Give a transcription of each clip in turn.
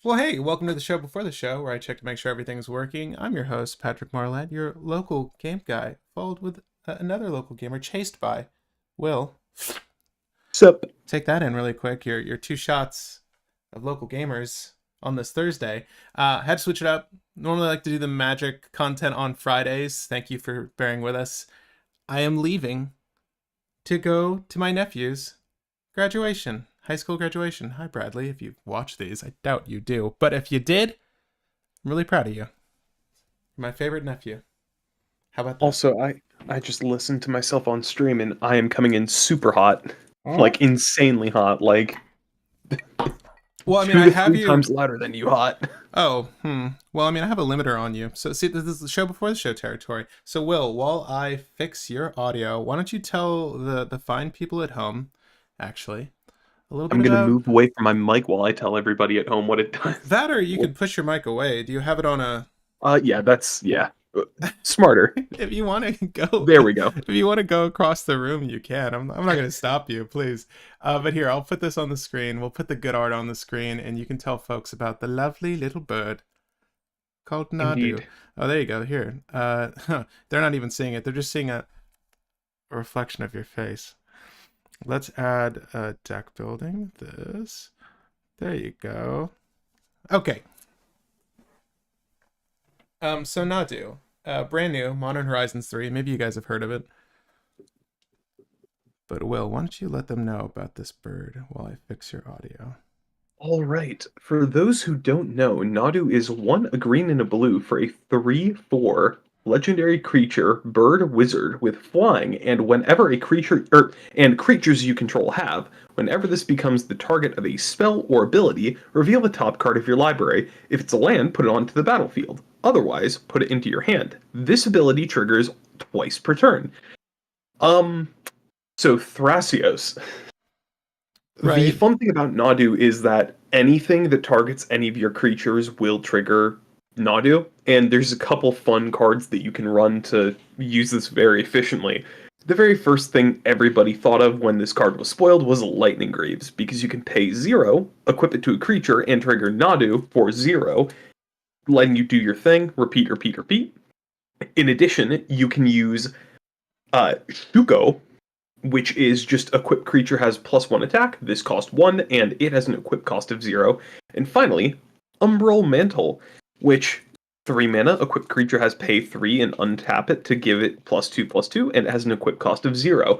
Well, hey, welcome to the show before the show, where I check to make sure everything's working. I'm your host, Patrick Marlette, your local game guy, followed with another local gamer, chased by Will. Sup? Take that in really quick. Your two shots of local gamers on this Thursday. Had to switch it up. Normally, I like to do the magic content on Fridays. Thank you for bearing with us. I am leaving to go to my nephew's graduation, high school graduation. Hi, Bradley. If you've watched these, I doubt you do, but if you did, I'm really proud of you. You're my favorite nephew. How about that? Also, I just listened to myself on stream and I am coming in super hot. Huh? Like insanely hot, like Well, I mean, two I to have three you. times louder than you hot. Oh, Well, I mean, I have a limiter on you. So, see, this is the show before the show territory. So, Will, while I fix your audio, why don't you tell the fine people at home, actually, a little bit I'm gonna about move away from my mic while I tell everybody at home what it does. that, or you could push your mic away. Do you have it on a? Yeah, Uh, smarter. If you want to go, There we go. if you want to go across the room, you can. I'm not going to stop you, please. But here, I'll put this on the screen. We'll put the good art on the screen, and you can tell folks about the lovely little bird called Nadu. Indeed. Oh, there you go. Here, they're not even seeing it. They're just seeing a reflection of your face. Let's add a deck building. This. There you go. Okay. So Nadu, brand new, Modern Horizons 3. Maybe you guys have heard of it. But Will, why don't you let them know about this bird while I fix your audio? All right. For those who don't know, Nadu is a green and a blue for a 3/4 legendary creature, bird wizard with flying, and whenever a creature and creatures you control have, whenever this becomes the target of a spell or ability, reveal the top card of your library. If it's a land, put it onto the battlefield. Otherwise, put it into your hand. This ability triggers twice per turn. Um, so Thrasios. The Right. fun thing about Nadu is that anything that targets any of your creatures will trigger Nadu, and there's a couple fun cards that you can run to use this very efficiently. The very first thing everybody thought of when this card was spoiled was Lightning Greaves, because you can pay 0, equip it to a creature, and trigger Nadu for 0, letting you do your thing, repeat, repeat, repeat. In addition, you can use Shuko, which is just equipped creature has +1 attack. This cost 1, and it has an equip cost of 0. And finally, Umbral Mantle, which 3 mana, equipped creature has pay 3 and untap it to give it +2/+2, and it has an equip cost of 0.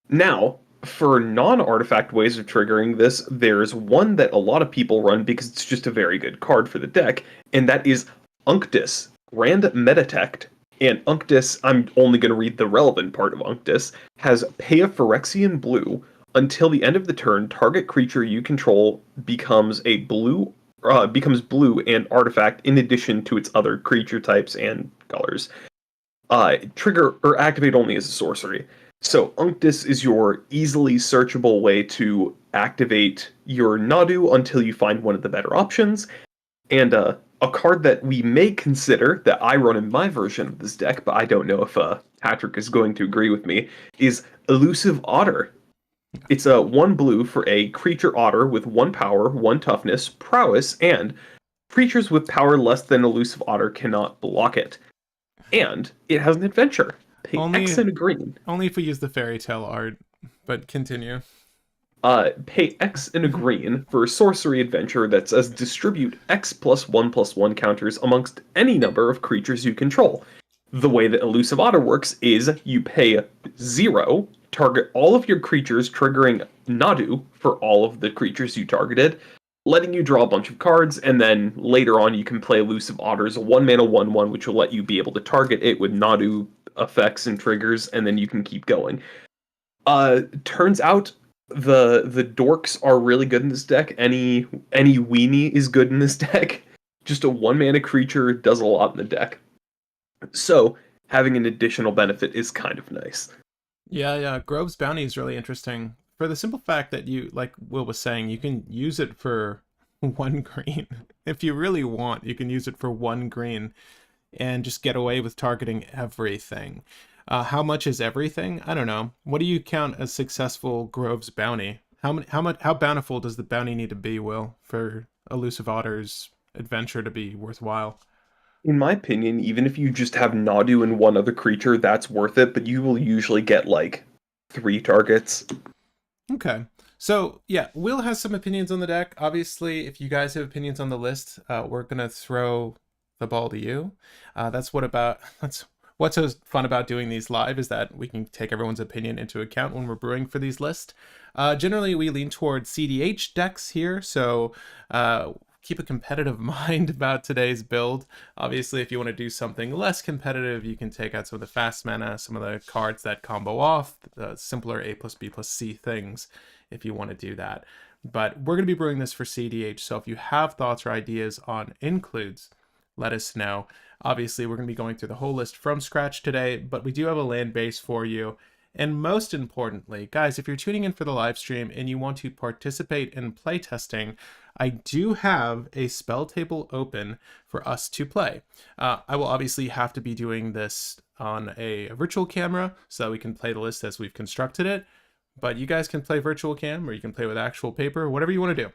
Now, for non-artifact ways of triggering this, there's one that a lot of people run because it's just a very good card for the deck, and that is Unctus, Grand Metatect. And Unctus, I'm only going to read the relevant part of Unctus, has pay a Phyrexian blue. Until the end of the turn, target creature you control becomes blue and artifact in addition to its other creature types and colors. Trigger or activate only as a sorcery. So Unctus is your easily searchable way to activate your Nadu until you find one of the better options. And a card that we may consider, that I run in my version of this deck, but I don't know if Patrick is going to agree with me, is Elusive Otter. It's a 1 blue for a creature otter with 1 power, 1 toughness, prowess, and creatures with power less than Elusive Otter cannot block it. And it has an adventure. Pay X Only and a green. only if we use the fairy tale art, but continue. Pay X and a green for a sorcery adventure that says distribute X +1/+1 counters amongst any number of creatures you control. The way that Elusive Otter works is you pay 0, target all of your creatures, triggering Nadu for all of the creatures you targeted, letting you draw a bunch of cards, and then later on you can play Elusive Otter's a 1 mana 1/1, which will let you be able to target it with Nadu effects and triggers, and then you can keep going. Turns out the dorks are really good in this deck. Any weenie is good in this deck. Just a 1 mana creature does a lot in the deck. So having an additional benefit is kind of nice. Yeah. Grove's Bounty is really interesting for the simple fact that you, like Will was saying, you can use it for 1 green. If you really want, you can use it for 1 green and just get away with targeting everything. How much is everything? I don't know. What do you count as successful Grove's Bounty? How bountiful does the bounty need to be, Will, for elusive otter's adventure to be worthwhile. In my opinion, even if you just have Nadu and one other creature, that's worth it, but you will usually get like 3 targets. Okay. So, yeah, Will has some opinions on the deck. Obviously, if you guys have opinions on the list, we're going to throw the ball to you. That's what's so fun about doing these live is that we can take everyone's opinion into account when we're brewing for these lists. Generally, we lean towards CDH decks here, so keep a competitive mind about today's build. Obviously, if you want to do something less competitive, you can take out some of the fast mana, some of the cards that combo off, the simpler A plus B plus C things, if you want to do that. But we're going to be brewing this for CDH, so if you have thoughts or ideas on includes, let us know. Obviously, we're going to be going through the whole list from scratch today, but we do have a land base for you. And most importantly, guys, if you're tuning in for the live stream and you want to participate in playtesting, I do have a spell table open for us to play. I will obviously have to be doing this on a virtual camera so that we can play the list as we've constructed it. But you guys can play virtual cam or you can play with actual paper, whatever you want to do.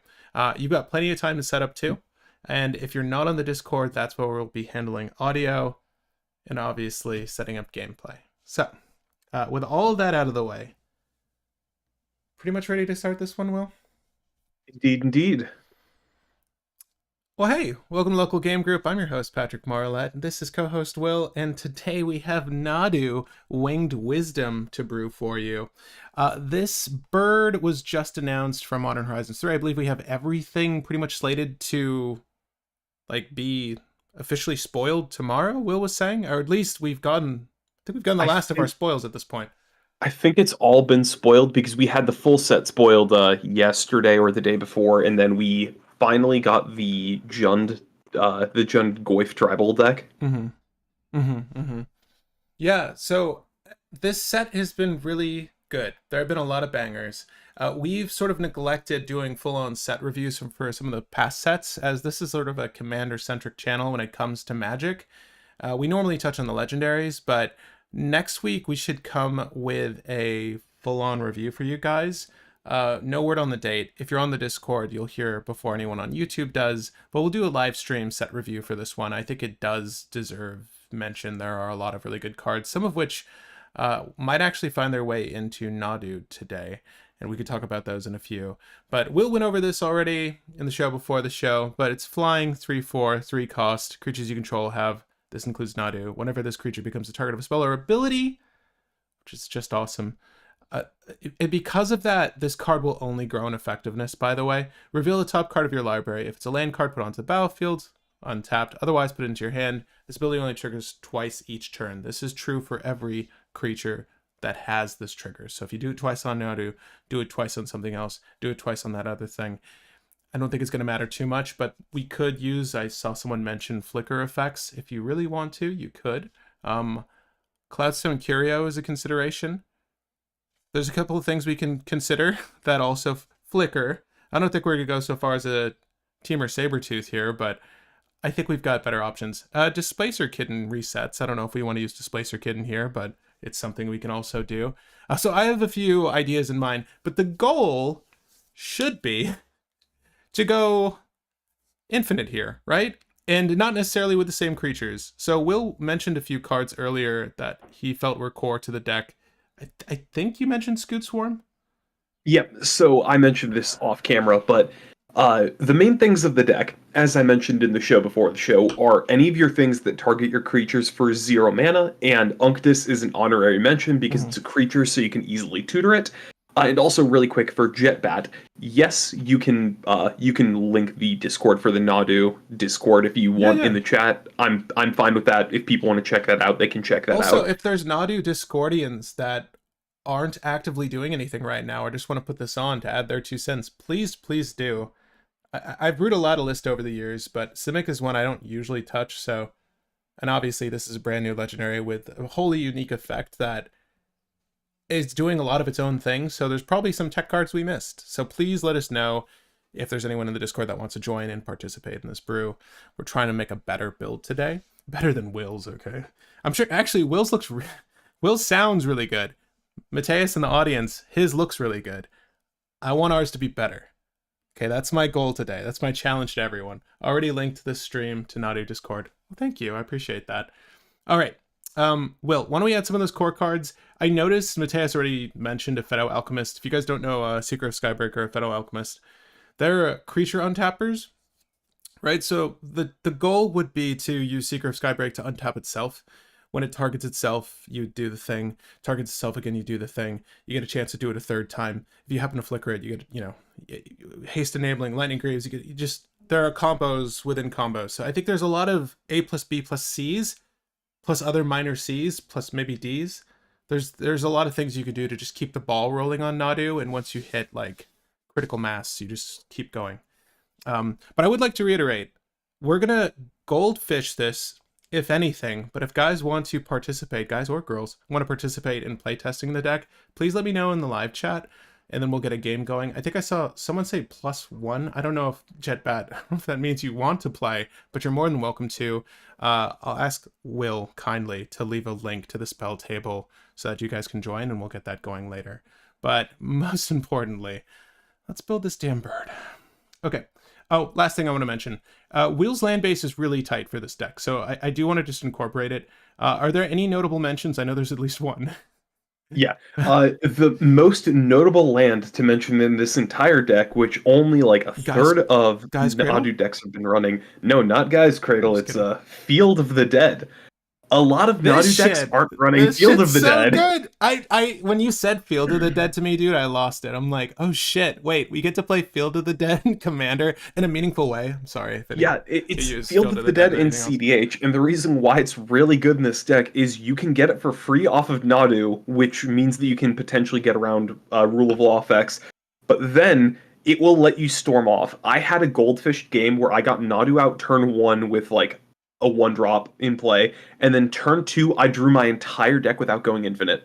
You've got plenty of time to set up too. And if you're not on the Discord, that's where we'll be handling audio and obviously setting up gameplay. So, with all of that out of the way, pretty much ready to start this one, Will? Indeed, indeed. Well, hey, welcome to Local Game Group. I'm your host, Patrick Marlette. This is co-host Will, and today we have Nadu, Winged Wisdom, to brew for you. This bird was just announced from Modern Horizons 3. I believe we have everything pretty much slated to be officially spoiled tomorrow, Will was saying, or at least I think we've gotten the last of our spoils at this point. I think it's all been spoiled because we had the full set spoiled yesterday or the day before, and then we finally got the Jund Goyf tribal deck. Yeah, so this set has been really good. There have been a lot of bangers. We've sort of neglected doing full-on set reviews for some of the past sets, as this is sort of a commander-centric channel when it comes to Magic. We normally touch on the legendaries, but next week we should come with a full-on review for you guys. No word on the date. If you're on the Discord, you'll hear before anyone on YouTube does, but we'll do a live stream set review for this one. I think it does deserve mention. There are a lot of really good cards, some of which might actually find their way into Nadu today, and we could talk about those in a few. But Will went over this already in the show before the show, but it's flying 3/4, 3 cost. Creatures you control have, this includes Nadu, whenever this creature becomes the target of a spell or ability, which is just awesome. Because of that, this card will only grow in effectiveness, by the way. Reveal the top card of your library. If it's a land card, put it onto the battlefield, untapped. Otherwise, put it into your hand. This ability only triggers twice each turn. This is true for every creature that has this trigger. So if you do it twice on Nadu, do it twice on something else, do it twice on that other thing. I don't think it's going to matter too much, but we could use, I saw someone mention flicker effects. If you really want to, you could. Cloudstone Curio is a consideration. There's a couple of things we can consider that also flicker. I don't think we're going to go so far as a Teamer Sabertooth here, but I think we've got better options. Displacer Kitten resets. I don't know if we want to use Displacer Kitten here, but it's something we can also do. So I have a few ideas in mind, but the goal should be to go infinite here, right? And not necessarily with the same creatures. So Will mentioned a few cards earlier that he felt were core to the deck. I think you mentioned Scoot Swarm? Yep, so I mentioned this off camera, but the main things of the deck, as I mentioned in the show before the show, are any of your things that target your creatures for 0 mana, and Unctus is an honorary mention because it's a creature, so you can easily tutor it. And also, really quick for Jetbat, yes, you can link the Discord for the Nadu Discord if you want in the chat. I'm fine with that. If people want to check that out, they can check that out. Also, if there's Nadu Discordians that aren't actively doing anything right now or just want to put this on to add their 2 cents, please do. I've brewed a lot of lists over the years, but Simic is one I don't usually touch, so... And obviously this is a brand new legendary with a wholly unique effect that is doing a lot of its own thing, so there's probably some tech cards we missed. So please let us know if there's anyone in the Discord that wants to join and participate in this brew. We're trying to make a better build today. Better than Will's, okay? I'm sure, actually, Will's sounds really good. Mateus in the audience, his looks really good. I want ours to be better. Okay, that's my goal today. That's my challenge to everyone. Already linked this stream to Nadu Discord. Well, thank you. I appreciate that. All right. Will, why don't we add some of those core cards? I noticed Mateus already mentioned a Fetto Alchemist. If you guys don't know Secret of Skybreaker or Fetto Alchemist, they're creature untappers, right? So the goal would be to use Secret of Skybreak to untap itself. When it targets itself, you do the thing. Targets itself again, you do the thing. You get a chance to do it a third time. If you happen to flicker it, you get, haste enabling, lightning greaves. There are combos within combos. So I think there's a lot of A plus B plus C's, plus other minor C's, plus maybe D's. There's a lot of things you could do to just keep the ball rolling on Nadu, and once you hit like critical mass, you just keep going. But I would like to reiterate, we're gonna goldfish this, if anything, but if guys want to participate, guys or girls want to participate in playtesting the deck, please let me know in the live chat, and then we'll get a game going. I think I saw someone say +1. I don't know if Jetbat, I don't know if that means you want to play, but you're more than welcome to. I'll ask Will kindly to leave a link to the spell table so that you guys can join, and we'll get that going later. But most importantly, let's build this damn bird. Okay. Oh, last thing I want to mention. Will's land base is really tight for this deck, so I do want to just incorporate it. Are there any notable mentions? I know there's at least one. Yeah. The most notable land to mention in this entire deck, which only like a third of Guy's Cradle? Nadu decks have been running. No, not Guy's Cradle. It's Field of the Dead. A lot of Nadu decks aren't running Field of the Dead. Good. I when you said Field of the Dead to me, dude, I lost it. I'm like, oh shit, wait, we get to play Field of the Dead in Commander in a meaningful way. I'm sorry. It's Field of the Dead in CDH, and the reason why it's really good in this deck is you can get it for free off of Nadu, which means that you can potentially get around Rule of Law effects, but then it will let you storm off. I had a Goldfish game where I got Nadu out turn 1 with like a 1-drop in play, and then turn 2 I drew my entire deck without going infinite.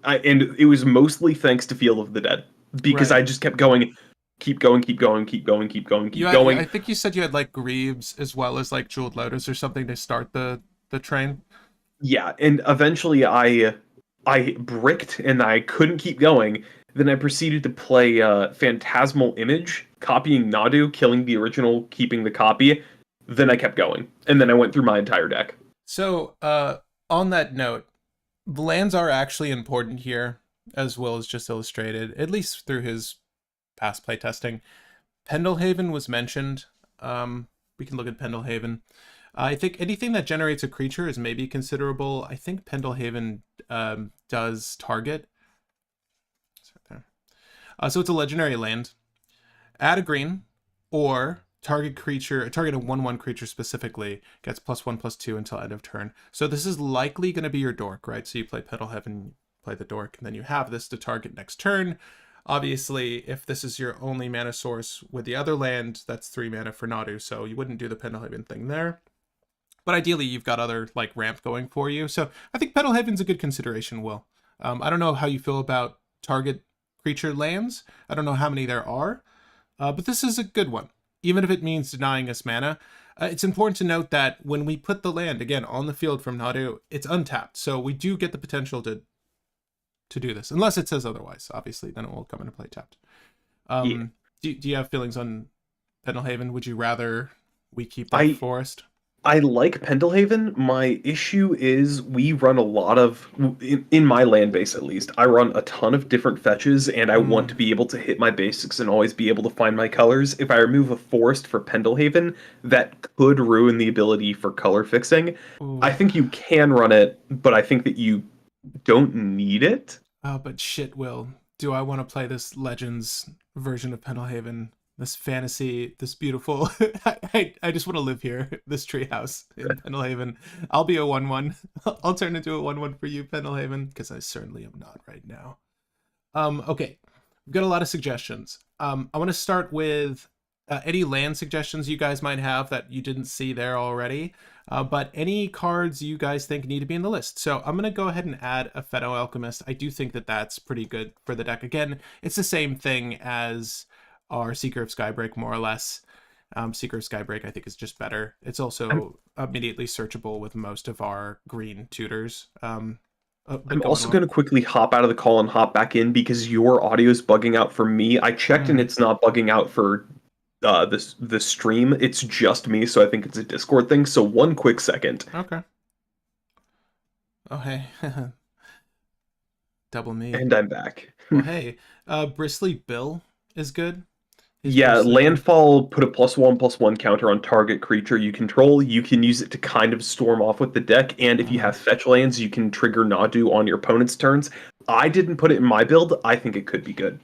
And it was mostly thanks to Field of the Dead, because I just kept going, keep going. I think you said you had like Greaves as well as like Jeweled Lotus or something to start the train. Yeah, and eventually I bricked and I couldn't keep going. Then I proceeded to play Phantasmal Image, copying Nadu, killing the original, keeping the copy. Then I kept going, and then I went through my entire deck. So, on that note, the lands are actually important here, as Will has just illustrated, at least through his past playtesting. Pendelhaven was mentioned. We can look at Pendelhaven. I think anything that generates a creature is maybe considerable. I think Pendelhaven does target. So it's a legendary land. Add a green, or target a 1/1 creature specifically gets +1/+2 until end of turn. So this is likely going to be your dork, right? So you play Pendelhaven, play the dork, and then you have this to target next turn. Obviously, if this is your only mana source with the other land, that's 3 mana for Nadu, so you wouldn't do the Pendelhaven thing there. But ideally, you've got other like ramp going for you. So I think Pendelhaven's a good consideration, Will. I don't know how you feel about target creature lands. I don't know how many there are, but this is a good one. Even if it means denying us mana. It's important to note that when we put the land, again, on the field from Nadu, it's untapped. So we do get the potential to do this. Unless it says otherwise, obviously. Then it will come into play tapped. Do you have feelings on Pendelhaven? Would you rather we keep that forest? I like Pendelhaven. My issue is we run a lot of, in my land base at least, I run a ton of different fetches, and I want to be able to hit my basics and always be able to find my colors. If I remove a forest for Pendelhaven, that could ruin the ability for color fixing. Ooh. I think you can run it, but I think that you don't need it. Oh, but shit, Will. Do I want to play this Legends version of Pendelhaven? This fantasy, this beautiful. I just want to live here. This treehouse in Pendelhaven. I'll be a 1/1. I'll turn into a 1/1 for you, Pendelhaven, because I certainly am not right now. Okay, we've got a lot of suggestions. I want to start with any land suggestions you guys might have that you didn't see there already. But any cards you guys think need to be in the list. So I'm going to go ahead and add a Fetto Alchemist. I do think that that's pretty good for the deck. Again, it's the same thing as our Seeker of Skybreak, more or less. Seeker of Skybreak, I think, is just better. It's also immediately searchable with most of our green tutors. But I'm go on, also Will. going to quickly hop out of the call and hop back in because your audio is bugging out for me. I checked and Mm, it's not bugging out for the stream. It's just me, so I think it's a Discord thing. So one quick second, okay. Oh, hey. Double me. and I'm back. Well, hey. Bristly Bill is good. He's Yeah, bristly. landfall put a +1/+1 counter on target creature you control. You can use it to kind of storm off with the deck, and if you Mhm. have fetch lands, you can trigger Nadu on your opponent's turns. I didn't put it in my build. I think it could be good.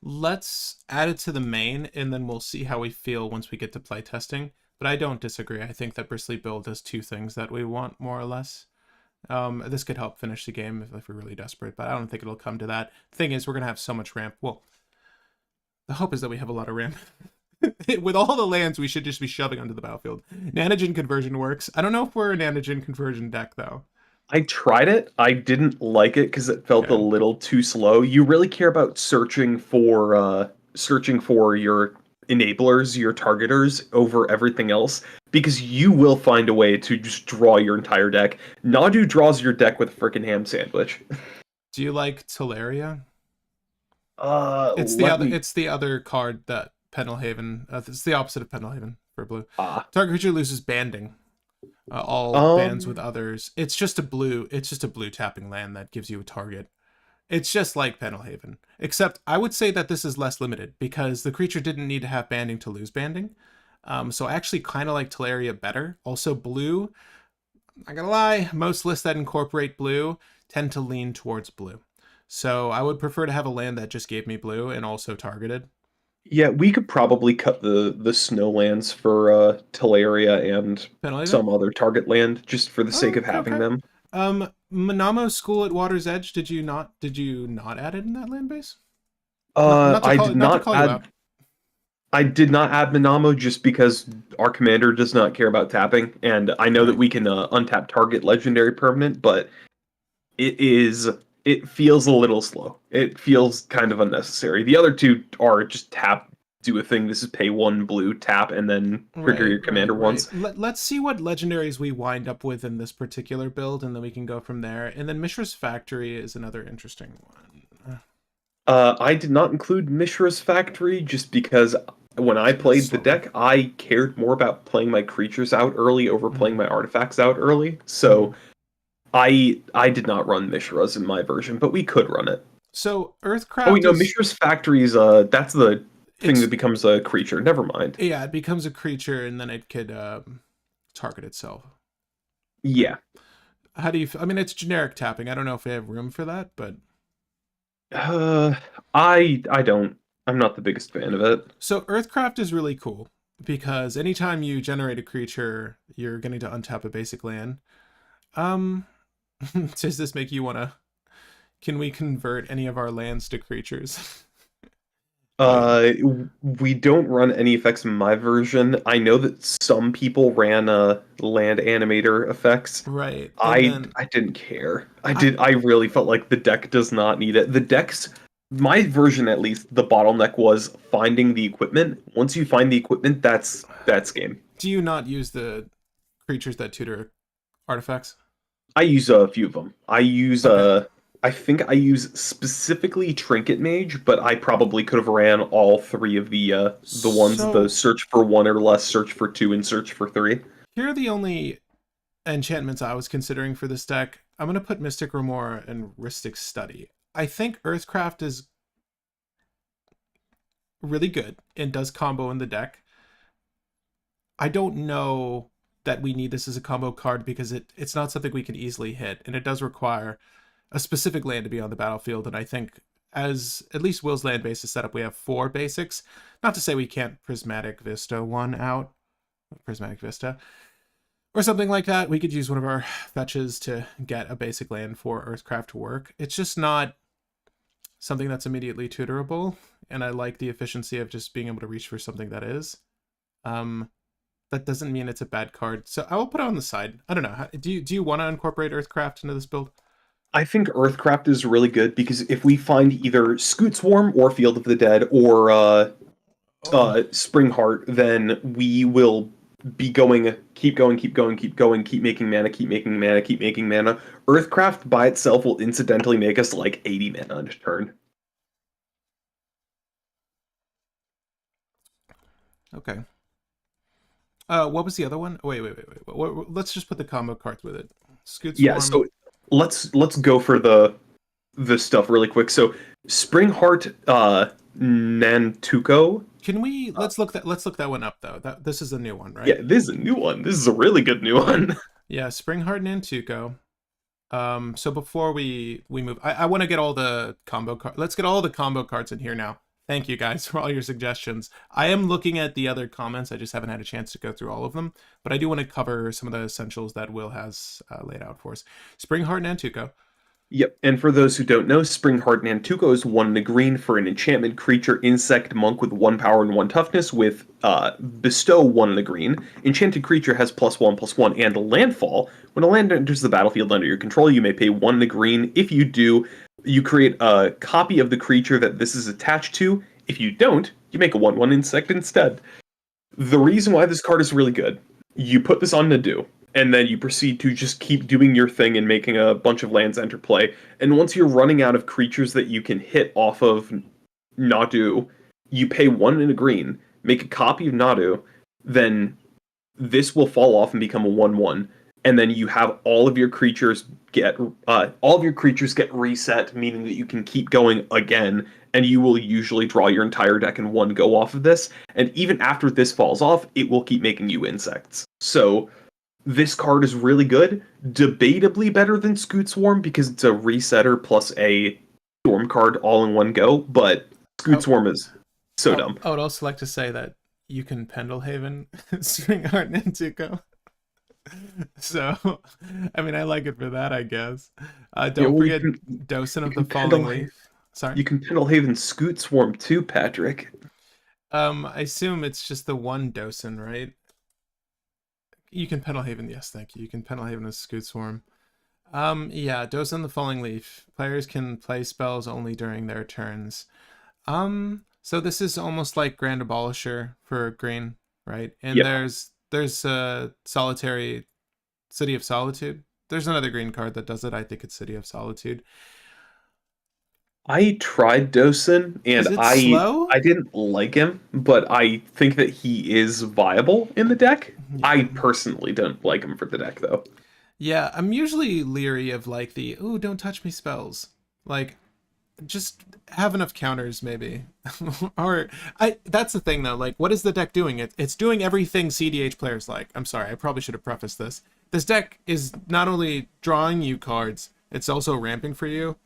Let's add it to the main, and then we'll see how we feel once we get to playtesting. But I don't disagree. I think that Bristly Bill does two things that we want, more or less. This could help finish the game if we're really desperate, but I don't think it'll come to that. Thing is, we're going to have so much ramp. Well, the hope is that we have a lot of ramp. With all the lands, we should just be shoving onto the battlefield. Nanogen conversion works. I don't know if we're a nanogen conversion deck, though. I tried it. I didn't like it because it felt a Okay. little too slow. You really care about searching for your enablers, your targeters over everything else because you will find a way to just draw your entire deck. Nadu draws your deck with a freaking ham sandwich. Do you like Teleria? Let me It's the other card that Pendelhaven. It's the opposite of Pendelhaven for blue. ah Target creature loses banding. All bands with um others. It's just a blue. It's just a blue tapping land that gives you a target. It's just like Pendelhaven, except I would say that this is less limited because the creature didn't need to have banding to lose banding. So I actually kind of like Teleria better. Also, blue. Not gonna lie, most lists that incorporate blue tend to lean towards blue. So I would prefer to have a land that just gave me blue and also targeted. yeah, we could probably cut the snowlands for Teleria and Pendelhaven. some other target land just for the sake Oh, of okay, having okay. them. Manamo School at Water's Edge. Did you not add it in that land base? Not to I call did not to not call you add out. I did not add Minamo just because our commander does not care about tapping, and I know that Right. we can untap target legendary permanent, but it is it feels a little slow. It feels kind of unnecessary. The other two are just tap, do a thing. This is pay one blue, tap, and then trigger Right, your right, commander right. once. Let's see what legendaries we wind up with in this particular build, and then we can go from there. And then Mishra's Factory is another interesting one. I did not include Mishra's Factory just because when I It's played the slower. deck, I cared more about playing my creatures out early over playing Mm-hmm. my artifacts out early. Mm-hmm. So I did not run Mishra's in my version, but we could run it. So Oh wait, Earthcraft no, is Mishra's Factory's that's the thing that it's becomes a creature. Never mind. yeah, it becomes a creature, and then it could target itself. Yeah. How do you? I mean, it's generic tapping. I don't know if we have room for that, but Uh I don't I'm not the biggest fan of it. so Earthcraft is really cool because anytime you generate a creature, you're going to untap a basic land. Um, does this make you want to? Can we convert any of our lands to creatures? Like, Uh we don't run any effects in my version. I know that some people ran land animator effects. right. And then I didn't care. I I really felt like the deck does not need it. The decks my version at least, the bottleneck was finding the equipment. Once you find the equipment, that's game. do you not use the creatures that tutor artifacts? I use a few of them. Okay. I think I use specifically Trinket Mage, but I probably could have ran all three of the ones, the So search for one or less, search for two, and search for three. here are the only enchantments I was considering for this deck. I'm gonna put Mystic Remora and Rhystic Study. I think Earthcraft is really good and does combo in the deck. I don't know that we need this as a combo card because it's not something we can easily hit, and it does require a specific land to be on the battlefield. And I think as at least Will's land base is set up, we have four basics. Not to say we can't Prismatic Vista one out, Prismatic Vista, or something like that. We could use one of our fetches to get a basic land for Earthcraft to work. It's just not something that's immediately tutorable, and I like the efficiency of just being able to reach for something that is. Um, that doesn't mean it's a bad card, so I will put it on the side. I don't know. Do you want to incorporate Earthcraft into this build? I think Earthcraft is really good because if we find either Scoot Swarm or Field of the Dead or Oh, Springheart, then we will be going, keep going, keep going, keep going, keep making mana, keep making mana, keep making mana. Earthcraft by itself will incidentally make us like 80 mana in a turn. Okay. What was the other one? Wait. Let's just put the combo cards with it. Scoot Yeah, Swarm. so let's go for the stuff really quick. So Springheart Nantuko. Can we let's look that one up though. This is a new one, Yeah, right? this is a new one. This is a really good new one. Yeah, Springheart Nantuko. So before we move, I want to get all the combo cards. Let's get all the combo cards in here now. Thank you guys for all your suggestions. I am looking at the other comments. I just haven't had a chance to go through all of them, but I do want to cover some of the essentials that Will has laid out for us. Springheart Nantuko. Yep, and for those who don't know, Springheart Nantuko is 1 and a green for an enchantment creature insect monk with 1 power and 1 toughness with bestow 1 and a green. Enchanted creature has +1/+1 and landfall. When a land enters the battlefield under your control, you may pay 1 and a green. If you do, you create a copy of the creature that this is attached to. If you don't, you make a 1/1 insect instead. The reason why this card is really good, you put this on Nadu, and then you proceed to just keep doing your thing and making a bunch of lands enter play. And once you're running out of creatures that you can hit off of Nadu, you pay 1 and a green, make a copy of Nadu, then this will fall off and become a 1/1. And then you have all of your creatures get reset, meaning that you can keep going again, and you will usually draw your entire deck in one go off of this. And even after this falls off, it will keep making you insects. So this card is really good, debatably better than Scoot Swarm because it's a resetter plus a storm card all in one go, but Scoot Swarm is so dumb. I would also like to say that you can Pendlehaven Springheart Nantuko. So, I mean, I like it for that, I guess. Don't forget Docent of the Falling Leaf. Sorry. You can Pendlehaven Scoot Swarm too, Patrick. I assume it's just the one Docent, right? You can Pendlehaven, yes, thank you. You can Pendlehaven a Scoot Swarm. Yeah, Docent of the Falling Leaf. Players can play spells only during their turns. So this is almost like Grand Abolisher for green, right? And Yep. there's a solitary City of Solitude. There's another green card that does it. I think it's City of Solitude. I tried Docent and Slow? I didn't like him, but I think that he is viable in the deck. Yeah. I personally don't like him for the deck though. Yeah, I'm usually leery of like the "ooh, don't touch me" spells. Like just have enough counters maybe. Or that's the thing though, like what is the deck doing? It's doing everything CDH players like. I'm sorry, I probably should have prefaced this. This deck is not only drawing you cards, it's also ramping for you.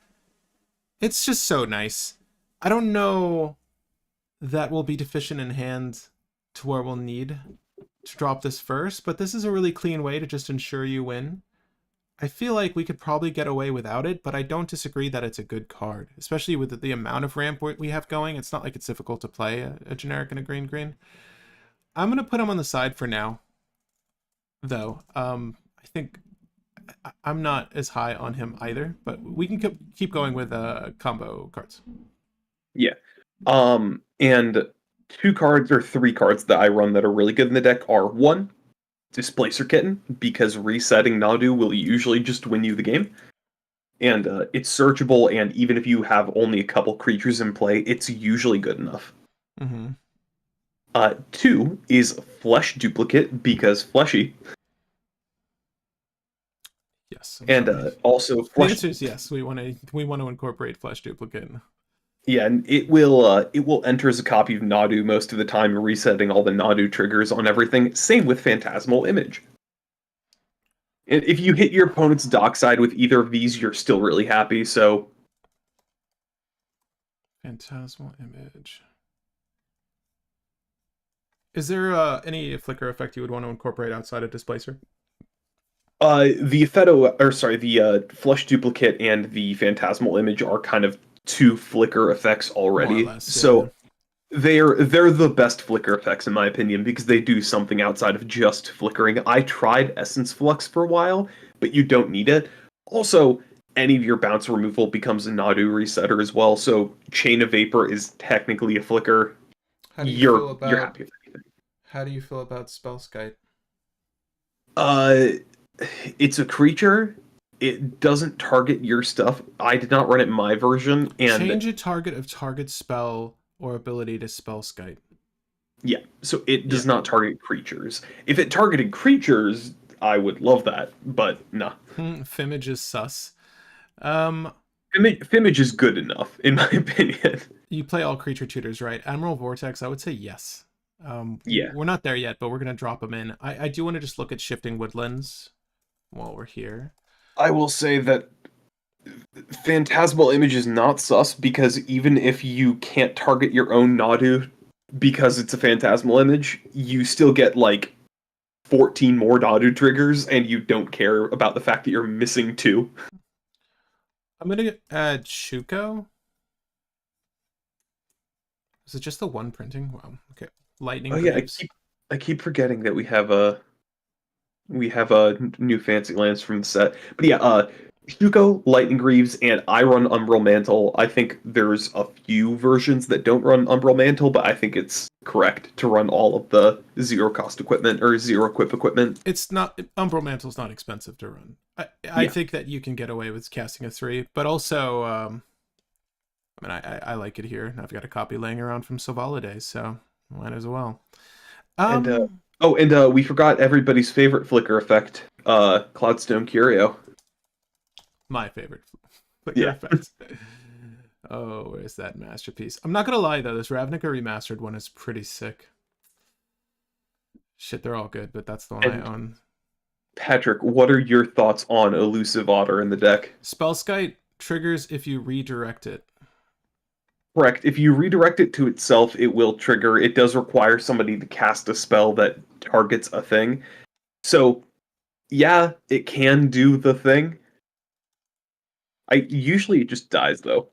It's just so nice. I don't know that will be deficient in hand to where we'll need to drop this first, but this is a really clean way to just ensure you win. I feel like we could probably get away without it, but I don't disagree that it's a good card, especially with the amount of ramp we have going. It's not like it's difficult to play a generic and a green. I'm going to put him on the side for now, though. I think I'm not as high on him either, but we can keep going with combo cards. Yeah. And 2 cards or 3 cards that I run that are really good in the deck are 1, Displacer Kitten, because resetting Nadu will usually just win you the game. And it's searchable, and even if you have only a couple creatures in play, it's usually good enough. Mm-hmm. 2 is Flesh Duplicate, because fleshy. Yes. And also Flesh. The answer is yes. We want to incorporate Flesh Duplicate. Yeah, and it will enter as a copy of Nadu most of the time, resetting all the Nadu triggers on everything. Same with Phantasmal Image. And if you hit your opponent's dockside with either of these, you're still really happy. So, Phantasmal Image. Is there any flicker effect you would want to incorporate outside of Displacer? The Flush Duplicate and the Phantasmal Image are kind of 2 flicker effects already. More or less, yeah. So they're the best flicker effects in my opinion because they do something outside of just flickering. I tried Essence Flux for a while, but you don't need it. Also, any of your bounce removal becomes a Nadu resetter as well. So Chain of Vapor is technically a flicker. How do you feel you're happy with anything. How do you feel about Spell Skite? Uh, it's a creature. It doesn't target your stuff. I did not run it in my version, and Change a target of target spell or ability to spell skite. yeah, so it Yeah. does not target creatures. If it targeted creatures, I would love that, but nah. Fimage is sus. Um, Fimage is good enough, in my opinion. you play all creature tutors, right? Admiral Vortex, I would say yes. Yeah, We're not there yet, but we're gonna drop them in. I do want to just look at shifting woodlands while we're here. I will say that Phantasmal Image is not sus because even if you can't target your own Nadu because it's a Phantasmal Image, you still get like 14 more Nadu triggers and you don't care about the fact that you're missing two. I'm gonna add Shuko. Is it just the one printing? Wow. Okay. Oh Lightning yeah, Greaves. I keep forgetting that we have a new fancy lands from the set. But yeah, Shuko, Lightning Greaves, and I run Umbral Mantle. I think there's a few versions that don't run Umbral Mantle, but I think it's correct to run all of the zero cost equipment or zero equip equipment. It's not Umbral Mantle's not expensive to run. I Yeah, think that you can get away with casting a 3, but also I mean I like it here. I've got a copy laying around from Savala days, so might as well. and Um we forgot everybody's favorite flicker effect, Cloudstone Curio. my favorite flicker Yeah, effect. Oh, where's that masterpiece? I'm not gonna lie though, this Ravnica remastered one is pretty sick. Shit, they're all good, but that's the one I and own. Patrick, what are your thoughts on Elusive Otter in the deck? Spellskite triggers if you redirect it. Correct. If you redirect it to itself, it will trigger. It does require somebody to cast a spell that targets a thing. So, yeah, it can do the thing. I usually it just dies though.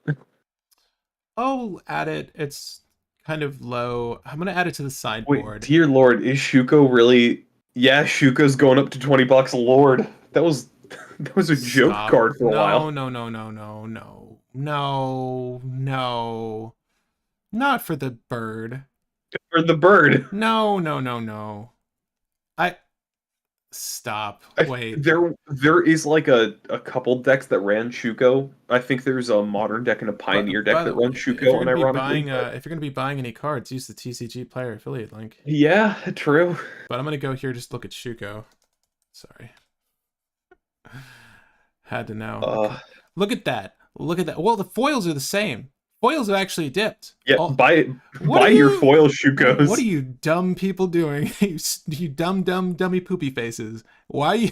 Oh, add it. It's kind of low. I'm gonna add it to the Wait, sideboard. dear lord, is Shuko really? Yeah, Shuko's going up to 20 bucks. Lord, that was that was a joke Stop. card for a No, while. no, no, no, no, no. No, no. Not for the bird. For the bird. No, no, no, no. I stop. Wait. There is like a couple decks that ran Shuko. I think there's a modern deck and a But pioneer deck by that the way, runs Shuko, unironically. But if you're gonna be buying any cards, use the TCG player affiliate link. yeah, true. But I'm gonna go here just look at Shuko. Sorry. Had to know. Uh, Look at that. Look at that. Well, the foils are the same. Foils have actually dipped. yeah, Oh, what are buy your you? foil What are Shukos. you dumb people doing? You dummy poopy faces. Why are you?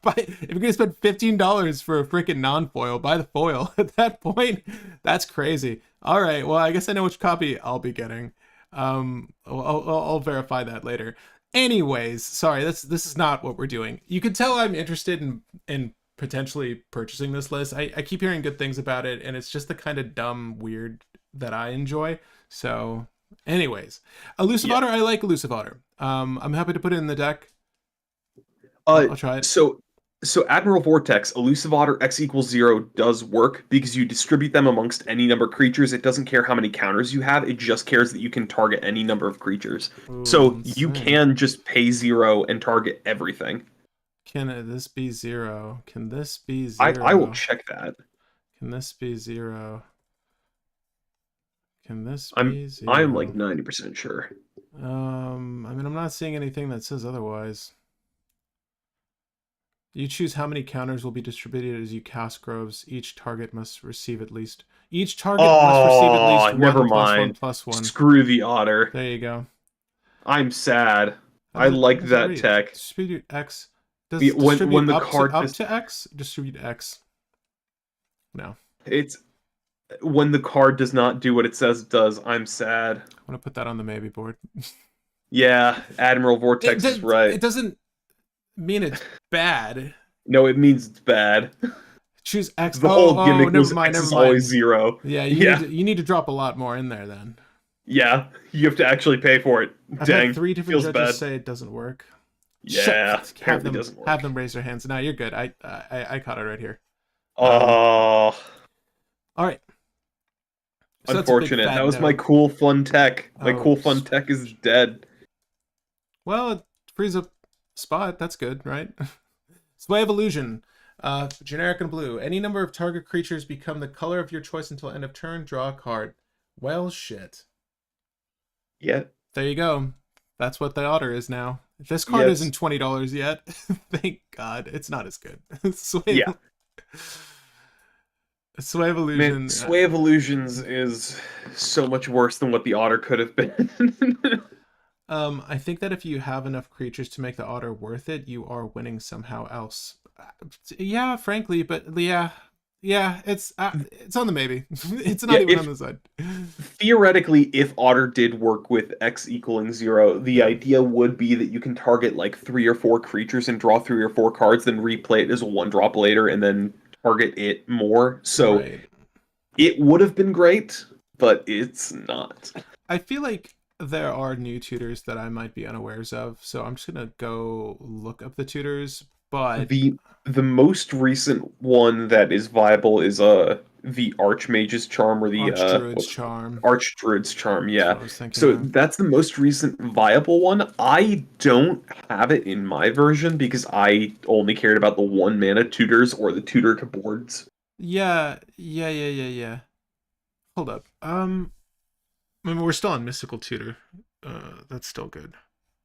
If you're gonna spend $15 for a freaking non-foil, buy the foil. At that point, that's crazy. All right. Well, I guess I know which copy I'll be getting. I'll verify that later. Anyways, sorry. This is not what we're doing. You can tell I'm interested in potentially purchasing this list. I keep hearing good things about it, and it's just the kind of dumb weird that I enjoy. So, anyways, Elusive Yeah. Otter, I like Elusive Otter. I'm happy to put it in the deck. Uh, I'll try it. so Admiral Vortex, Elusive Otter X equals 0 does work because you distribute them amongst any number of creatures. It doesn't care how many counters you have. It just cares that you can target any number of creatures. Ooh, So you insane. can just pay 0 and target everything. Can this be 0? Can this be I will 0? check that. Can this be 0? Can this I'm be I'm like 0? 90% sure. I mean, I'm not seeing anything that says otherwise. You choose how many counters will be distributed as you cast groves. Each target must receive at least. Each target must receive at Oh, least never one plus one mind. plus one. Screw the otter. There you go. I'm sad. I How like does it that read? tech. Distribute X. Does When distribute the card up just to X? Distribute X. No. it's when the card does not do what it says it does, I'm sad. I want to put that on the maybe board. Yeah, Admiral Vortex is right. It doesn't mean it's bad. No, it means it's bad. Choose X. The whole Oh, gimmick never was mind, X never is always mind. 0. Yeah, Yeah, you need to drop a lot more in there then. yeah. You have to actually pay for it. I've had Dang, 3 different feels judges bad. say it doesn't work. Yeah, Have apparently doesn't have work. them raise their hands. Now you're good. I caught it right here. Um, Oh, all right. So that's a big unfortunate. That fat was my no. cool fun tech. My Oh, cool fun tech is dead. well, it frees up. spot. That's good, right? Sway of Illusion. Generic and blue. Any number of target creatures become the color of your choice until end of turn. Draw a card. Well, shit. Yeah. There you go. That's what the otter is now. This card Yes. isn't $20 yet. Thank God. It's not as good. Yeah. Sway of Man, Illusion. Sway of Illusions is so much worse than what the Otter could have been. I think that if you have enough creatures to make the otter worth it, you are winning somehow else. Yeah, frankly, but yeah, it's on the maybe. It's not Yeah, even on the side. theoretically, if Otter did work with X equaling 0, the Yeah. idea would be that you can target like 3 or 4 creatures and draw 3 or 4 cards, then replay it as a 1-drop later, and then target it more. So Right. it would have been great, but it's not. I feel like there are new tutors that I might be unawares of, so I'm just gonna go look up the tutors. But The most recent one that is viable is the Archmage's Charm, or the Archdruid's what's Charm. Archdruid's Charm, That's yeah. what I was thinking So of. that's the most recent viable one. I don't have it in my version because I only cared about the 1 mana tutors or the tutor to boards. Yeah. Hold up. I mean, we're still on Mystical Tutor. That's still good.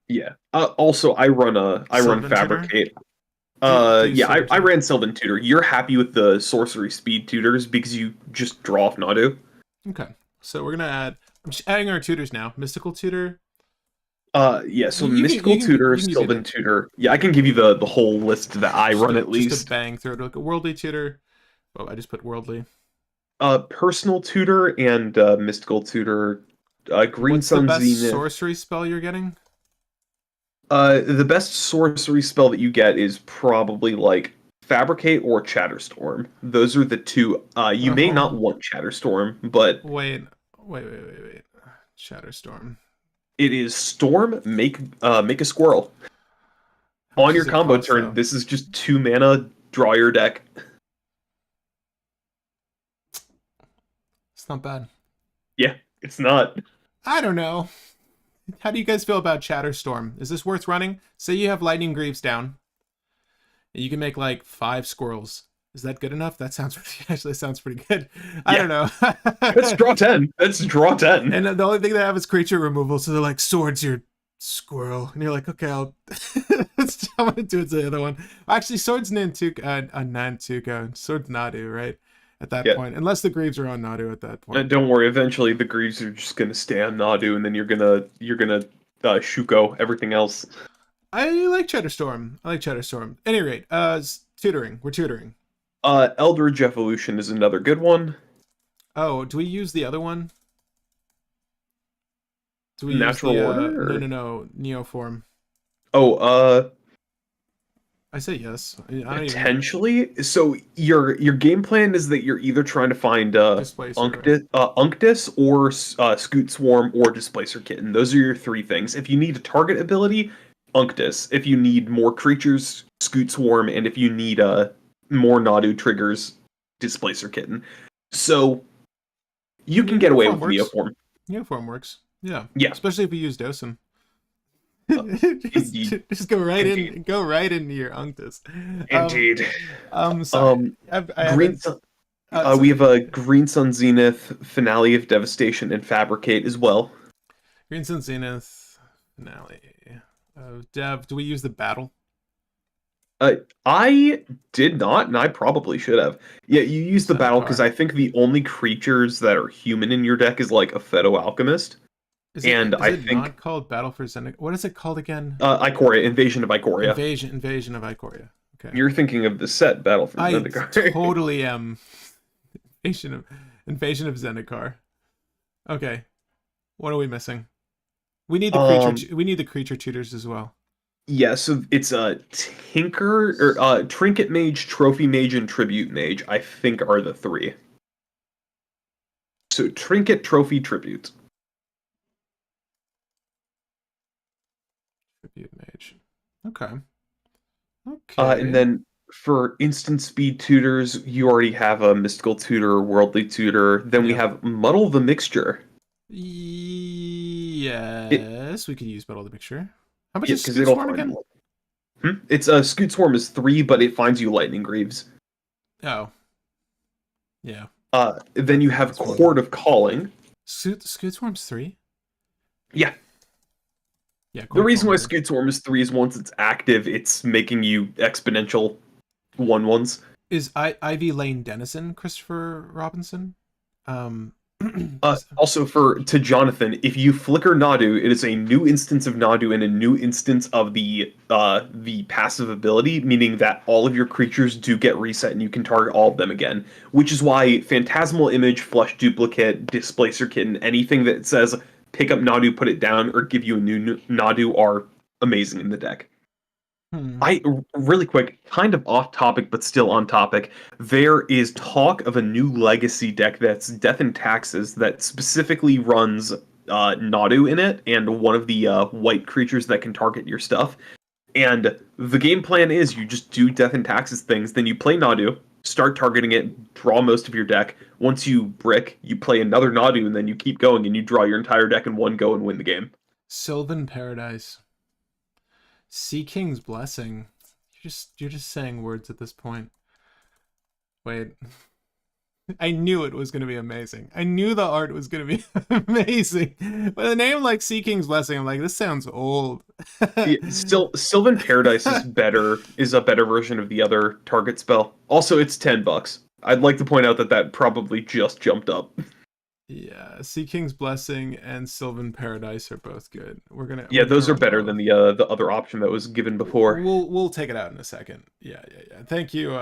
Yeah. Also, I run Sylvan Tutor? Fabricate. Do Yeah, Sylvan I Tutor. ran Sylvan Tutor. You're happy with the sorcery speed tutors because you just draw off Nadu. Okay. So we're gonna add. I'm just adding our tutors now. Mystical Tutor. Yeah, so You can Mystical you can Tutor, you can give me Sylvan the Tutor. Yeah, I can give you the whole list that I run at just a least. bang through it. Like a Worldly Tutor. Oh, I just put Worldly. Personal Tutor and Mystical Tutor, Green What's the Sun best Zenith. sorcery spell you're getting? The best sorcery spell that you get is probably like Fabricate or Chatterstorm. Those are the two. You may not Oh, want Chatterstorm, but wait. Shatterstorm. it is Storm. Make a squirrel How much on your does it combo cost turn. though? This is just 2 mana. Draw your deck. It's not bad. Yeah, it's not. I don't know. How do you guys feel about Chatterstorm? Is this worth running? Say you have Lightning Greaves down, and you can make like 5 squirrels. Is that good enough? That sounds actually sounds pretty good. I Yeah, don't know. let's draw 10. Let's draw 10. And the only thing they have is creature removal, so they're like swords your squirrel, and you're like, okay, I'm gonna do it to the other one. Actually, swords Nantuka, Nantuka, swords Nadu, right? At that Yeah. point, unless the Greaves are on Nadu at that point. Don't worry. Eventually, the Greaves are just gonna stay on Nadu, and then you're gonna Shuko everything else. I like Chatterstorm. At any rate, tutoring. We're tutoring. Eldritch Evolution is another good one. Oh, do we use the other one? Do we use Natural the Order. no Neoform? Oh, I say yes. I don't even potentially. So your game plan is that you're either trying to find Displacer, right? Unctus or Scoot Swarm or Displacer Kitten. Those are your 3 things. If you need a target ability, Unctus. If you need more creatures, Scoot Swarm, and if you need more Nadu triggers, Displacer Kitten. So you can get away Neoform with works. Neoform. Neoform works. Yeah. Yeah, Especially if we use Dosim. indeed, just go right indeed, in. Go right into your Unctus. indeed. Sorry. I Green haven't. Sun. Sorry. We have a Green Sun Zenith, Finale of Devastation, and Fabricate as well. Green Sun Zenith finale. Dev, do we use the battle? I did not, and I probably should have. Yeah, you use the battle because Zendikar. I think the only creatures that are human in your deck is like a Pheto Alchemist, and Is I it think not called Battle for Zendikar? What is it called again? Ikoria, Invasion of Ikoria. Invasion of Ikoria. Okay. You're thinking of the set Battle for I Zendikar. totally am. Invasion of Zendikar. Okay. What are we missing? We need the creature. We need the creature tutors as well. Yeah, so it's a Tinker or Trinket Mage, Trophy Mage, and Tribute Mage. I think are the 3. So Trinket, Trophy, Tribute. Tribute mage. Okay. And Okay. then for instant speed tutors, you already have a Mystical Tutor, Worldly Tutor. Then we Yeah. have Muddle the Mixture. It Yes, we could use Battle of the Mixture. How much Yeah, is because Scoot it'll Swarm find again? It's Scoot Swarm is 3, but it finds you Lightning Greaves. Oh, yeah. Then you have That's one of them. Chord of Calling. Scoot Swarm's 3? Yeah, Yeah, the Court of reason Calling why is good. Scoot Swarm is 3 is once it's active, it's making you exponential 1/1s. Is Ivy Lane Denizen Christopher Robinson? Um, is, Also to Jonathan, if you flicker Nadu, it is a new instance of Nadu and a new instance of the passive ability, meaning that all of your creatures do get reset and you can target all of them again. Which is why Phantasmal Image, Flesh Duplicate, Displacer Kitten, anything that says pick up Nadu, put it down, or give you a new Nadu are amazing in the deck. hmm. Really quick, kind of off topic, but still on topic. There is talk of a new legacy deck that's Death and Taxes that specifically runs Nadu in it and one of the white creatures that can target your stuff. And the game plan is you just do Death and Taxes things, then you play Nadu, start targeting it, draw most of your deck. Once you brick, you play another Nadu, and then you keep going and you draw your entire deck in one go and win the game. Sylvan Paradise. Sea King's Blessing. You're just saying words at this point. Wait. I knew it was going to be amazing. I knew the art was going to be amazing. But a name like Sea King's Blessing, I'm like, this sounds old. Yeah, still, Sylvan Paradise is a better version of the other target spell. Also, it's $10. I'd like to point out that that probably just jumped up. Yeah, Sea King's Blessing and Sylvan Paradise are both good. Yeah, We're gonna those are run better both. than the other option that was given before. We'll take it out in a second. Yeah, yeah, yeah. Thank you,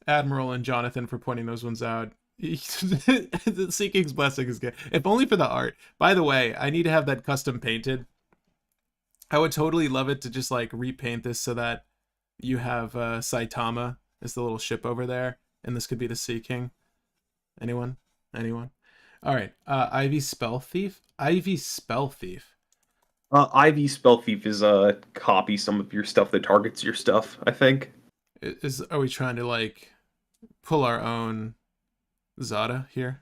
Admiral and Jonathan, for pointing those ones out. The Sea King's Blessing is good, if only for the art. By the way, I need to have that custom painted. I would totally love it to just like repaint this so that you have Saitama as the little ship over there, and this could be the Sea King. Anyone? Anyone? All right. Ivy Spell Thief. Ivy Spell Thief. Ivy Spell Thief is copy some of your stuff that targets your stuff, I think. Are we trying to like pull our own Zada here?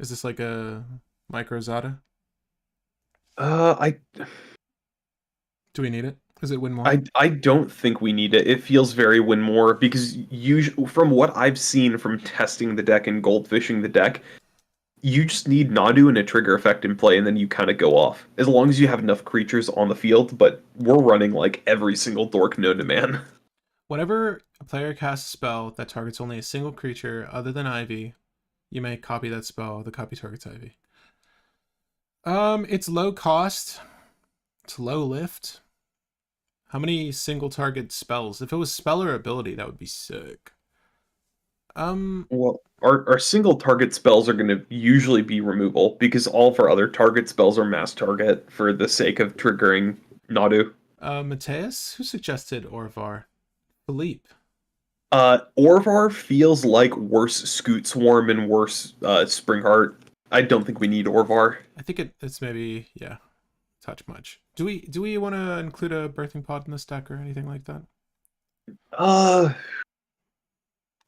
Is this like a micro Zada? I Do we need it? Does it win more? I don't think we need it. It feels very win more because from what I've seen from testing the deck and goldfishing the deck, you just need Nadu and a trigger effect in play, and then you kind of go off. As long as you have enough creatures on the field, but we're running like every single dork known to man. Whenever a player casts a spell that targets only a single creature other than Ivy, you may copy that spell. The copy targets Ivy. It's low cost. It's low lift. How many single target spells? If it was spell or ability, that would be sick. Well, our single target spells are going to usually be removal because all of our other target spells are mass target for the sake of triggering Nadu. Mateus, who suggested Orvar? Philippe. Orvar feels like worse Scoot Swarm and worse Springheart. I don't think we need Orvar. I think it's maybe touch much. Do we want to include a birthing pod in this deck or anything like that? Uh,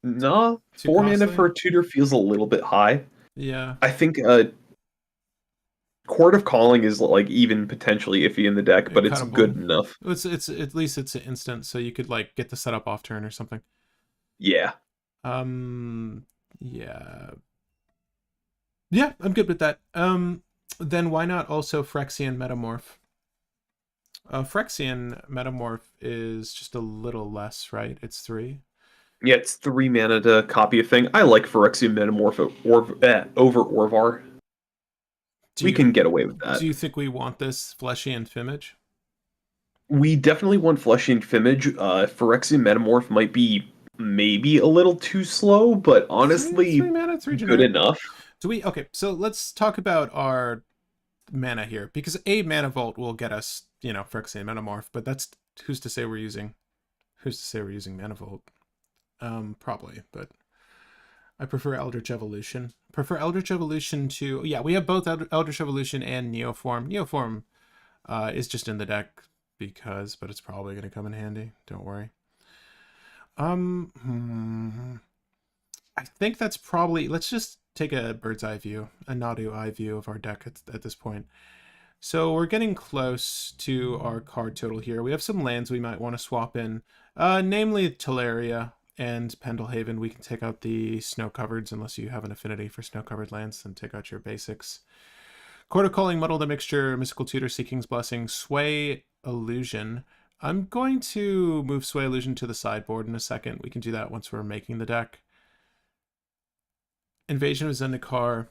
no. Too 4 mana costly? for a tutor feels a little bit high. Yeah. I think Court of Calling is like even potentially iffy in the deck, but it's Incredible. good enough. It's at least it's an instant, so you could like get the setup off turn or something. Yeah. Yeah. Yeah, I'm good with that. Then why not also Phyrexian Metamorph? Phyrexian Metamorph is just a little less, right? It's 3. Yeah, it's 3 mana to copy a thing. I like Phyrexian Metamorph over Orvar. We can get away with that. Do you think we want this Fleshy and Fimage? We definitely want Fleshy and Fimage. Phyrexian Metamorph might be maybe a little too slow, but honestly, three mana, 3 good generic. enough. Okay, so let's talk about our mana here, because a Mana Vault will get us, Phyrexian Metamorph, but that's who's to say we're using Mana Vault? Probably, but I prefer Eldritch Evolution. We have both Eldritch Evolution and Neoform. Neoform is just in the deck but it's probably going to come in handy. Don't worry. I think that's probably, let's just take a bird's eye view, a Nadu eye view of our deck at this point. So we're getting close to our card total here. We have some lands we might want to swap in, namely Teleria and Pendlehaven. We can take out the snow-covereds unless you have an affinity for snow-covered lands, then take out your basics. Court of Calling, Muddle the Mixture, Mystical Tutor, Seeking's Blessing, Sway Illusion. I'm going to move Sway Illusion to the sideboard in a second. We can do that once we're making the deck. Invasion of Zendikar.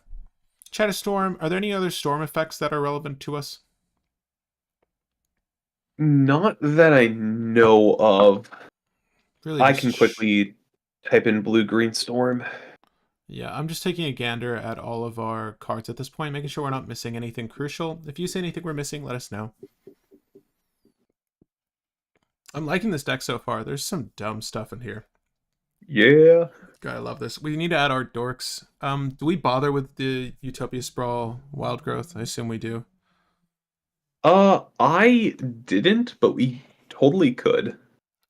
Shadow Storm. Are there any other storm effects that are relevant to us? Not that I know of. Really, I just can quickly type in blue-green storm. yeah, I'm just taking a gander at all of our cards at this point, making sure we're not missing anything crucial. If you see anything we're missing, let us know. I'm liking this deck so far. There's some dumb stuff in here. Yeah. God, I love this. We need to add our dorks. Do we bother with the Utopia Sprawl Wild Growth? I assume we do. I didn't, but we totally could.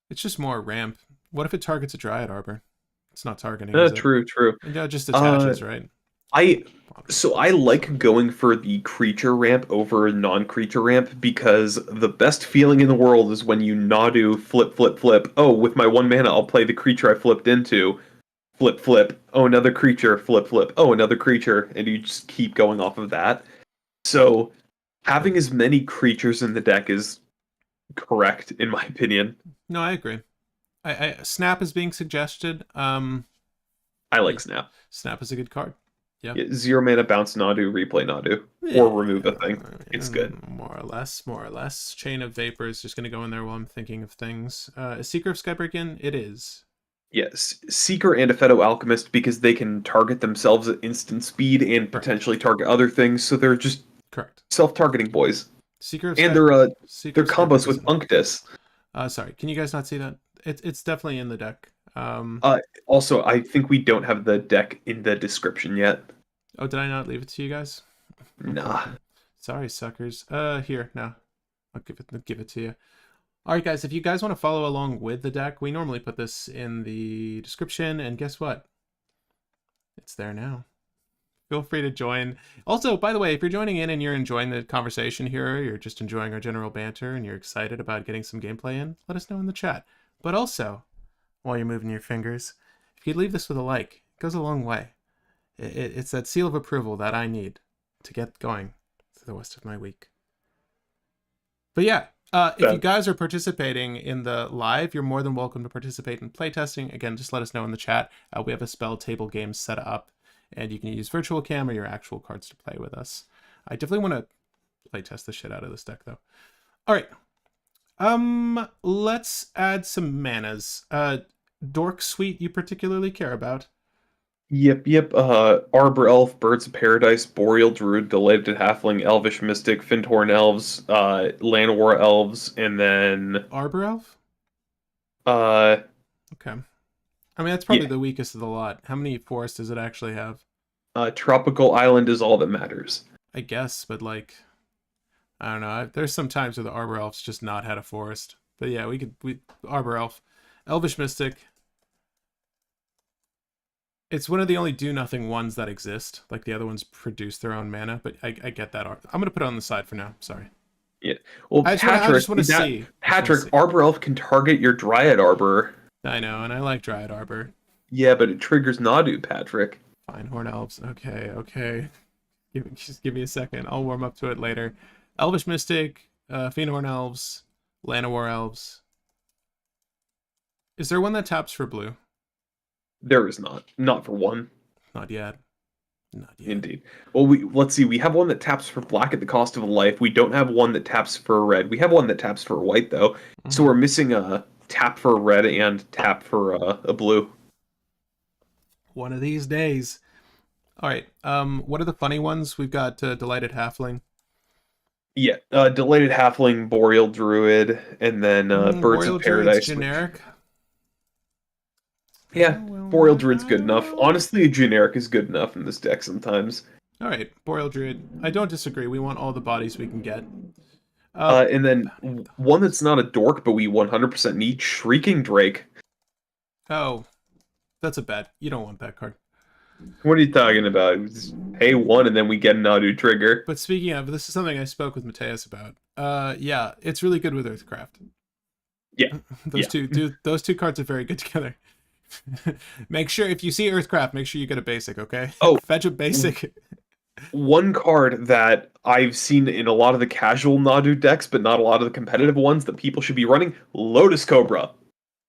It's just more ramp. What if it targets a Dryad Arbor? It's not targeting, is it? True, true. It just attaches, right? I like going for the creature ramp over non-creature ramp because the best feeling in the world is when you Nadu flip, flip, flip. Oh, with my 1 mana, I'll play the creature I flipped into. Flip, flip. Oh, another creature. Flip, flip. Oh, another creature. And you just keep going off of that. So, having as many creatures in the deck is correct, in my opinion. No, I agree. Snap is being suggested. I like Snap. Snap is a good card. Yeah, 0 mana bounce Nadu, replay Nadu, or remove a thing. It's good. More or less, more or less. Chain of Vapor is just going to go in there while I'm thinking of things. Is Seeker of Skybreakin? It is. Yes, Seeker and Epheto Alchemist because they can target themselves at instant speed and potentially target other things, so they're just correct self-targeting boys. Seeker of and they're combos with Unctus. Sorry, can you guys not see that? It's definitely in the deck. Also, I think we don't have the deck in the description yet. Oh, did I not leave it to you guys? Nah. Sorry, suckers. Here, now. I'll give it to you. Alright, guys, if you guys want to follow along with the deck, we normally put this in the description, and guess what? It's there now. Feel free to join. Also, by the way, if you're joining in and you're enjoying the conversation here, you're just enjoying our general banter, and you're excited about getting some gameplay in, let us know in the chat. But also, while you're moving your fingers, if you leave this with a like, it goes a long way. It's that seal of approval that I need to get going for the rest of my week. But yeah, if you guys are participating in the live, you're more than welcome to participate in playtesting. Again, just let us know in the chat. We have a spell table game set up, and you can use virtual cam or your actual cards to play with us. I definitely want to playtest the shit out of this deck, though. All right. Let's add some manas. Dork Suite you particularly care about? Yep. Arbor Elf, Birds of Paradise, Boreal Druid, Delighted Halfling, Elvish Mystic, Fintorn Elves, Llanowar Elves, and then Arbor Elf? Okay. I mean, that's probably the weakest of the lot. How many forests does it actually have? Tropical Island is all that matters. I guess, but like, I don't know. There's some times where the Arbor Elf's just not had a forest. But yeah, we Arbor Elf. Elvish Mystic. It's one of the only do-nothing ones that exist. Like, the other ones produce their own mana, but I get that. I'm going to put it on the side for now. Sorry. Yeah. Well, I just want to see. Patrick, Arbor Elf can target your Dryad Arbor. I know, and I like Dryad Arbor. Yeah, but it triggers Nadu, Patrick. Fine, Horn Elves. Okay. Just give me a second. I'll warm up to it later. Elvish Mystic, Fiendhorn Elves, Llanowar Elves. Is there one that taps for blue? There is not. Not for one. Not yet. Indeed. Well, let's see. We have one that taps for black at the cost of a life. We don't have one that taps for red. We have one that taps for white, though. Mm-hmm. So we're missing a tap for a red and tap for a blue. One of these days. All right. What are the funny ones? We've got Delighted Halfling. Yeah, Delighted Halfling, Boreal Druid, and then Birds of Paradise. Generic. Yeah, Boreal Druid's good enough. Honestly, a generic is good enough in this deck sometimes. All right, Boreal Druid. I don't disagree. We want all the bodies we can get. And then one that's not a dork, but we 100% need, Shrieking Drake. Oh, that's a bet. You don't want that card. What are you talking about? We just pay one and then we get a Nadu trigger. But speaking of, this is something I spoke with Mateus about. Yeah, it's really good with Earthcraft. Yeah, Those yeah. those two cards are very good together. Make sure if you see Earthcraft, make sure you get a basic, okay? Oh, Fetch a basic. one card that I've seen in a lot of the casual Nadu decks, but not a lot of the competitive ones that people should be running, Lotus Cobra.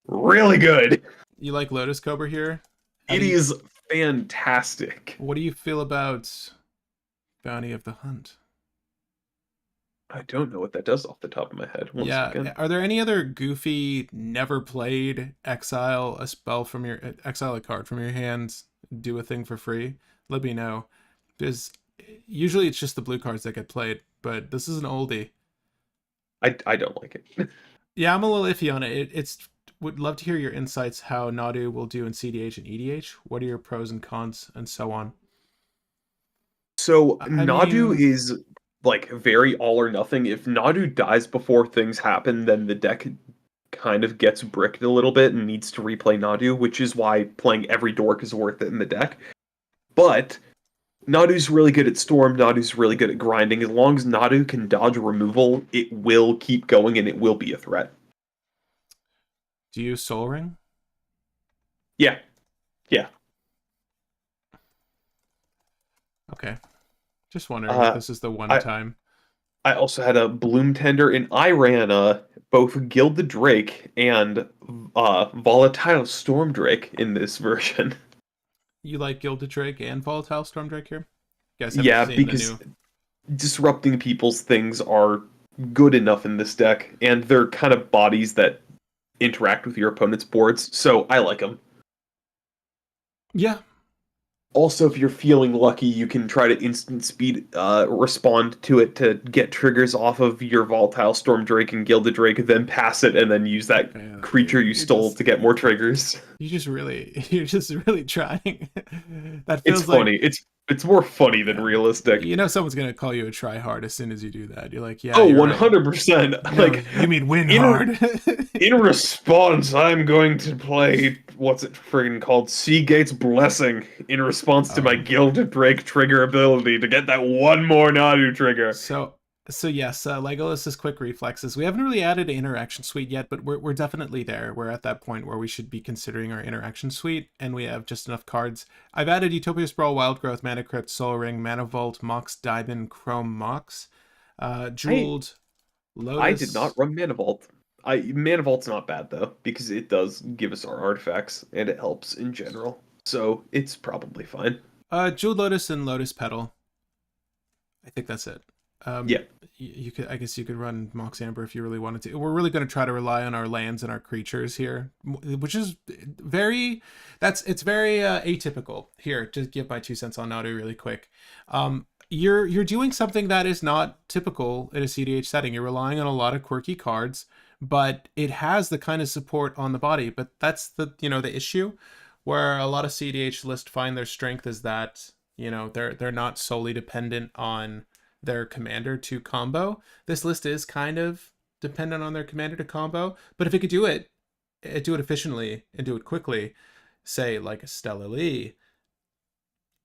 Really good. You like Lotus Cobra here? How It do you? is fantastic. What do you feel about Bounty of the Hunt? I don't know what that does off the top of my head. One Yeah, second. are there any other goofy, never played exile a spell from your exile a card from your hands, do a thing for free? Let me know. Because usually it's just the blue cards that get played, but this is an oldie. I don't like it. Yeah, I'm a little iffy on it. It's would love to hear your insights how Nadu will do in CDH and EDH. What are your pros and cons and so on? So I Nadu mean, is like very all or nothing. If Nadu dies before things happen, then the deck kind of gets bricked a little bit and needs to replay Nadu, which is why playing every dork is worth it in the deck. But Nadu's really good at Storm, Nadu's really good at grinding. As long as Nadu can dodge removal, it will keep going and it will be a threat. do you Soul Ring? Yeah, yeah. Okay. Just wondering if Uh, this is the one I time. I also had a Bloom Tender, and I ran both Gilded Drake and Volatile Storm Drake in this version. You like Gilded Drake and Volatile Storm Drake here? You guys haven't Yeah, seen the because new. disrupting people's things are good enough in this deck, and they're kind of bodies that interact with your opponent's boards, so I like them. Yeah. Also, if you're feeling lucky, you can try to instant speed respond to it to get triggers off of your Volatile Storm Drake and Gilded Drake, then pass it, and then use that Yeah, creature you you're stole just to get more triggers. you just really you're just really trying. That It's feels like funny. It's more funny than yeah. realistic. You know someone's gonna call you a try hard as soon as you do that. You're like, yeah, Oh, you're right. 100%. No, Like you mean win in hard. in response, I'm going to play what's it friggin' called? Seagate's Blessing in response to my um Gilded Drake trigger ability to get that one more Nadu trigger. so yes, Legolas's quick reflexes. We haven't really added an interaction suite yet, but we're definitely there. We're at that point where we should be considering our interaction suite, and we have just enough cards. I've added Utopia Sprawl, Wild Growth, Mana Crypt, Soul Ring, Mana Vault, Mox Diamond, Chrome Mox, I Jeweled, I did not Lotus. run Mana Vault. Mana Vault's not bad though, because it does give us our artifacts and it helps in general. So it's probably fine. Jeweled Lotus and Lotus Petal. I think that's it. Yeah. You could, I guess, you could run Mox Amber if you really wanted to. We're really going to try to rely on our lands and our creatures here, which is very, it's very atypical. Here, just give my 2 cents on Nadu really quick. You're doing something that is not typical in a CDH setting. You're relying on a lot of quirky cards, but it has the kind of support on the body. But that's the issue, where a lot of CDH lists find their strength is that they're not solely dependent on their commander to combo. This list is kind of dependent on their commander to combo, but if it could do it efficiently and do it quickly, say like a Stella Lee,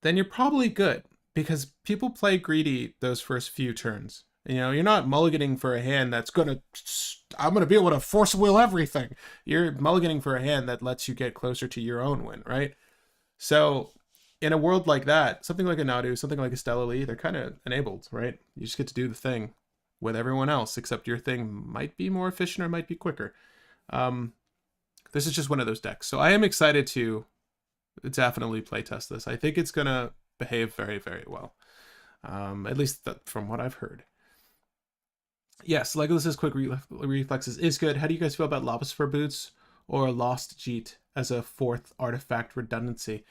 then you're probably good because people play greedy those first few turns. You're not mulliganing for a hand that's I'm gonna be able to force will everything. You're mulliganing for a hand that lets you get closer to your own win, right? So in a world like that, something like a Nadu, something like a Stella Lee, they're kind of enabled, right? You just get to do the thing with everyone else, except your thing might be more efficient or might be quicker. Um, this is just one of those decks. So I am excited to definitely playtest this. I think it's going to behave very, very well. At least from what I've heard. Yes, Legolas's quick reflexes is good. How do you guys feel about Lava Spur Boots or Lost Jeet as a fourth artifact redundancy?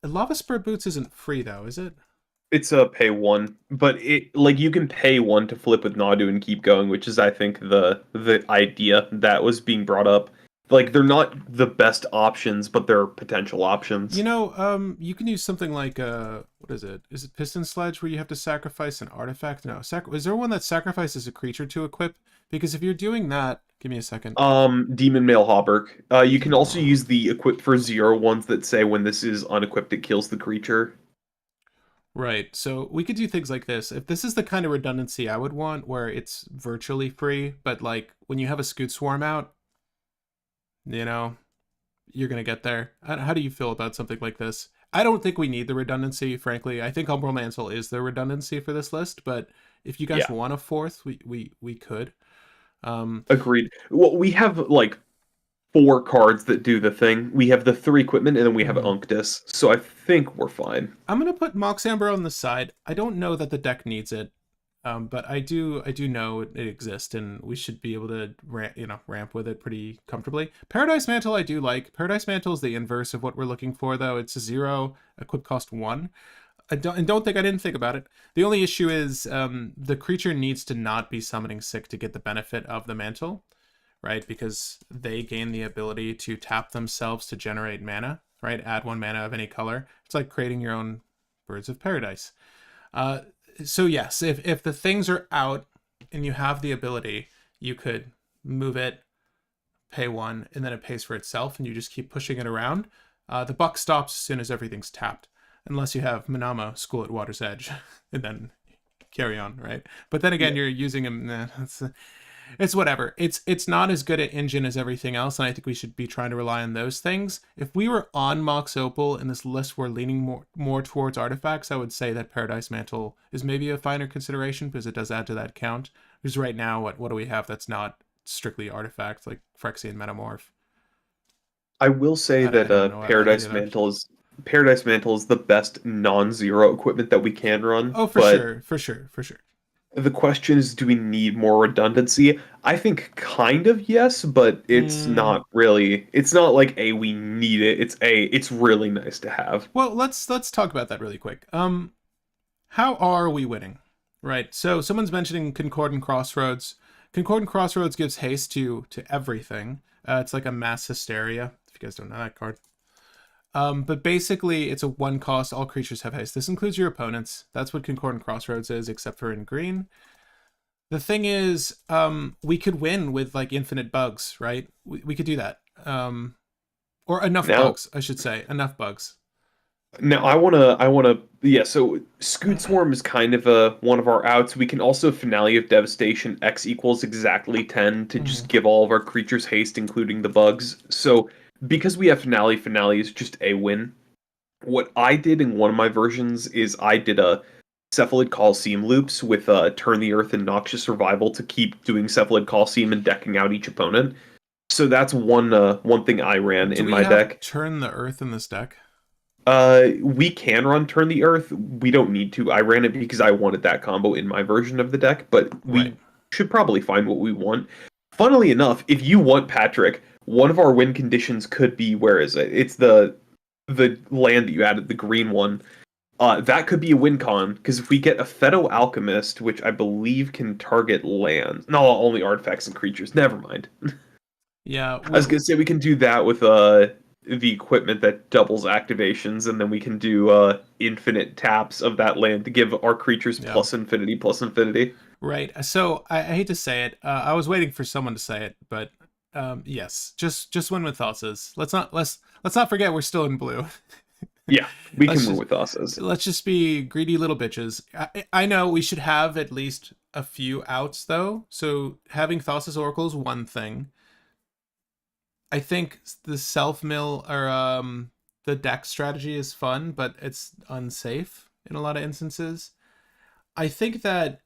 Lava Spur Boots isn't free though, is it? It's a pay one, but it like you can pay one to flip with Nadu and keep going, which is I think the idea that was being brought up. Like they're not the best options, but they're potential options. You can use something like what is it? Is it Piston Sledge where you have to sacrifice an artifact? No, is there one that sacrifices a creature to equip? Because if you're doing that, Give me a second. Demon Male Hauberk. You can also use the equip for 0 ones that say when this is unequipped, it kills the creature. Right. So we could do things like this. If this is the kind of redundancy I would want, where it's virtually free, but like when you have a Scoot Swarm out, you know, you're gonna get there. How do you feel about something like this? I don't think we need the redundancy, frankly. I think Umbral Mantle is the redundancy for this list, but if you guys Yeah, want a fourth, we could. agreed. Well, we have like 4 cards that do the thing. We have the 3 equipment, and then we have Mhm. Unctus. So I think we're fine. I'm gonna put Mox Amber on the side. I don't know that the deck needs it, but I do know it exists, and we should be able to ramp with it pretty comfortably. Paradise Mantle I do like. Paradise Mantle is the inverse of what we're looking for, though. It's a 0, equip cost 1. I don't think I didn't think about it. The only issue is the creature needs to not be summoning sick to get the benefit of the mantle, right? Because they gain the ability to tap themselves to generate mana, right? Add 1 mana of any color. It's like creating your own Birds of Paradise. Uh, so yes, if the things are out and you have the ability, you could move it, pay 1, and then it pays for itself, and you just keep pushing it around. The buck stops as soon as everything's tapped, unless you have Manama School at Water's Edge, and then carry on, right? But then again, Yeah. you're using him. It's whatever. It's not as good at engine as everything else, and I think we should be trying to rely on those things. If we were on Mox Opal and this list were leaning more towards artifacts, I would say that Paradise Mantle is maybe a finer consideration because it does add to that count. Because right now, what do we have that's not strictly artifacts like Phyrexian Metamorph? I will say I that don't know any of them. Paradise Mantle is the best non-zero equipment that we can run, Oh, for but sure, for sure, for sure. the question is, do we need more redundancy? I think kind of yes, but it's Mm, not really. It's not like a we need it. It's really nice to have. well, let's talk about that really quick. How are we winning? Right. So someone's mentioning Concordant Crossroads. Concordant Crossroads gives haste to everything. It's like a mass hysteria. If you guys don't know that card. But basically, it's a 1 cost. All creatures have haste. This includes your opponents. That's what Concordant Crossroads is, except for in green. The thing is, we could win with like infinite bugs, right? We could do that. Or enough Now, bugs, I should say. Enough bugs. now yeah, so Scoot Swarm is kind of one of our outs. We can also Finale of Devastation X equals exactly 10 to just Mhm. give all of our creatures haste, including the bugs. So because we have Finale is just a win. What I did in one of my versions is I did a Cephalid Coliseum loops with Turn the Earth and Noxious Survival to keep doing Cephalid Coliseum and decking out each opponent. So that's one thing I ran Do in we my have deck. Turn the Earth in this deck? We can run Turn the Earth. We don't need to. I ran it because I wanted that combo in my version of the deck, but Right. we should probably find what we want. Funnily enough, if you want Patrick, one of our win conditions could be where is it? It's the land that you added, the green one. That could be a win con because if we get a Pheto Alchemist, which I believe can target land, no, only artifacts and creatures. Never mind. Yeah. I was gonna say we can do that with the equipment that doubles activations, and then we can do infinite taps of that land to give our creatures Yeah. plus infinity, plus infinity. Right. So I hate to say it. I was waiting for someone to say it, but yes, just win with Thassa's. Let's not forget we're still in blue. Yeah, we can let's win just with Thassa's. let's just be greedy little bitches. I know we should have at least a few outs though. So having Thassa's Oracle is one thing. I think the self mill or the deck strategy is fun, but it's unsafe in a lot of instances. I think that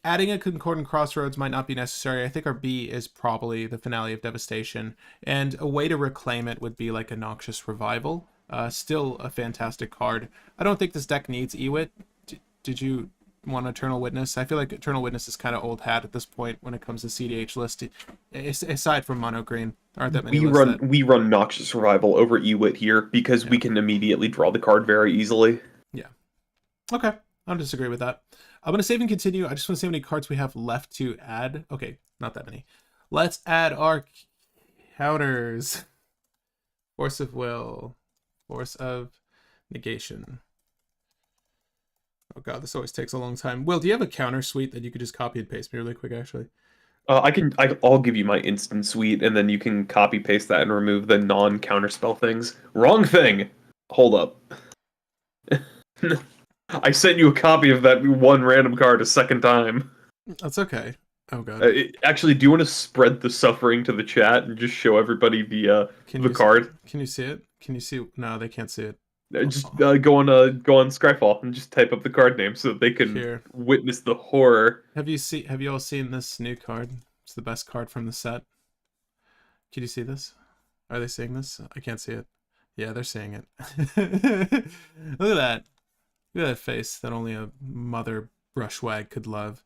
adding a concordant crossroads might not be necessary. I think our B is probably the finale of devastation, and a way to reclaim it would be like a noxious revival. Still a fantastic card. I don't think this deck needs Ewit. Did you want Eternal Witness? I feel like Eternal Witness is kind of old hat at this point when it comes to CDH list. Aside from mono green, there aren't that many lists that. We run Noxious Survival over Ewit here because Yeah, we can immediately draw the card very easily. yeah. Okay, I don't disagree with that. I'm gonna save and continue. I just want to see how many cards we have left to add. Okay, not that many. Let's add our counters. Force of Will, Force of Negation. Oh god, this always takes a long time. Will, do you have a counter suite that you could just copy and paste me really quick, actually? I'll give you my instant suite, and then you can copy paste that and remove the non-counterspell things. Wrong thing. Hold up. I sent you a copy of that one random card a second time. That's okay. Oh god. Actually, do you want to spread the suffering to the chat and just show everybody Can the you card? can you see it? Can you see? No, they can't see it. Just Oh, go on Scryfall and just type up the card name so that they can here. witness the horror. Have you all seen this new card? It's the best card from the set. Can you see this? Are they seeing this? I can't see it. Yeah, they're seeing it. Look at that. Look at that face that only a mother brushwag could love.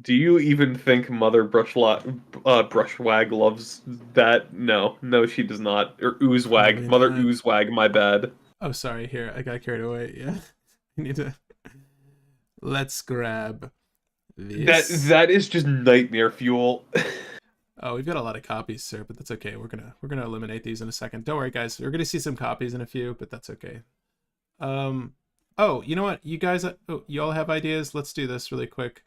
Do you even think Mother Brushwag loves that? No, no, she does not. Or Oozewag, Probably Mother not. Oozewag. My bad. Oh, sorry. Here, I got carried away. Yeah. I need to. Let's grab this. That is just nightmare fuel. Oh, we've got a lot of copies, sir, but that's okay. We're gonna eliminate these in a second. Don't worry, guys. We're gonna see some copies in a few, but that's okay. Oh, you know what? You guys, oh, you all have ideas. Let's do this really quick.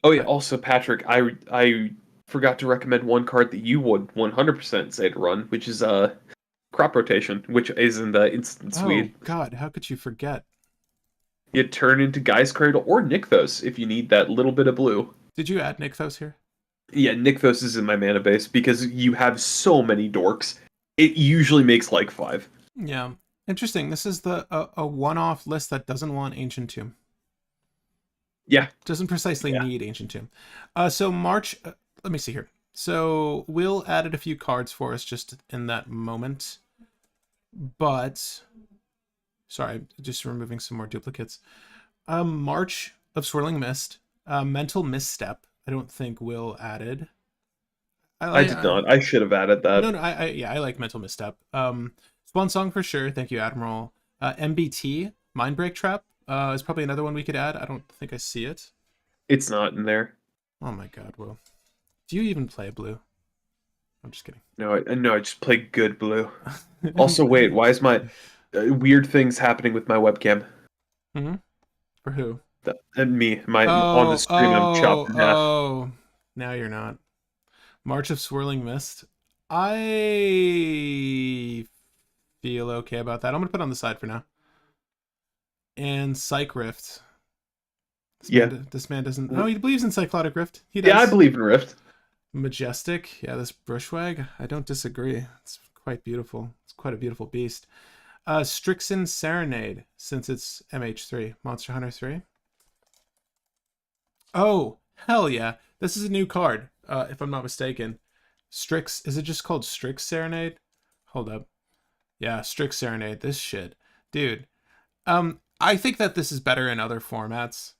Oh yeah. Also, Patrick, I forgot to recommend one card that you would 100% say to run, which is crop rotation, which is in the instant Oh suite. God, how could you forget? You turn into Guy's Cradle or Nykthos if you need that little bit of blue. Did you add Nykthos here? Yeah, Nykthos is in my mana base because you have so many dorks. It usually makes like 5. Yeah. Interesting. This is the a one-off list that doesn't want Ancient Tomb. Yeah. Doesn't precisely Yeah. need Ancient Tomb. So March, let me see here. So Will added a few cards for us just in that moment. But, sorry, just removing some more duplicates. March of Swirling Mist. Mental Misstep. I don't think Will added. I did not. I should have added that. No, yeah, I like Mental Misstep. Swan Song for sure. Thank you, Admiral. MBT, Mindbreak Trap, is probably another one we could add. I don't think I see it. It's not in there. Oh my god, Will. Do you even play blue? I'm just kidding. No, I just play good blue. Also, wait, why is my weird things happening with my webcam? Mm-hmm. For who? And me, on the screen, I'm chopped in half. Oh. Now you're not. March of Swirling Mist. I feel okay about that. I'm gonna put it on the side for now. And Psych Rift. This man doesn't. Oh, he believes in Cyclotic Rift. He does. Yeah, I believe in Rift. Majestic. Yeah, this Brushwag. I don't disagree. It's quite beautiful. It's quite a beautiful beast. Strixen Serenade, since it's MH3. Monster Hunter 3. Oh, hell yeah. This is a new card, if I'm not mistaken. Strix. Is it just called Strix Serenade? Hold up. Yeah, Strix Serenade. This shit. Dude. I think that this is better in other formats,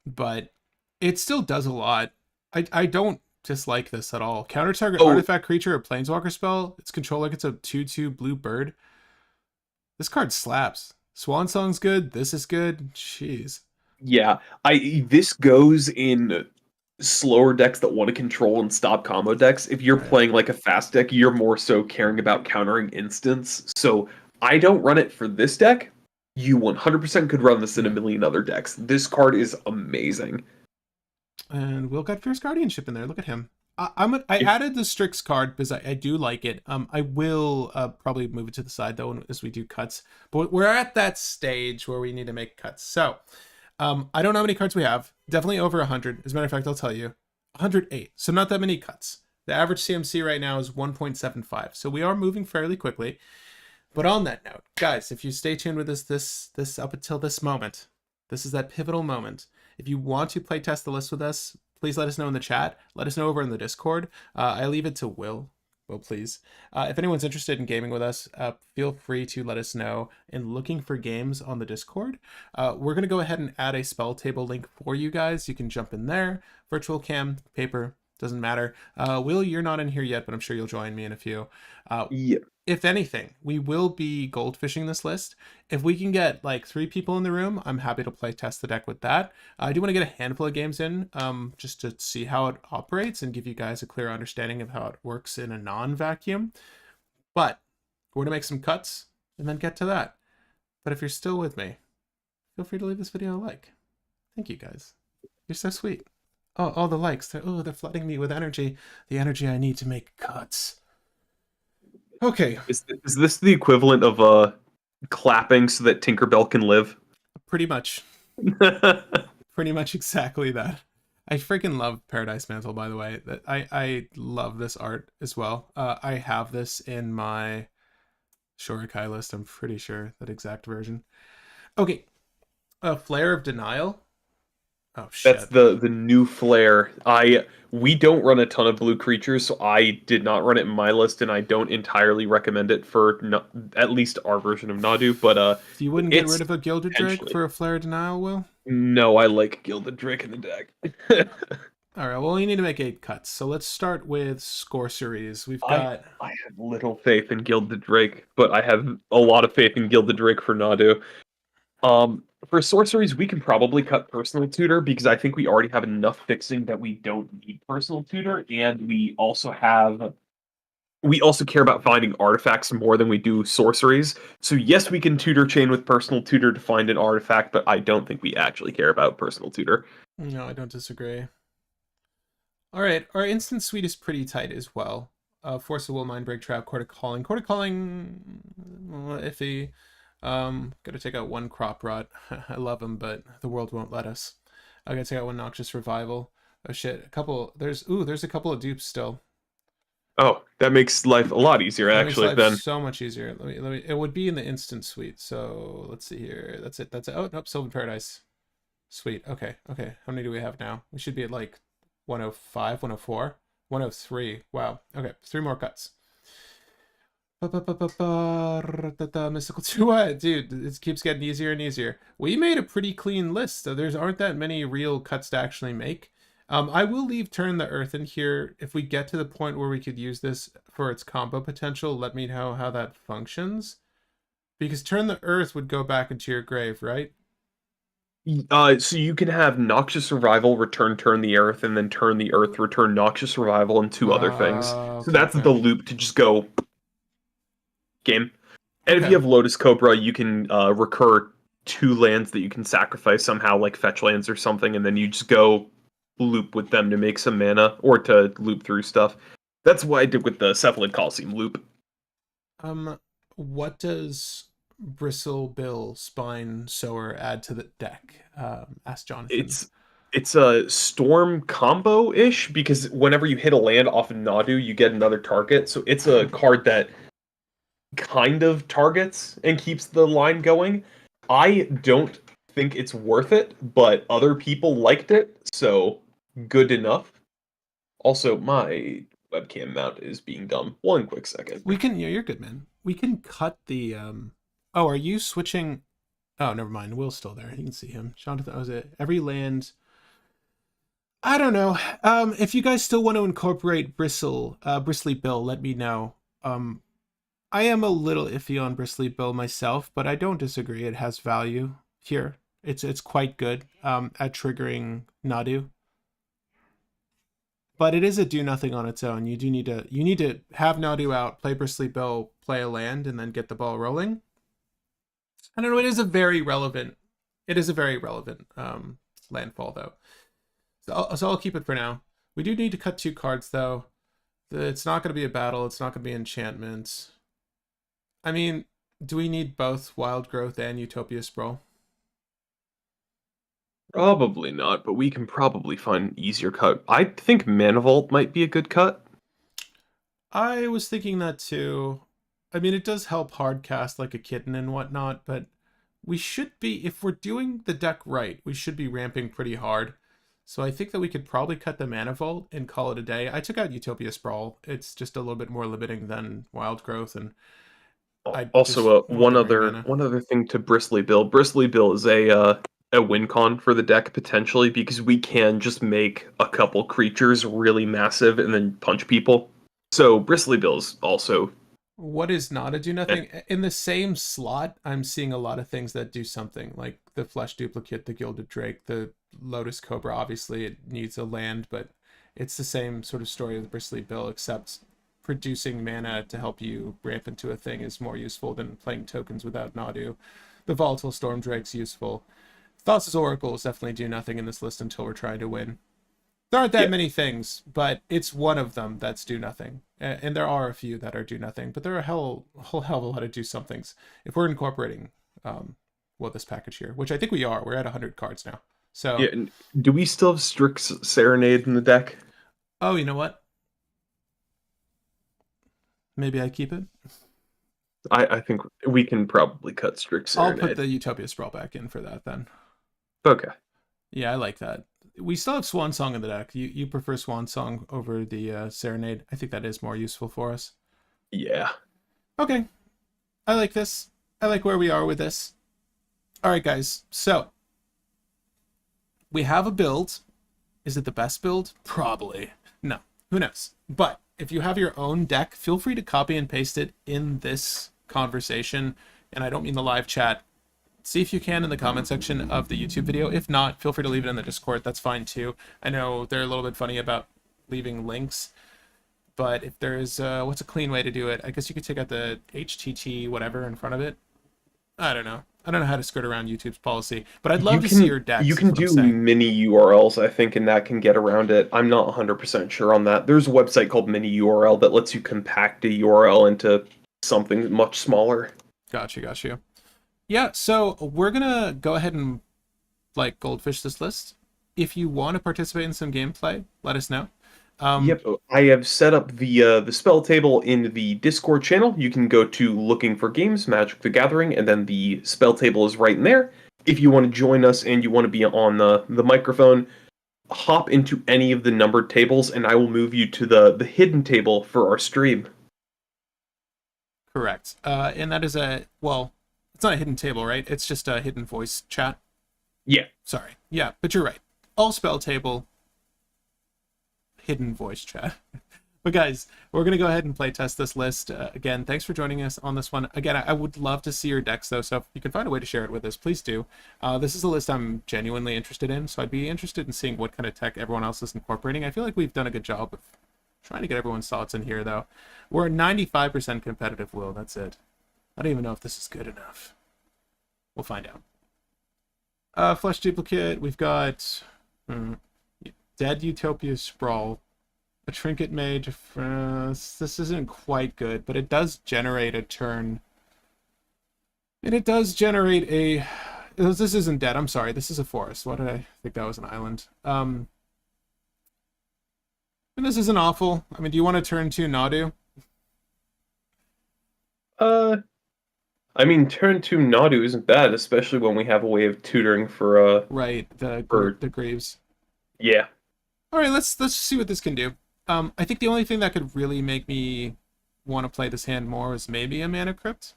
but it still does a lot. I don't dislike this at all. Counter target artifact creature or planeswalker spell. Its controller gets a 2/2 blue bird. This card slaps. Swan Song's good. This is good. Jeez. Yeah, this goes in slower decks that want to control and stop combo decks. If you're playing like a fast deck, you're more so caring about countering instants. So I don't run it for this deck. You 100% could run this in a million other decks. This card is amazing. And Will got Fierce Guardianship in there. Look at him. I added the Strix card because I do like it. I will probably move it to the side though as we do cuts. But we're at that stage where we need to make cuts. So I don't know how many cards we have. Definitely over 100. As a matter of fact, I'll tell you. 108. So not that many cuts. The average CMC right now is 1.75. So we are moving fairly quickly. But on that note, guys, if you stay tuned with us this up until this moment, this is that pivotal moment. If you want to play test the list with us, please let us know in the chat. Let us know over in the Discord. I leave it to Will. Will, please. If anyone's interested in gaming with us, feel free to let us know in looking for games on the Discord. We're going to go ahead and add a spell table link for you guys. You can jump in there. Virtual cam, paper, doesn't matter. Will, you're not in here yet, but I'm sure you'll join me in a few. Yeah. If anything, we will be goldfishing this list. If we can get like 3 people in the room, I'm happy to play test the deck with that. I do want to get a handful of games in just to see how it operates and give you guys a clear understanding of how it works in a non-vacuum. But we're going to make some cuts and then get to that. But if you're still with me, feel free to leave this video a like. Thank you guys. You're so sweet. Oh, all the likes. They're flooding me with energy. The energy I need to make cuts. Okay, Is this the equivalent of clapping so that Tinkerbell can live? pretty much. Pretty much exactly that. I freaking love Paradise Mantle, by the way. I love this art as well. I have this in my Shorikai list, I'm pretty sure, that exact version. Okay, a Flare of Denial. Oh That's shit. the new flare. We don't run a ton of blue creatures, so I did not run it in my list, and I don't entirely recommend it for no, at least our version of Nadu. But You wouldn't get rid it's of a Gilded Drake potentially for a Flare of Denial, Will? no. I like Gilded Drake in the deck. Alright, well, you need to make 8 cuts. So let's start with Scorceries. We've I got. I have little faith in Gilded Drake, but I have a lot of faith in Gilded Drake for Nadu. For sorceries, we can probably cut personal tutor because I think we already have enough fixing that we don't need personal tutor, and we also care about finding artifacts more than we do sorceries. So yes, we can tutor chain with personal tutor to find an artifact, but I don't think we actually care about personal tutor. No, I don't disagree. Alright, our instant suite is pretty tight as well. Force of Will, Mind Break, Trap, Court of Calling. Court of Calling, iffy. Gotta take out one Crop Rot. I love him, but the world won't let us. I gotta take out one Noxious Revival. Oh shit, a couple. There's a couple of dupes still. Oh, that makes life a lot easier That makes actually life then. so much easier. Let me. It would be in the instant suite. So let's see here. That's it. That's it. Oh nope, Sylvan Paradise. Sweet. Okay. Okay. How many do we have now? We should be at like 105, 104, 103. Wow. Okay. 3 more cuts. Mystical 2. What? Dude, it keeps getting easier and easier. We made a pretty clean list. So there aren't that many real cuts to actually make. I will leave Turn the Earth in here. If we get to the point where we could use this for its combo potential, let me know how that functions. Because Turn the Earth would go back into your grave, right? So you can have Noxious Survival return Turn the Earth, and then Turn the Earth return Noxious Survival and 2 other things. So Okay, that's okay. the loop to just go game. And if Okay. you have Lotus Cobra, you can recur 2 lands that you can sacrifice somehow, like fetch lands or something, and then you just go loop with them to make some mana or to loop through stuff. That's what I did with the Cephalid Coliseum loop. What does Bristle Bill Spine Sower add to the deck? Ask Jonathan. It's a storm combo-ish because whenever you hit a land off of Nadu, you get another target. So it's a card that kind of targets and keeps the line going. I don't think it's worth it, but other people liked it, so good enough. Also, my webcam mount is being dumb. One quick second. We can. Yeah, you're good, man. We can cut the. Oh, are you switching? Oh, never mind. Will's still there. You can see him. Jonathan. Was it every land? I don't know. If you guys still want to incorporate Bristly Bill, let me know. I am a little iffy on Bristly Bill myself, but I don't disagree. It has value here. It's quite good at triggering Nadu. But it is a do nothing on its own. You need to have Nadu out, play Bristly Bill, play a land, and then get the ball rolling. I don't know. It is a very relevant. It is a very relevant landfall though. So I'll keep it for now. We do need to cut 2 cards though. It's not going to be a battle. It's not going to be enchantments. I mean, do we need both Wild Growth and Utopia Sprawl? Probably not, but we can probably find an easier cut. I think Mana Vault might be a good cut. I was thinking that too. I mean, it does help hard cast like a kitten and whatnot, but we should be, if we're doing the deck right, we should be ramping pretty hard. So I think that we could probably cut the Mana Vault and call it a day. I took out Utopia Sprawl. It's just a little bit more limiting than Wild Growth, and I just Also, want the green mana. one other thing to Bristly Bill. Bristly Bill is a win con for the deck potentially because we can just make a couple creatures really massive and then punch people. So Bristly Bill is also What is not a do eh, nothing? In the same slot, I'm seeing a lot of things that do something, like the Flesh Duplicate, the Gilded Drake, the Lotus Cobra. Obviously, it needs a land, but it's the same sort of story with Bristly Bill, except producing mana to help you ramp into a thing is more useful than playing tokens without Nadu. The Volatile Storm Drake's useful. Thoughts as Oracles definitely do nothing in this list until we're trying to win. There aren't that Yeah, many things, but it's one of them that's do nothing. And there are a few that are do nothing, but there are a whole hell of a lot of do somethings. If we're incorporating, well, this package here, which I think we are, we're at 100 cards now. yeah. So, And do we still have Strix Serenade in the deck? oh, you know what? Maybe I keep it. I think we can probably cut Strix I'll put Serenade. the Utopia Sprawl back in for that then. Okay. Yeah, I like that. We still have Swan Song in the deck. You prefer Swan Song over the Serenade. I think that is more useful for us. Yeah. Okay, I like this. I like where we are with this. All right, guys. So we have a build. Is it the best build? Probably. No. Who knows? But if you have your own deck, feel free to copy and paste it in this conversation. And I don't mean the live chat. See if you can in the comment section of the YouTube video. If not, feel free to leave it in the Discord. That's fine too. I know they're a little bit funny about leaving links, but if there's what's a clean way to do it? I guess you could take out the HTT whatever in front of it. I don't know. I don't know how to skirt around YouTube's policy, but I'd love to see your decks. You Is can what I'm do saying. mini URLs, I think, and that can get around it. I'm not 100% sure on that. There's a website called Mini URL that lets you compact a URL into something much smaller. Got you. Yeah, so we're gonna go ahead and like goldfish this list. If you want to participate in some gameplay, let us know. Yep, I have set up the spell table in the Discord channel. You can go to Looking for Games, Magic the Gathering, and then the spell table is right in there. If you want to join us and you want to be on the microphone, hop into any of the numbered tables, and I will move you to the hidden table for our stream. Correct. And that is well, it's not a hidden table, right? It's just a hidden voice chat. Yeah. Sorry. Yeah, but you're right. All spell table, hidden voice chat. But guys, we're going to go ahead and play test this list. Again, thanks for joining us on this one. Again, I would love to see your decks, though, so if you can find a way to share it with us, please do. This is a list I'm genuinely interested in, so I'd be interested in seeing what kind of tech everyone else is incorporating. I feel like we've done a good job of trying to get everyone's thoughts in here, though. We're at 95% competitive, Will. That's it. I don't even know if this is good enough. We'll find out. Flesh Duplicate, we've got Dead Utopia Sprawl. A Trinket Mage. This isn't quite good, but it does generate a turn. And it does generate a... This isn't dead, I'm sorry. This is a forest. Why did I think that was an island? And this isn't awful. I mean, do you want to turn to Nadu? I mean, turn 2 Nadu isn't bad, especially when we have a way of tutoring for Right, the Greaves. yeah. Alright, let's see what this can do. I think the only thing that could really make me want to play this hand more is maybe a Mana Crypt.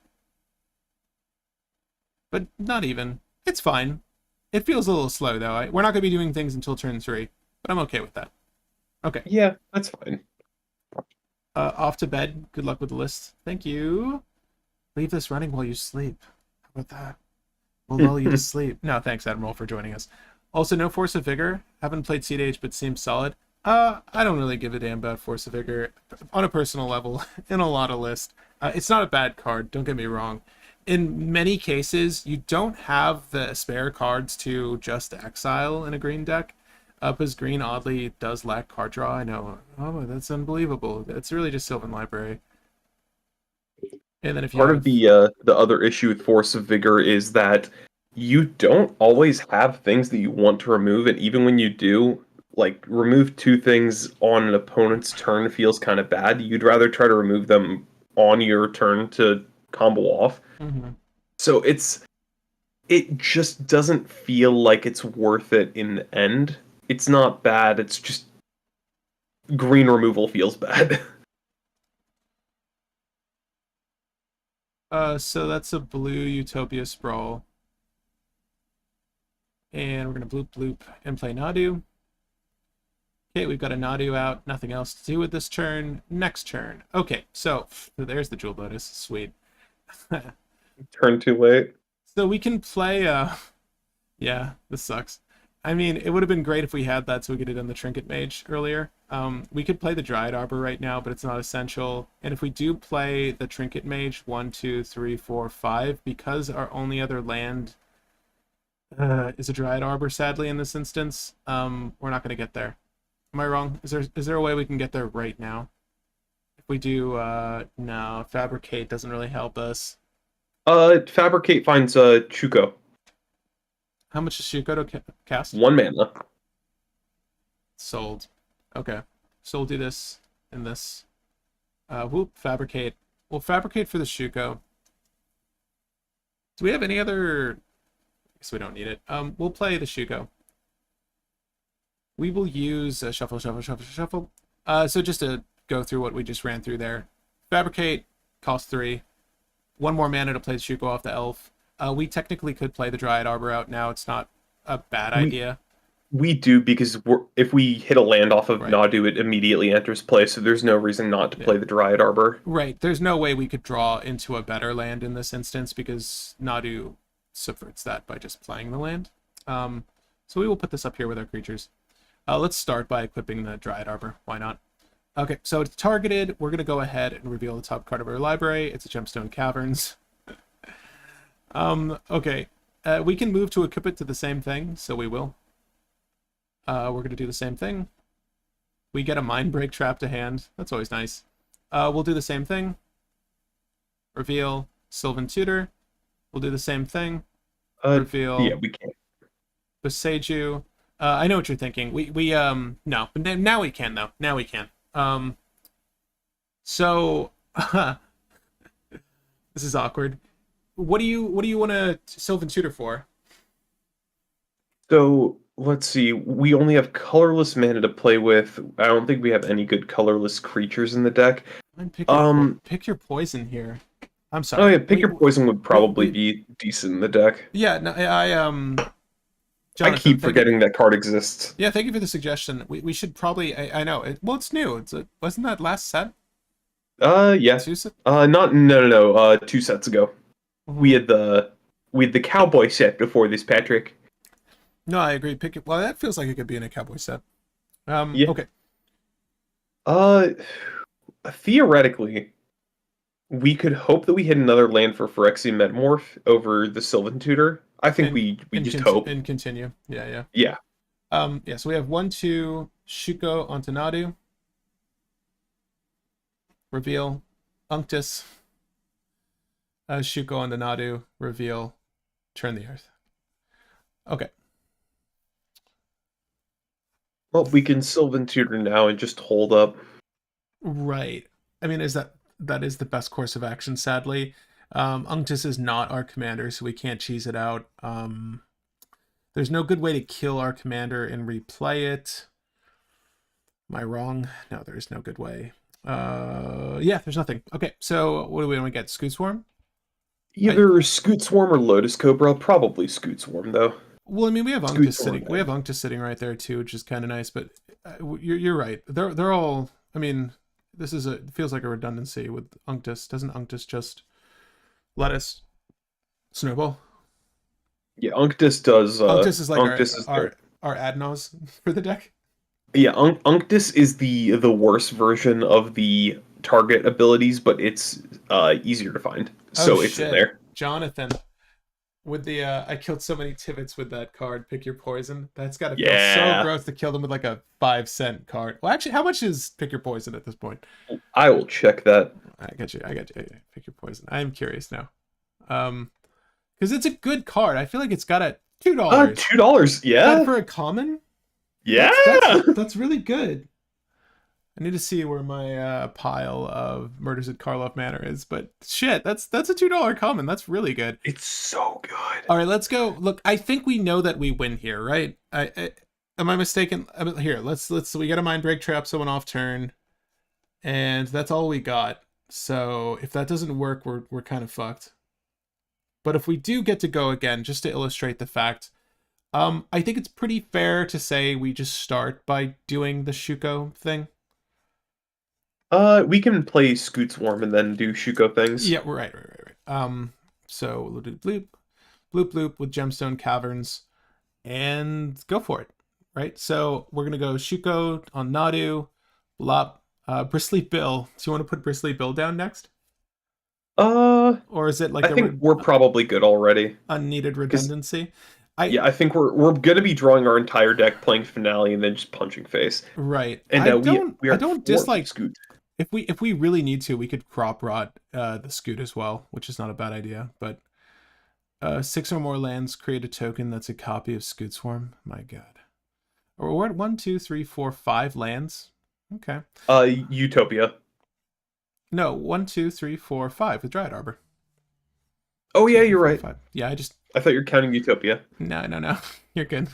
But not even. It's fine. It feels a little slow, though. We're not going to be doing things until turn 3, but I'm okay with that. Okay. Yeah, that's fine. Off to bed. Good luck with the list. Thank you. Leave this running while you sleep. How about that? We'll lull you to sleep. No, thanks, Admiral, for joining us. Also, no Force of Vigor. Haven't played CEDH, but seems solid. I don't really give a damn about Force of Vigor on a personal level in a lot of lists. It's not a bad card, don't get me wrong. In many cases, you don't have the spare cards to just exile in a green deck. Because green oddly does lack card draw. I know. Oh, that's unbelievable. It's really just Sylvan Library. And then if you Part of the other issue with Force of Vigor is that you don't always have things that you want to remove, and even when you do, like, remove 2 things on an opponent's turn feels kind of bad. You'd rather try to remove them on your turn to combo off. Mm-hmm. So it just doesn't feel like it's worth it in the end. It's not bad, it's just green removal feels bad. So that's a blue Utopia Sprawl. And we're going to bloop bloop and play Nadu. Okay, we've got a Nadu out. Nothing else to do with this turn. Next turn. Okay, so there's the Jewel Lotus. Sweet. Turn too late. So we can play... Yeah, this sucks. I mean, it would have been great if we had that so we could have done the Trinket Mage earlier. We could play the Dryad Arbor right now, but it's not essential. And if we do play the Trinket Mage, 1, 2, 3, 4, 5, because our only other land is a Dryad Arbor, sadly, in this instance, we're not going to get there. Am I wrong? Is there a way we can get there right now? If we do, no, fabricate doesn't really help us. Fabricate finds Chuko. How much is Shuko to cast? 1 mana. Sold. Okay. So we'll do this and this. Whoop, fabricate. We'll fabricate for the Shuko. Do we have any other? I guess we don't need it. We'll play the Shuko. We will use shuffle, shuffle, shuffle, shuffle. So just to go through what we just ran through there. Fabricate, cost 3. 1 more mana to play the Shuko off the elf. We technically could play the Dryad Arbor out now. It's not a bad idea. We do, because if we hit a land off of Right. Nadu, it immediately enters play, so there's no reason not to play the Dryad Arbor. Right. There's no way we could draw into a better land in this instance because Nadu subverts that by just playing the land. So we will put this up here with our creatures. Let's start by equipping the Dryad Arbor. Why not? Okay, so it's targeted. We're going to go ahead and reveal the top card of our library. It's a Gemstone Caverns. Okay. We can move to equip it to the same thing, so we will. We're going to do the same thing. We get a Mindbreak Trap to hand. That's always nice. We'll do the same thing. Reveal Sylvan Tutor. We'll do the same thing. Reveal. Yeah, we can. Beseju. I know what you're thinking. No, but now we can though. Now we can. So this is awkward. What do you want to Sylvan Tutor for? So let's see. We only have colorless mana to play with. I don't think we have any good colorless creatures in the deck. Pick your poison here. I'm sorry. Oh yeah, pick your poison would probably be decent in the deck. Yeah, no, I keep forgetting that card exists. Yeah, thank you for the suggestion. We should probably. I know. Well, it's new. Wasn't that last set? Yeah. 2 set? No. 2 sets ago. We had the cowboy set before this, Patrick. No, I agree. Pick it. Well, that feels like it could be in a cowboy set. Yeah. Okay. Theoretically, we could hope that we hit another land for Phyrexian Metamorph over the Sylvan Tutor. I think we just hope. And continue. Yeah. Yeah. Yeah, so we have 1-2 Shuko onto Nadu. Reveal Unctus. Shuko onto Nadu. Reveal. Turn the Earth. Okay. Well, we can Sylvan Tutor now and just hold up. Right. I mean, that is the best course of action, sadly. Unctus is not our commander, so we can't cheese it out. There's no good way to kill our commander and replay it. Am I wrong? No, there is no good way. Yeah, there's nothing. Okay, so what do we want to get? Scoot Swarm? Either Scoot Swarm or Lotus Cobra. Probably Scoot Swarm, though. Well, I mean, we have Unctus sitting. We have Unctus sitting right there too, which is kind of nice. But you're right. They're all. I mean, it feels like a redundancy with Unctus. Doesn't Unctus just let us snowball? Yeah, Unctus does. Unctus is like Unctus our Adnos for the deck. Yeah, Unctus is the worst version of the target abilities, but it's easier to find, so it's in there. Jonathan, with the I killed so many Tivits with that card. Pick your poison. That's got to feel so gross to kill them with like a 5-cent card. Well, actually, how much is pick your poison at this point? I will check that. I got you. Pick your poison. I am curious now, because it's a good card. I feel like it's got a $2. $2, yeah. For a common. Yeah, that's really good. I need to see where my pile of Murders at Karlov Manor is, but shit, that's a $2 common. That's really good. It's so good. All right, let's go. Look, I think we know that we win here, right? Am I mistaken? Here, let's we got a Mind Break Trap someone off turn, and that's all we got. So if that doesn't work, we're kind of fucked. But if we do get to go again, just to illustrate the fact, I think it's pretty fair to say we just start by doing the Shuko thing. We can play Scoot Swarm and then do Shuko things. Yeah, right. So we'll do bloop with Gemstone Caverns, and go for it. Right. So we're gonna go Shuko on Nadu, Blop, Bristly Bill. Do you want to put Bristly Bill down next? Or is it like I think we're probably good already. Unneeded redundancy? I Yeah, I think we're gonna be drawing our entire deck, playing Finale, and then just punching face. right. And we I are don't four dislike Scoot. if we really need to, we could crop rot the Scoot as well, which is not a bad idea. But 6 or more lands create a token that's a copy of Scoot Swarm. My God. Or we're at 1, 2, 3, 4, 5 lands. Okay. Utopia. No, 1, 2, 3, 4, 5 with Dryad Arbor. Oh Two, yeah, three, you're four, right. five. Yeah, I just I thought you were counting Utopia. no. You're good.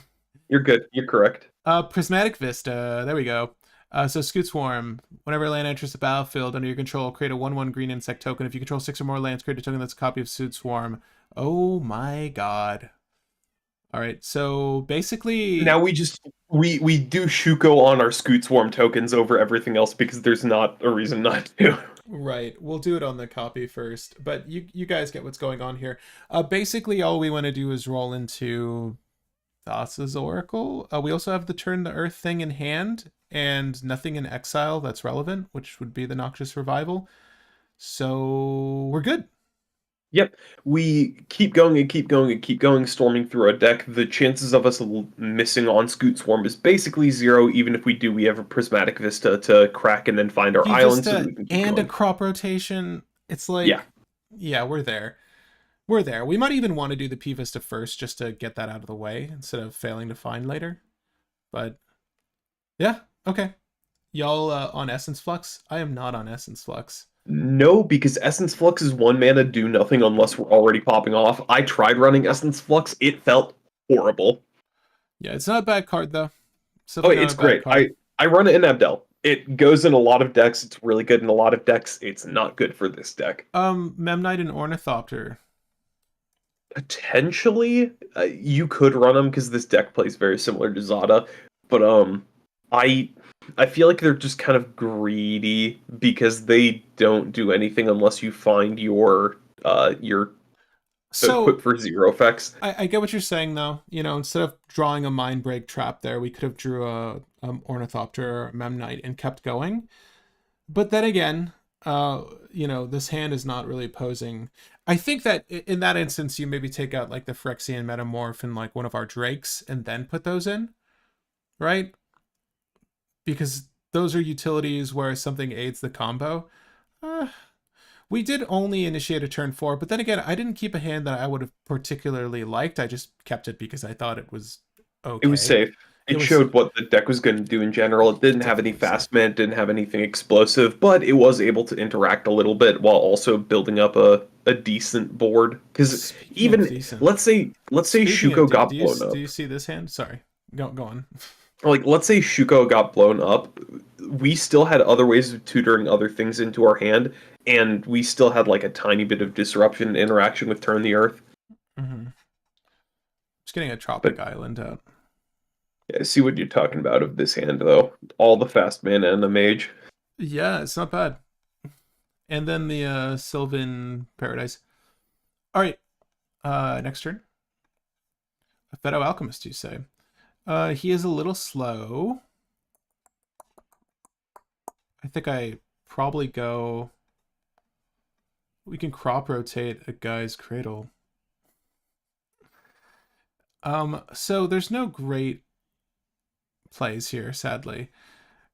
You're good. You're correct. Prismatic Vista. There we go. So Scoot Swarm. Whenever a land enters the battlefield under your control, create a 1/1 green insect token. If you control 6 or more lands, create a token that's a copy of Scoot Swarm. Oh my God. All right. So Now basically, we do Shuko on our Scoot Swarm tokens over everything else because there's not a reason not to. right. We'll do it on the copy first, but you guys get what's going on here. Basically, all we want to do is roll into Thassa's Oracle. We also have the Turn the Earth thing in hand and nothing in exile that's relevant, which would be the Noxious Revival. So we're good. Yep, we keep going and keep going and keep going, storming through a deck. The chances of us missing on Scoot Swarm is basically zero. Even if we do, we have a Prismatic Vista to crack and then find our P island so that Vista we can keep and a going. crop rotation. It's Yeah, like, yeah, we're there. We're there. We might even want to do the P Vista first just to get that out of the way instead of failing to find later. But yeah, okay. Y'all on Essence Flux? I am not on Essence Flux. no, because Essence Flux is 1 mana, do nothing unless we're already popping off. I tried running Essence Flux, it felt horrible. Yeah, it's not a bad card though. It's Oh, definitely not it's a bad great. card. I run it in Abdel. It goes in a lot of decks. It's really good in a lot of decks. It's not good for this deck. Memnite and Ornithopter. Potentially, you could run them because this deck plays very similar to Zada, but I I feel like they're just kind of greedy because they don't do anything unless you find your equip So for zero effects. I get what you're saying though. You know, instead of drawing a mind break trap there, we could have drew a Ornithopter or Memnite and kept going. But then again, you know, this hand is not really posing. I think that in that instance, you maybe take out like the Phyrexian Metamorph and like one of our Drakes and then put those in, right? Because those are utilities where something aids the combo. Uh, we did only initiate a turn 4, but then again, I didn't keep a hand that I would have particularly liked. I just kept it because I thought it was It was okay. safe. It It was showed what the deck was going to do in general. It didn't have any definitely safe. fast men, didn't have anything explosive, but it was able to interact a little bit while also building up a decent board. Because Speaking of even decent, let's say speaking of Shuko D, got blown do up. you see this hand? Sorry, go on. Like let's say Shuko got blown up, we still had other ways of tutoring other things into our hand, and we still had like a tiny bit of disruption and interaction with Turn the Earth. Mm-hmm. Just getting a But Tropic Island out. yeah, I see what you're talking about of this hand though. All the fast mana and the mage. Yeah, it's not bad. And then the Sylvan Paradise. All right, next turn. A Phaedo Alchemist, you say? He is a little slow. I think I probably go. We can crop rotate a guy's cradle. So there's no great plays here, sadly.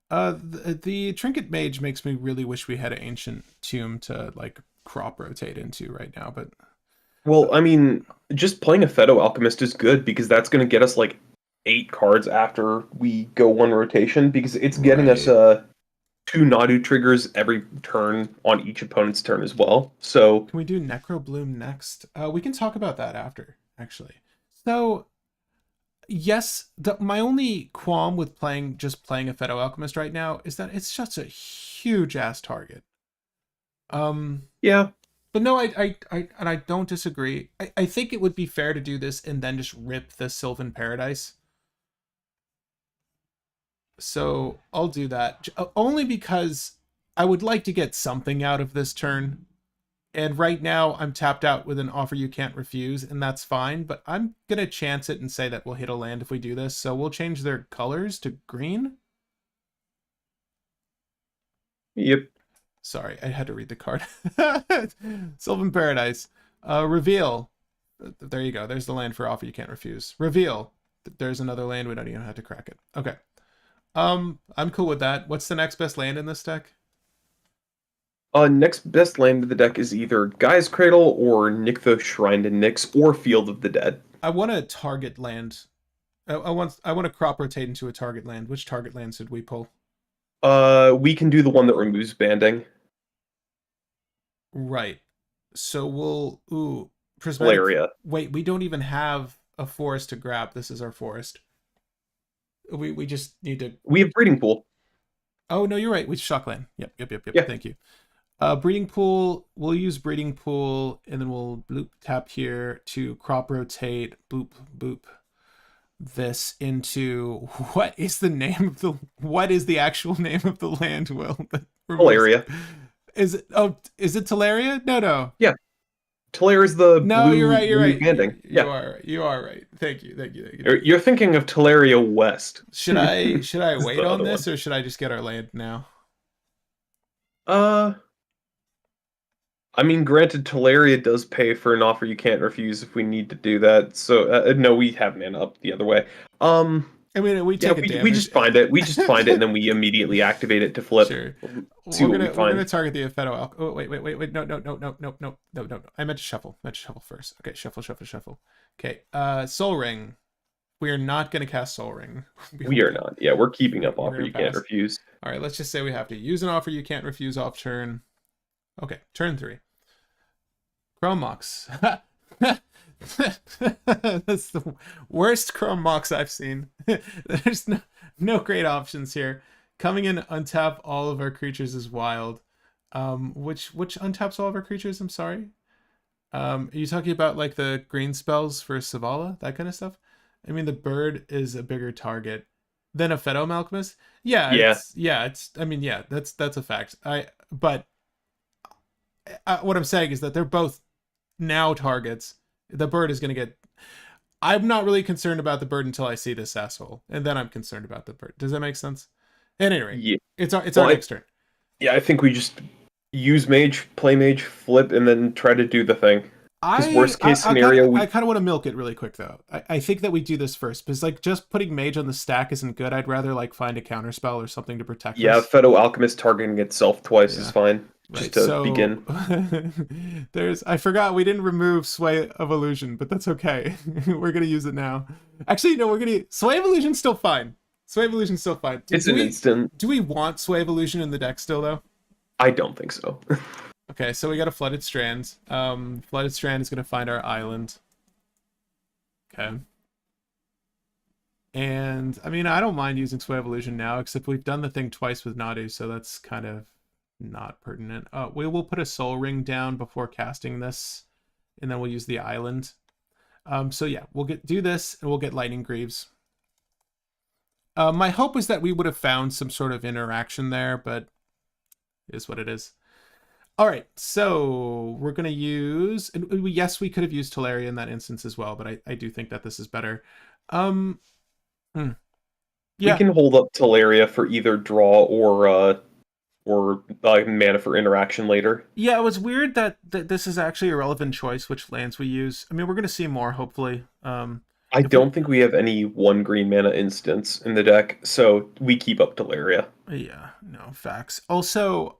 The Trinket Mage makes me really wish we had an Ancient Tomb to like crop rotate into right now, but Well, I mean, just playing a Phaedo Alchemist is good because that's going to get us like 8 cards after we go one rotation because it's getting us right. 2 Nadu triggers every turn on each opponent's turn as well. So Can we do Necrobloom next? We can talk about that after, actually. So yes, my only qualm with playing a Phaedo Alchemist right now is that it's just a huge ass target. yeah, But no, I don't disagree. I think it would be fair to do this and then just rip the Sylvan Paradise. So I'll do that only because I would like to get something out of this turn. And right now I'm tapped out with an offer you can't refuse, and that's fine. But I'm gonna chance it and say that we'll hit a land if we do this. So we'll change their colors to green. yep. Sorry, I had to read the card. Sylvan Paradise. Reveal. There you go. There's the land for offer you can't refuse. Reveal. There's another land. We don't even have to crack it. Okay. I'm cool with that. What's the next best land in this deck? Next best land of the deck is either Gaia's Cradle or Nykthos Shrine to Nyx or Field of the Dead. I want a target land. I want to crop rotate into a target land. Which target land should we pull? We can do the one that removes banding. Right. So we'll prismatic. Valeria. Wait, we don't even have a forest to grab. This is our forest. We just need to. We have Breeding Pool. Oh no, you're right. We shockland. Yep. Yeah. Thank you. Breeding pool. We'll use breeding pool, and then we'll bloop tap here to crop rotate. Boop boop. This into what is the name of the? What is the actual name of the land? Will Valeria. Is it? Oh, is it Teleria? No. Yeah. Teleria is the No, blue, you're right. You're right. banding. You are right. Thank you. You're thinking of Teleria West. Should I wait the on other this, or should I just get our land now? I mean, granted, Teleria does pay for an offer you can't refuse if we need to do that. So no, we have mana up the other way. I mean, we take a damage. We just find it. We just find it, and then we immediately activate it to flip. Sure. See what we We're find. gonna target the Epheto. Oh wait. No. I meant to shuffle. First. Okay, shuffle. Okay. Soul Ring. We are not gonna cast Soul Ring. We are not. Yeah, we're keeping up We're offer gonna you can't pass. refuse. All right. Let's just say we have to use an offer you can't refuse off turn. Okay. Turn 3. Chrome Mox. That's the worst Chrome Mox I've seen. There's no great options here. Coming in, untap all of our creatures is wild. Which untaps all of our creatures? I'm sorry. Are you talking about like the green spells for Savala, that kind of stuff? I mean, the bird is a bigger target than a Pheto Alchemist. Yeah. I mean, yeah, that's a fact. But what I'm saying is that they're both now targets. The bird is going to get. I'm not really concerned about the bird until I see this asshole, and then I'm concerned about the bird. Does that make sense? At any rate, Yeah. it's our next turn. Yeah, I think we just use mage, play mage, flip, and then try to do the thing. Because worst case scenario, I kind of want to milk it really quick though. I think that we do this first because like just putting mage on the stack isn't good. I'd rather like find a counter spell or something to protect. Yeah, us. Pheto Alchemist targeting itself twice is fine. Just to begin. I forgot we didn't remove Sway of Illusion, but that's okay. We're gonna use it now. Actually, no, Sway of Illusion's still fine. It's an instant. Do we want Sway of Illusion in the deck still though? I don't think so. Okay, so we got a Flooded Strand. Flooded Strand is gonna find our island. Okay. And I mean, I don't mind using Sway of Illusion now, except we've done the thing twice with Nadu, so that's kind of not pertinent. We will put a Soul Ring down before casting this, and then we'll use the island. So yeah, we'll do this, and we'll get Lightning Greaves. My hope was that we would have found some sort of interaction there, but it is what it is. All right, so we're gonna use. And yes, we could have used Teleria in that instance as well, but I do think that this is better. Yeah. We can hold up Teleria for either draw or mana for interaction later. Yeah, it was weird that this is actually a relevant choice, which lands we use. I mean, we're going to see more, hopefully. I don't think we have any 1 green mana instance in the deck, so we keep up Teleria. Yeah, no, facts. Also,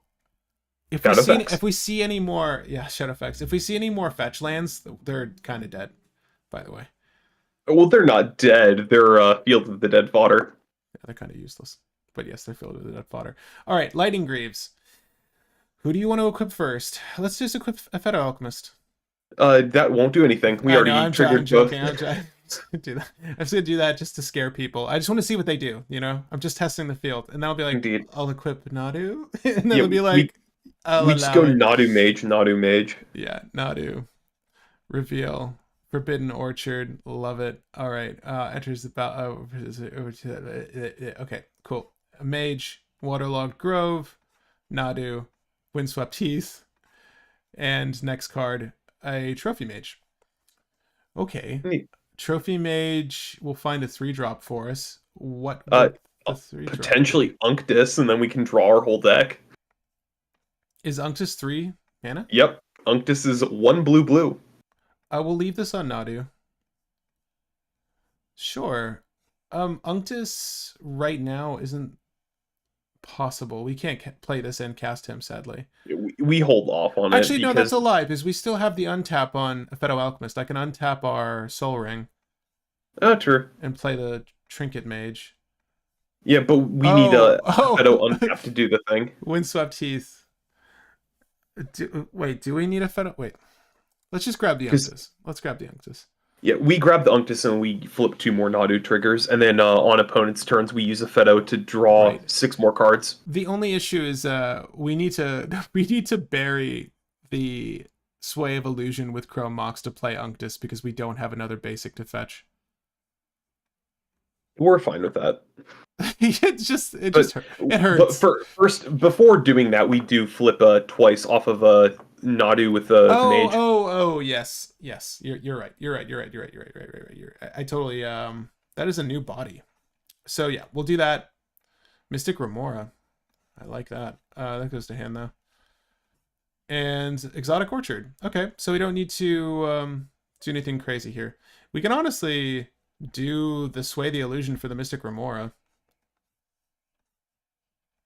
if we see any more... Yeah, Shadow Effects. If we see any more fetch lands, they're kind of dead, by the way. Well, they're not dead. They're Field of the Dead fodder. Yeah, they're kind of useless. But yes, they're filled with dead fodder. All right, Lightning Greaves. Who do you want to equip first? Let's just equip a Pheto Alchemist. That won't do anything. We already triggered I'm joking. I'm just gonna do that just to scare people. I just want to see what they do, you know? I'm just testing the field. And then I'll be like, Indeed. I'll equip Nadu. And then it'll be like... We just go Nadu Mage. Yeah, Nadu. Reveal. Forbidden Orchard, love it. All right, enters the okay, cool. Mage, Waterlogged Grove, Nadu, Windswept Heath, and next card, a Trophy Mage. Okay, Neat. Trophy Mage will find a 3-drop for us. What? Potentially Unctus, and then we can draw our whole deck. Is Unctus 3 mana? Yep, Unctus is 1 blue. We'll leave this on Nadu. Sure. Unctus right now isn't possible. We can't play this and cast him, sadly. We hold off on it Actually, no, that's because a lie, because we still have the untap on Feto Alchemist. I can untap our Soul Ring oh, true. and play the Trinket Mage. Yeah, but we need Oh, a oh, Feto untap to do the thing. Windswept Heath. Wait, do we need a Feto? Wait, let's just grab the Because Unctus. Let's grab the Unctus. yeah, we grab the Unctus and we flip 2 more Nadu triggers, and then on opponent's turns we use a Feto to draw Right. 6 more cards. The only issue is we need to we need to bury the Sway of Illusion with Chrome Mox to play Unctus because we don't have another basic to fetch. We're fine with that. It just it hurts. But first, before doing that, we do flip twice off of a Nadu with a mage. Oh, yes. You're right. You're right. I totally that is a new body. So yeah, we'll do that. Mystic Remora. I like that. That goes to hand though. And Exotic Orchard. Okay, so we don't need to do anything crazy here. We can honestly do the Sway the Illusion for the Mystic Remora.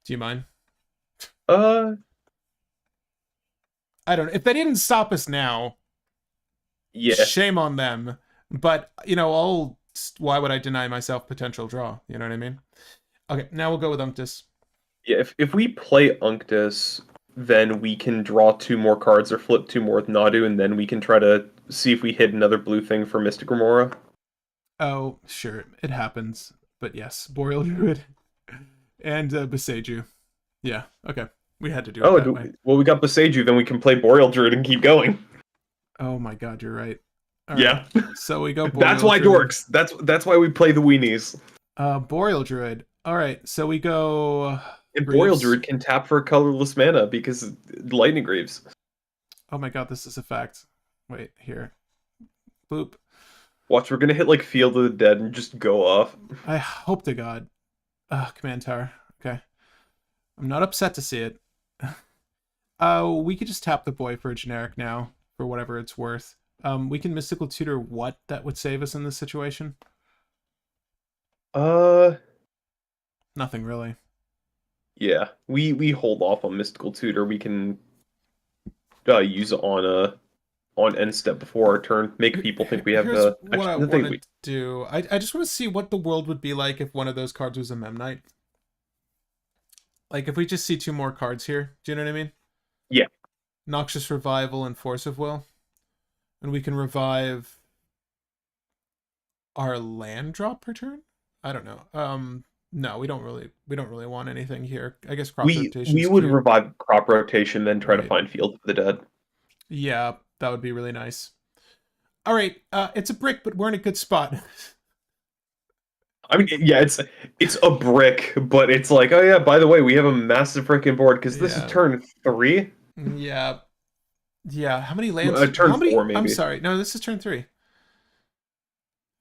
Do you mind? Uh, I don't know. If they didn't stop us now, yeah. shame on them. But, why would I deny myself potential draw? You know what I mean? Okay, now we'll go with Unctus. Yeah, if we play Unctus, then we can draw 2 more cards or flip 2 more with Nadu, and then we can try to see if we hit another blue thing for Mystic Remora. Oh, sure, it happens. But yes, Boreal Druid and Beseju. Yeah, okay. We had to do it that way. Well, we got Beseju, then we can play Boreal Druid and keep going. Oh my god, you're right. All yeah. Right. So we go Boreal That's why Druid. dorks. That's why we play the weenies. Boreal Druid. All right, so we go... And Boreal Druid can tap for colorless mana because Lightning Greaves. Oh my god, this is a fact. Wait, here. Boop. Watch, we're gonna hit like Field of the Dead and just go off. I hope to god. Command Tower. Okay. I'm not upset to see it. We could just tap the boy for a generic now, for whatever it's worth. We can Mystical Tutor what that would save us in this situation? Nothing really. Yeah, we hold off on Mystical Tutor. We can use it on end step before our turn. Make people think we have Here's the. What I the want thing to do. I just want to see what the world would be like if one of those cards was a Memnite. Like if we just see 2 more cards here. Do you know what I mean? Yeah. Noxious Revival and Force of Will, and we can revive our land drop per turn. I don't know. No, we don't really want anything here. I guess crop rotation. We would revive crop rotation, then try to Right. find Field of the Dead. Yeah, that would be really nice. All right, it's a brick, but we're in a good spot. I mean, yeah, it's a brick, but it's like, oh yeah, by the way, we have a massive freaking board because this is turn 3. Yeah. How many lands? Turn 4, maybe. I'm sorry. No, this is turn 3. Am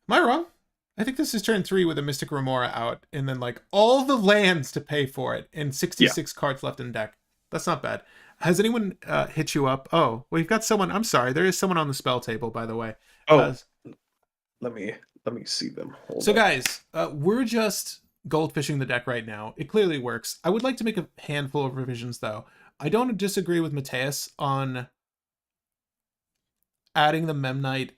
I wrong? I think this is turn 3 with a Mystic Remora out, and then like all the lands to pay for it, and 66 cards left in deck. That's not bad. Has anyone hit you up? Oh, we've got someone. I'm sorry, there is someone on the spell table, by the way. Oh, let me see them. Hold on. Guys, we're just goldfishing the deck right now. It clearly works. I would like to make a handful of revisions, though. I don't disagree with Mateus on adding the Memnite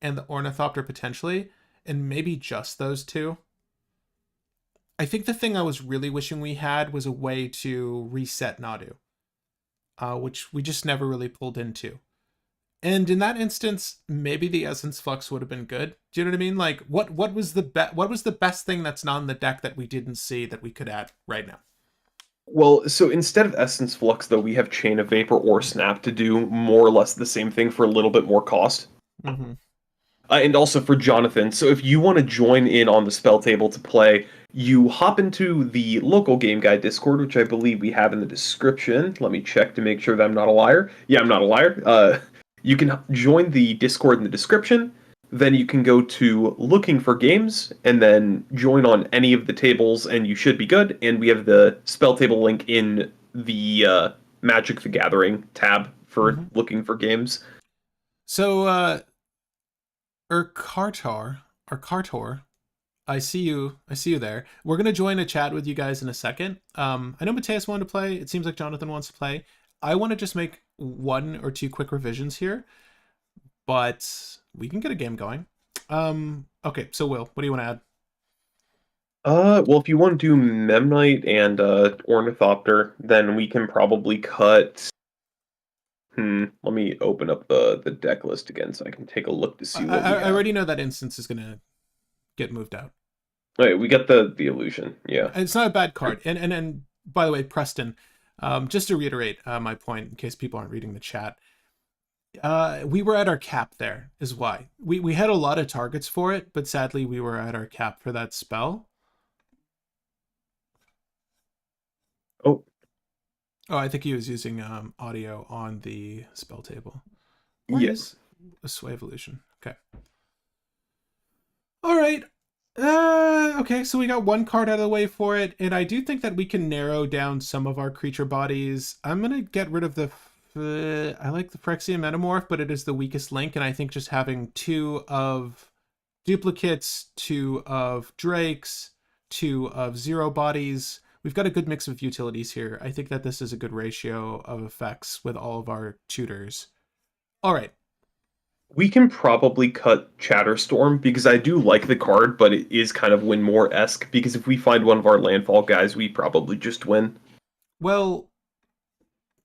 and the Ornithopter potentially, and maybe just those 2. I think the thing I was really wishing we had was a way to reset Nadu, which we just never really pulled into. And in that instance, maybe the Essence Flux would have been good. Do you know what I mean? Like, what was the best thing that's not in the deck that we didn't see that we could add right now? Well, so instead of Essence Flux, though, we have Chain of Vapor or Snap to do more or less the same thing for a little bit more cost. Mm-hmm. And also for Jonathan. So if you want to join in on the spell table to play, you hop into the local Game Guide Discord, which I believe we have in the description. Let me check to make sure that I'm not a liar. Yeah, I'm not a liar. You can join the Discord in the description. Then you can go to Looking for Games, and then join on any of the tables, and you should be good. And we have the spell table link in the Magic the Gathering tab for Looking for Games. So, Cartor, or Cartor, I see you. I see you there. We're gonna join a chat with you guys in a second. I know Mateus wanted to play. It seems like Jonathan wants to play. I want to just make one or two quick revisions here, but we can get a game going. Okay. So, Will, what do you want to add? Well, if you want to do Memnite and Ornithopter, then we can probably cut. Let me open up the deck list again so I can take a look to see what we I have. already know that instance is gonna get moved out. Wait, we got the illusion. Yeah. It's not a bad card. And by the way, Preston, just to reiterate my point in case people aren't reading the chat, we were at our cap there is why. We had a lot of targets for it, but sadly we were at our cap for that spell. Oh, Oh, I think he was using audio on the spell table. Or yes. a Sway Evolution. Okay. All right. Okay, so we got one card out of the way for it, and I do think that we can narrow down some of our creature bodies. I'm gonna get rid of the. I like the Phyrexian Metamorph, but it is the weakest link, and I think just having two of duplicates, two of drakes, two of zero bodies. We've got a good mix of utilities here. I think that this is a good ratio of effects with all of our tutors. All right. We can probably cut Chatterstorm because I do like the card, but it is kind of Winmore-esque because if we find one of our landfall guys, we probably just win. Well,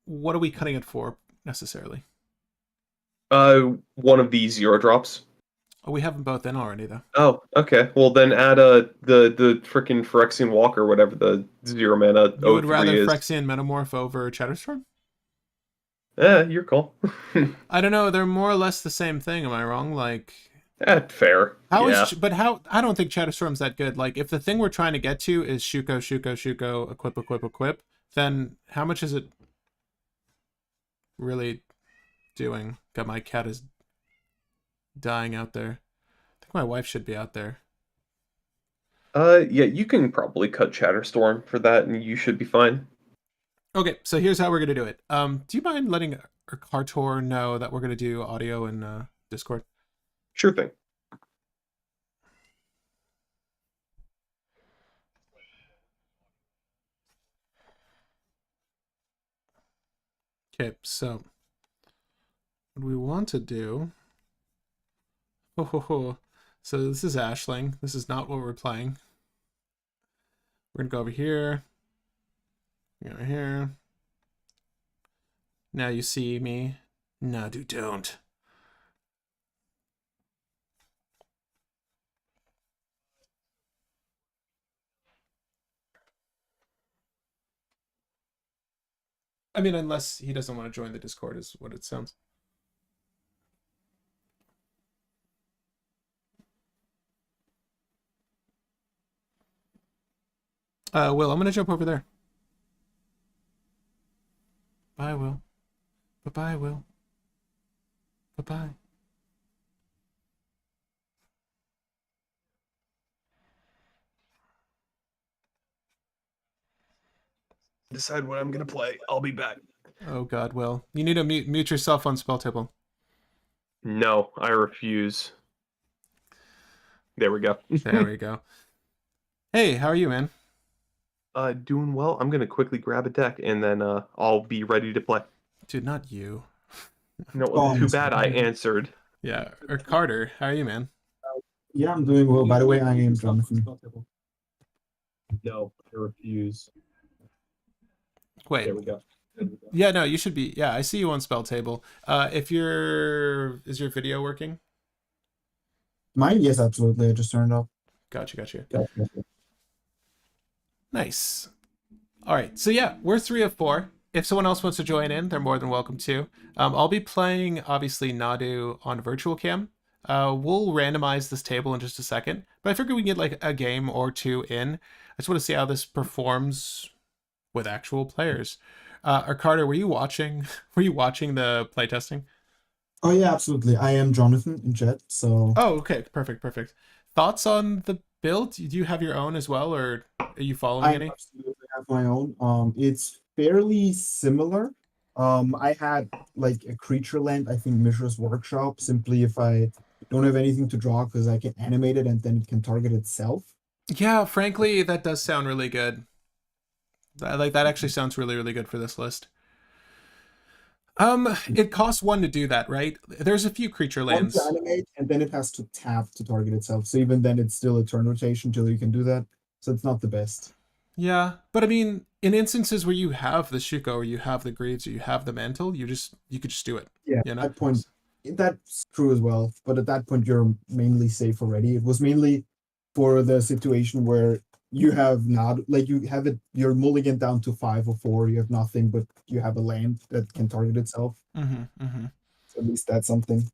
what are we cutting it for necessarily? One of these zero drops. Oh, we have them both in already, though. Oh, okay. Well, then add the freaking Phyrexian Walk or whatever the zero mana You would 03 rather is. Phyrexian Metamorph over Chatterstorm? Your call. I don't know. They're more or less the same thing. Am I wrong? Like, Fair. how Yeah. is? But how? I don't think Chatterstorm's that good. Like, if the thing we're trying to get to is Shuko, Shuko, Shuko, equip, equip, equip, then how much is it really doing? God, my cat is dying out there. I think my wife should be out there. Yeah, you can probably cut Chatterstorm for that, and you should be fine. Okay, so here's how we're gonna do it. Do you mind letting Cartor know that we're gonna do audio in Discord? Sure thing. Okay, so what we want to do. Oh, so this is Ashling. This is not what we're playing. We're gonna go over here. Go over here. Now you see me. Nadu, don't. I mean, unless he doesn't want to join the Discord, is what it sounds. Will, I'm gonna jump over there. Bye, Will. Bye-bye, Will. Bye-bye. Decide what I'm gonna play. I'll be back. Oh God, Will. You need to mute yourself on spell table. No, I refuse. There we go. There we go. Hey, how are you, man? Doing well. I'm gonna quickly grab a deck and then I'll be ready to play. Dude, not you. No, too bad I answered. Yeah, or Carter, how are you, man? Yeah, I'm doing well. By the way, I am Jonathan. No, I refuse. Wait. There we go. Yeah, no, you should be. Yeah, I see you on spell table. If is your video working? Mine, yes, absolutely. I just turned off. Gotcha. Nice. All right, so yeah, we're 3 of 4. If someone else wants to join in, they're more than welcome to. I'll be playing, obviously, Nadu on virtual cam. We'll randomize this table in just a second, but I figure we can get like a game or two in. I just want to see how this performs with actual players. Or Carter, were you watching? Were you watching the playtesting? Oh yeah, absolutely. I am Jonathan in chat. So. Oh, okay, perfect. Thoughts on the build? Do you have your own as well, or are you following I any? absolutely have my own. It's fairly similar I had like a creature land, I think Mishra's Workshop, simply if I don't have anything to draw because I can animate it and then it can target itself. Yeah, frankly, that does sound really good. Like that actually sounds really, really good for this list. It costs one to do that, right? There's a few creature One to lands. animate, and then it has to tap to target itself. So even then, it's still a turn rotation till you can do that. So it's not the best. Yeah, but I mean, in instances where you have the Shuko or you have the Greaves or you have the Mantle, you could just do it. Yeah, You know. at that point, that's true as well. But at that point, you're mainly safe already. It was mainly for the situation where you have not, like you have it, you're mulligan down to 5 or 4. You have nothing, but you have a land that can target itself. Mm-hmm, mm-hmm. So at least that's something.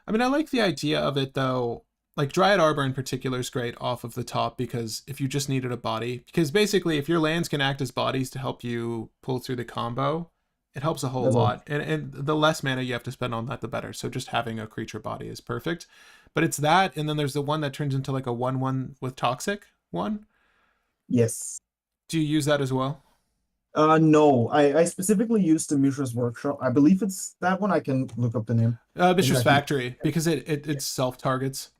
I mean, I like the idea of it though. Like Dryad Arbor in particular is great off of the top because if you just needed a body, because basically if your lands can act as bodies to help you pull through the combo, it helps a whole That's all. lot. And the less mana you have to spend on that, the better. So just having a creature body is perfect. But it's that, and then there's the one that turns into like a 1/1 with toxic one. Yes. Do you use that as well? No, I specifically used the Mishra's Workshop. I believe it's that one. I can look up the name. Mistress Exactly. Factory, because it self targets.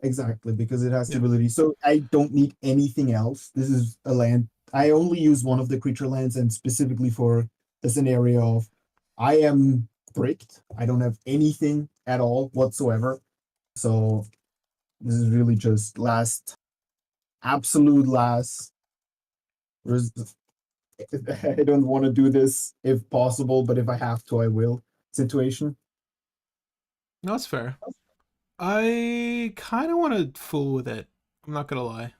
Exactly, because it has the Yeah. ability. So I don't need anything else. This is a land. I only use one of the creature lands, and specifically for the scenario of I am bricked. I don't have anything at all whatsoever. So this is really just last, absolute last. I don't want to do this if possible, but if I have to, I will. Situation. No, that's fair. I kind of want to fool with it. I'm not gonna lie.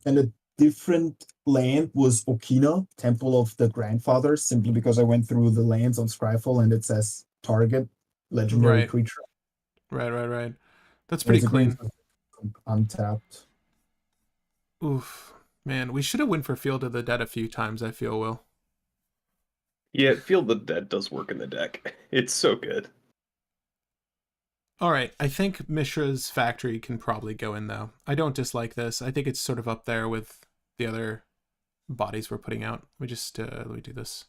And a different land was Okina, Temple of the Grandfathers, simply because I went through the lands on Scryfall and it says target legendary Right, creature. right. That's And pretty it's a green clean. untapped. Oof, man, we should have went for Field of the Dead a few times. I feel Will. Yeah, Field the Dead does work in the deck. It's so good. All right, I think Mishra's Factory can probably go in though. I don't dislike this. I think it's sort of up there with the other bodies we're putting out. Let me do this.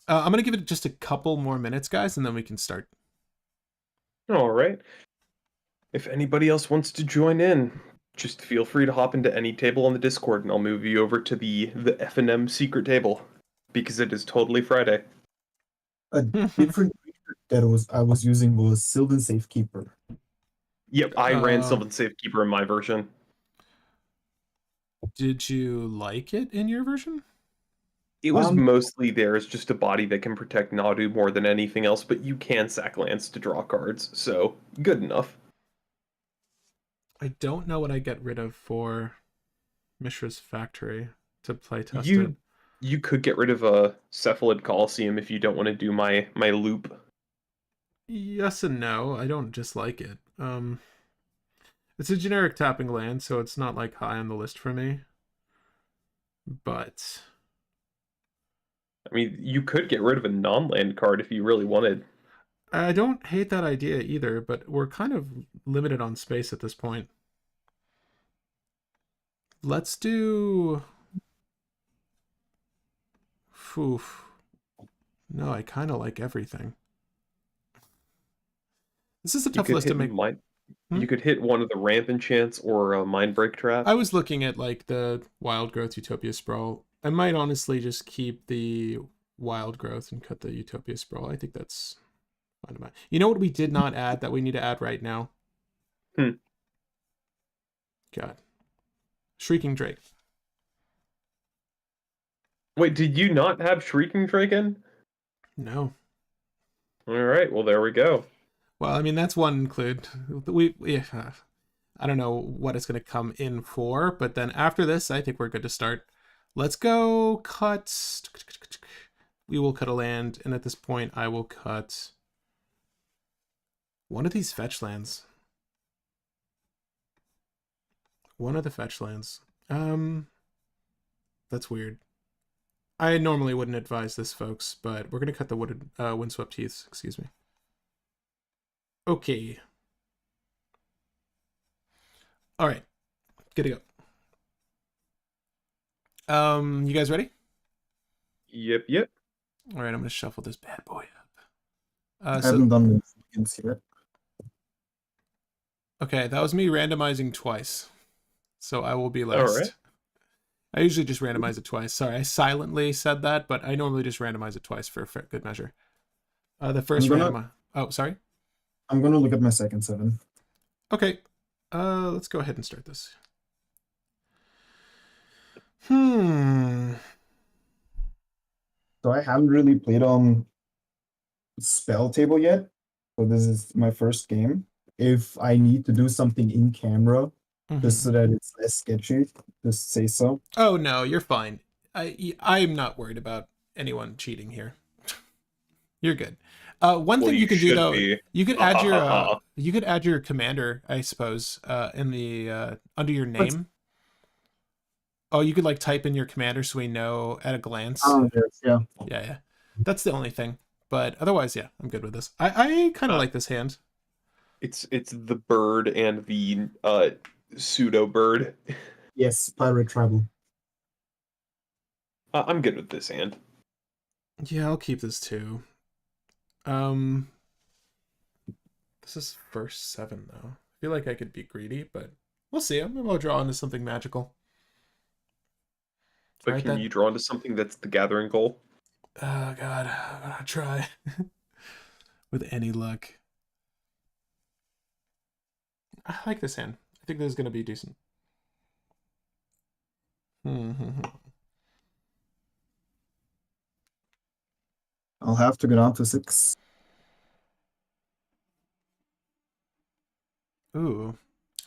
I'm gonna give it just a couple more minutes, guys, and then we can start. All right. If anybody else wants to join in, just feel free to hop into any table on the Discord, and I'll move you over to the F&M secret table because it is totally Friday. A different creature that I was using was Sylvan Safekeeper. Yep, I ran uh, Sylvan Safekeeper in my version. did you like it in your version? It was Um, mostly there as just a body that can protect Nadu more than anything else, but you can sack lands to draw cards, so good enough. I don't know what I get rid of for Mishra's Factory to play test it. You you could get rid of a Cephalid Coliseum if you don't want to do my loop. Yes and no. I don't dislike it. It's a generic tapping land, so it's not like high on the list for me. But I mean, you could get rid of a non-land card if you really wanted. I don't hate that idea either, but we're kind of limited on space at this point. Let's do. Oof. No, I kind of like everything. This is a You tough could list to hit make. mind. Hmm? You could hit one of the ramp enchants or a mind break trap. I was looking at like the Wild Growth Utopia Sprawl. I might honestly just keep the Wild Growth and cut the Utopia Sprawl. I think that's fine to mind. You know what we did not add that we need to add right now? Hmm. God. Shrieking Drake. Wait, did you not have Shrieking Dragon? No. All right, well there we go. Well, I mean that's one include. I don't know what it's going to come in for, but then after this, I think we're good to start. Let's go cut. We will cut a land, and at this point, I will cut one of these fetch lands. One of the fetch lands. That's weird. I normally wouldn't advise this, folks, but we're gonna cut the windswept heaths. Excuse me. Okay. All right. Good to go. You guys ready? Yep. All right, I'm gonna shuffle this bad boy up. I So haven't done against yet. okay, that was me randomizing twice, so I will be All right. last. I usually just randomize it twice. Sorry, I silently said that, but I normally just randomize it twice for good measure. The first random. Oh, sorry. I'm gonna look at my second 7. Okay. Let's go ahead and start this. So I haven't really played on spell table yet. So this is my first game. If I need to do something in camera, just so that it's less sketchy, just say so. Oh no, you're fine. I'm not worried about anyone cheating here. You're good. One thing you can do though, be. you could add your commander, I suppose, in the under your name. Oh, you could like type in your commander so we know at a glance. Oh, yes, yeah. Yeah. That's the only thing. But otherwise, yeah, I'm good with this. I kind of like this hand. It's the bird and the pseudo bird. Yes, pirate tribal. I'm good with this hand. Yeah, I'll keep this too. This is first 7 though. I feel like I could be greedy, but we'll see. I'm gonna draw into something magical. But Right, can you draw into something that's the gathering goal? Oh god, I'm gonna try. With any luck. I like this hand. I think this is gonna be decent. I'll have to go down to 6. Ooh.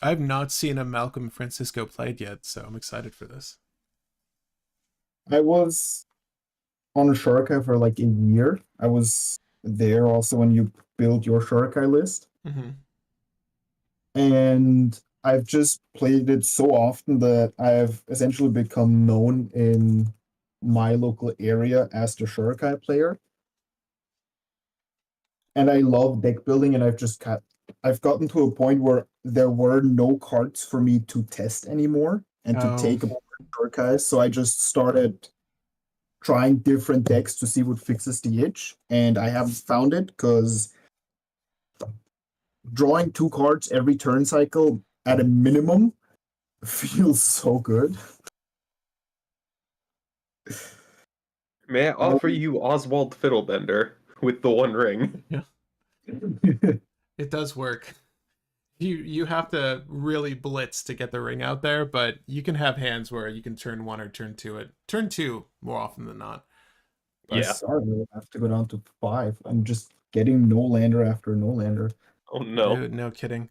I've not seen a Malcolm Francisco played yet, so I'm excited for this. I was on a Shurikai for like a year. I was there also when you build your Shurikai list. And I've just played it so often that I've essentially become known in my local area as the Shurikai player. And I love deck building, and I've gotten to a point where there were no cards for me to test anymore and to take about Shurikai. So I just started trying different decks to see what fixes the itch, and I haven't found it because drawing 2 cards every turn cycle at a minimum feels so good. May I offer you Oswald Fiddlebender with the One Ring? Yeah. It does work. You have to really blitz to get the ring out there, but you can have hands where you can turn 1 or turn 2 it. Turn 2 more often than not. But yeah. Sorry, I have to go down to 5. I'm just getting no lander after no lander. Oh no. Dude, no kidding.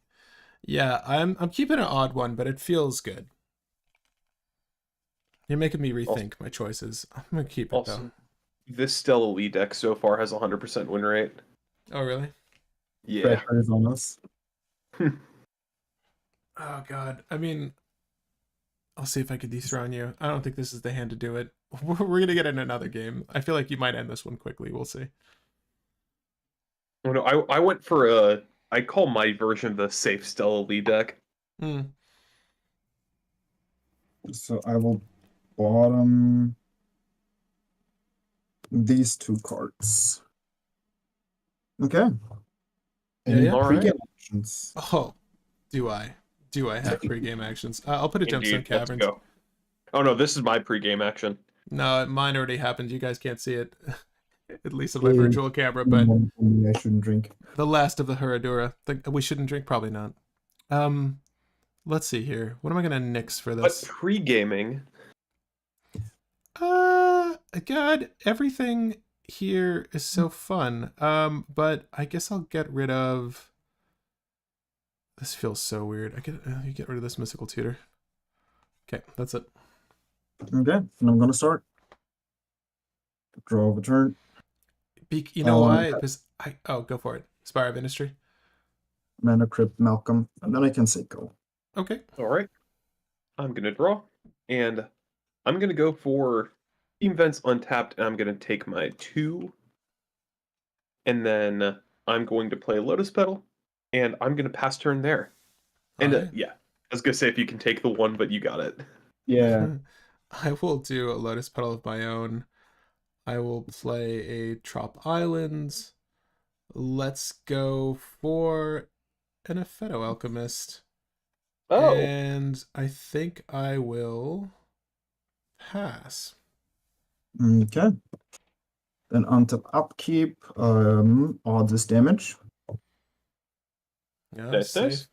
Yeah, I'm keeping an odd one, but it feels good. You're making me rethink my choices. I'm gonna keep it though. This Stella Lee deck so far has 100% win rate. Oh really? Yeah. Pressure is on us. Oh god. I mean, I'll see if I can dethrone you. I don't think this is the hand to do it. We're gonna get in another game. I feel like you might end this one quickly. We'll see. Oh no, I went for I call my version the safe Stella Lee deck. So I will bottom these 2 cards. Okay. Any pre-game actions? Oh, do I have pre-game actions? I'll put a Gemstone Caverns. Let's go. Oh no, this is my pre-game action. No, mine already happened. You guys can't see it, at least on my virtual camera. But I shouldn't drink. The last of the Herradura. We shouldn't drink. Probably not. Let's see here. What am I gonna nix for this? But pre-gaming. God, everything here is so fun. But I guess I'll get rid of. This feels so weird. You get rid of this mystical tutor. Okay, that's it. Okay, and I'm gonna start. Draw of a turn. You know why? Because go for it. Spire of Industry. Mana Crypt Malcolm, and then I can say go. Okay. All right. I'm gonna draw, and I'm gonna go for Team Vents untapped, and I'm gonna take my 2, and then I'm going to play Lotus Petal, and I'm gonna pass turn there. And yeah, I was gonna say if you can take the 1, but you got it. Yeah. I will do a Lotus Petal of my own. I will play a Trop Islands. Let's go for an Epheto Alchemist. Oh, And I think I will pass. Okay. Then on top upkeep, all this damage. Yeah, nice, safe. nice.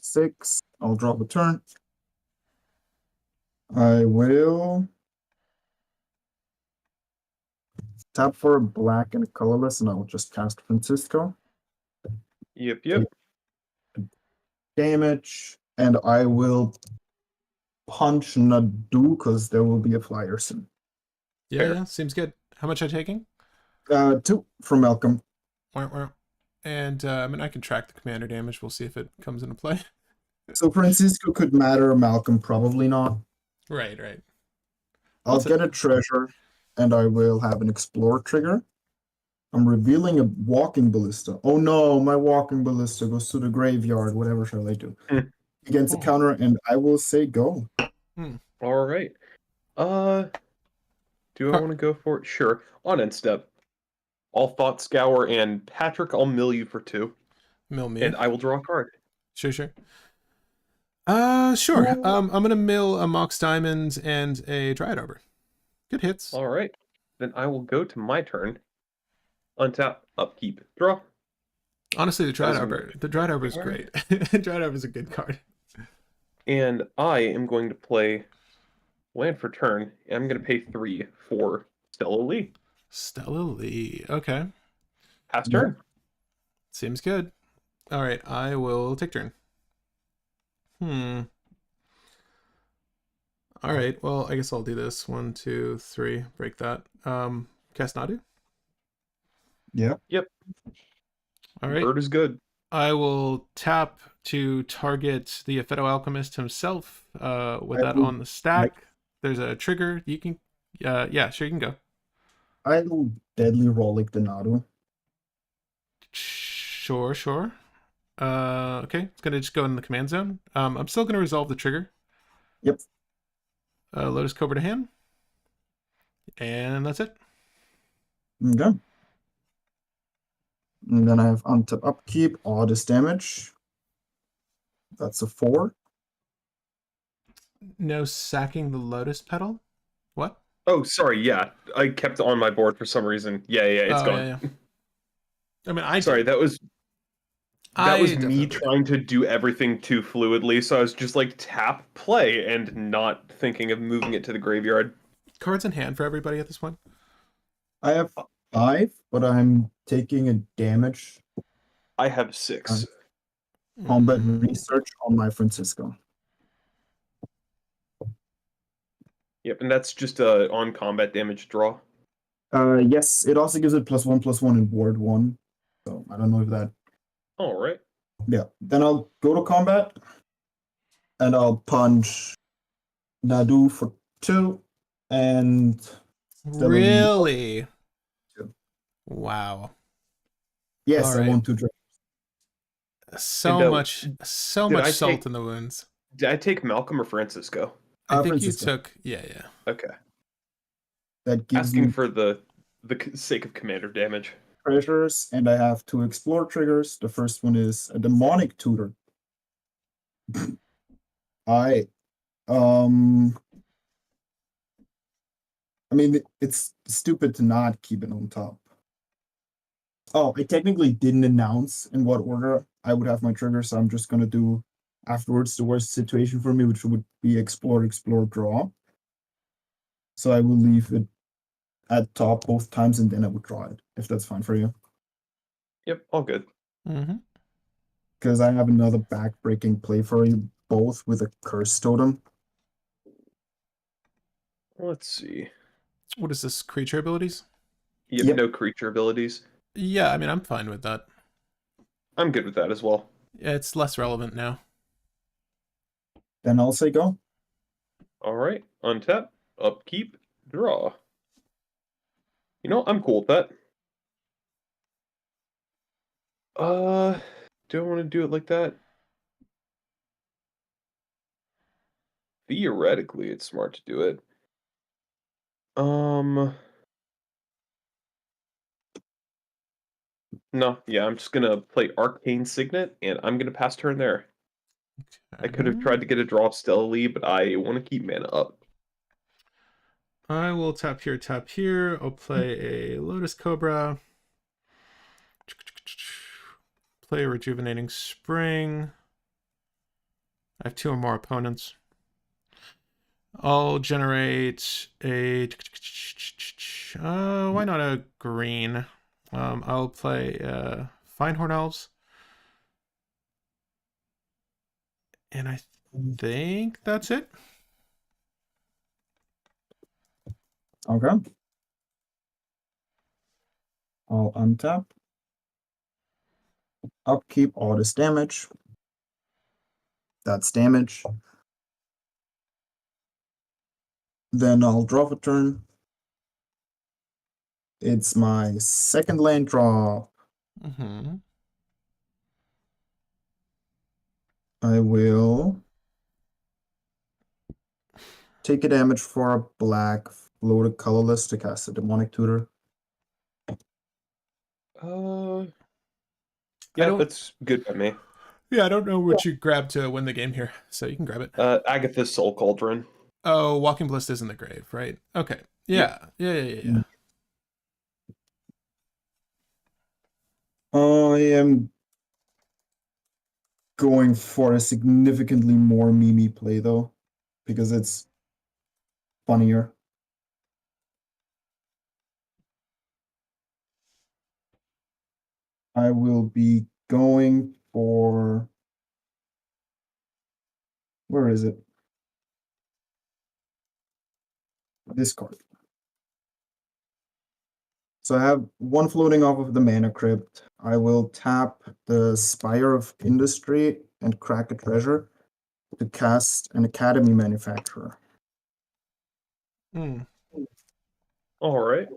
6. I'll drop a turn. I will tap for a black and a colorless, and I will just cast Francisco. Yep, yep. Damage, and I will punch Nadu because there will be a flyer soon. Yeah, Fair. yeah, seems good. How much am I taking? 2 from Malcolm. Wah, wah. And I mean, I can track the commander damage. We'll see if it comes into play. So Francisco could matter, Malcolm probably not. Right, right. I'll That's it. get a treasure, and I will have an explore trigger. I'm revealing a walking ballista. Oh no, my walking ballista goes to the graveyard. Whatever shall I do? Hmm. Against a counter, and I will say go. All right. Do I want to go for it? Sure. On end step. I'll Thought Scour and Patrick, I'll mill you for 2. Mill me. And I will draw a card. Sure, sure. Sure. I'm gonna mill a Mox Diamond and a Dryad Arbor. Good hits. All right. Then I will go to my turn. Untap, upkeep, draw. Honestly, the Dryad Doesn't Arbor. The Dryad Arbor is card. great. Dryad Arbor is a good card. And I am going to play land for turn. And I'm going to pay 3 for Stella Lee. Stella Lee. Okay. Pass Yeah. turn. Seems good. All right, I will take turn. All right, well, I guess I'll do this. 1, 2, 3. Break that. Cast Nadu. Yeah. Yep. All right. Bird is good. I will tap to target the Epheto Alchemist himself with that on the stack. There's a trigger. You can, yeah, sure, you can go. I will deadly rollick the Nadu. Sure, sure. Okay, it's gonna just go in the command zone. I'm still gonna resolve the trigger. Yep. Lotus Cobra to hand. And that's it. Okay. And then I have untap upkeep, all this damage. That's a 4. No sacking the Lotus Petal? What? Oh, sorry. Yeah. I kept it on my board for some reason. Yeah, it's Oh, gone. yeah. I mean, I Sorry, did. that was I me definitely trying to do everything too fluidly, so I was just like tap play and not thinking of moving it to the graveyard. Cards in hand for everybody at this point. I have 5, but I'm taking a damage I have 6. combat research on my Francisco. Yep, and that's just a on combat damage draw. Yes, it also gives it +1/+1 in Ward 1. So I don't know if that. All right. Yeah. Then I'll go to combat, and I'll punch Nadu for 2, and Really? Two. Wow. Yes, All I right. want to draw. So And, much did salt I take- in the wounds. Did I take Malcolm or Francisco? I think Francisco. you took, yeah. Okay. That gives Asking me for the sake of commander damage. treasures, and I have 2 explore triggers. The first one is a demonic tutor. I I mean, it's stupid to not keep it on top. Oh, I technically didn't announce in what order I would have my trigger, so I'm just gonna do afterwards the worst situation for me, which would be explore, draw. So I will leave it at top both times, and then I would draw it, if that's fine for you. Yep, all good. Mm-hmm. Because I have another back-breaking play for you, both with a curse totem. Let's see. What is this? Creature abilities? Yep, no creature abilities. Yeah, I mean, I'm fine with that. I'm good with that as well. Yeah, it's less relevant now. Then I'll say go. All right, untap, upkeep, draw. You know, I'm cool with that. Do I want to do it like that? Theoretically, it's smart to do it. No, yeah, I'm just gonna play Arcane Signet, and I'm gonna pass turn there. I could have tried to get a draw stealthily, but I want to keep mana up. I will tap here, tap here. I'll play a Lotus Cobra. Play a Rejuvenating Spring. I have 2 or more opponents. I'll generate a... why not a green? I'll play Finehorn Elves. And I think that's it. Okay. I'll untap. Upkeep all this damage. That's damage. Then I'll draw a turn. It's my second land draw. Mm-hmm. I will take a damage for a black, floated colorless to cast a demonic tutor. Yeah, that's good by me. Yeah, I don't know what you grabbed to win the game here, so you can grab it. Agatha's Soul Cauldron. Oh, Walking Ballista's in the grave, right? Okay. Yeah. Yeah. I am going for a significantly more Mimi play though, because it's funnier. I will be going for, where is it? This card. So I have 1 floating off of the Mana Crypt. I will tap the Spire of Industry and crack a treasure to cast an Academy Manufacturer. All right.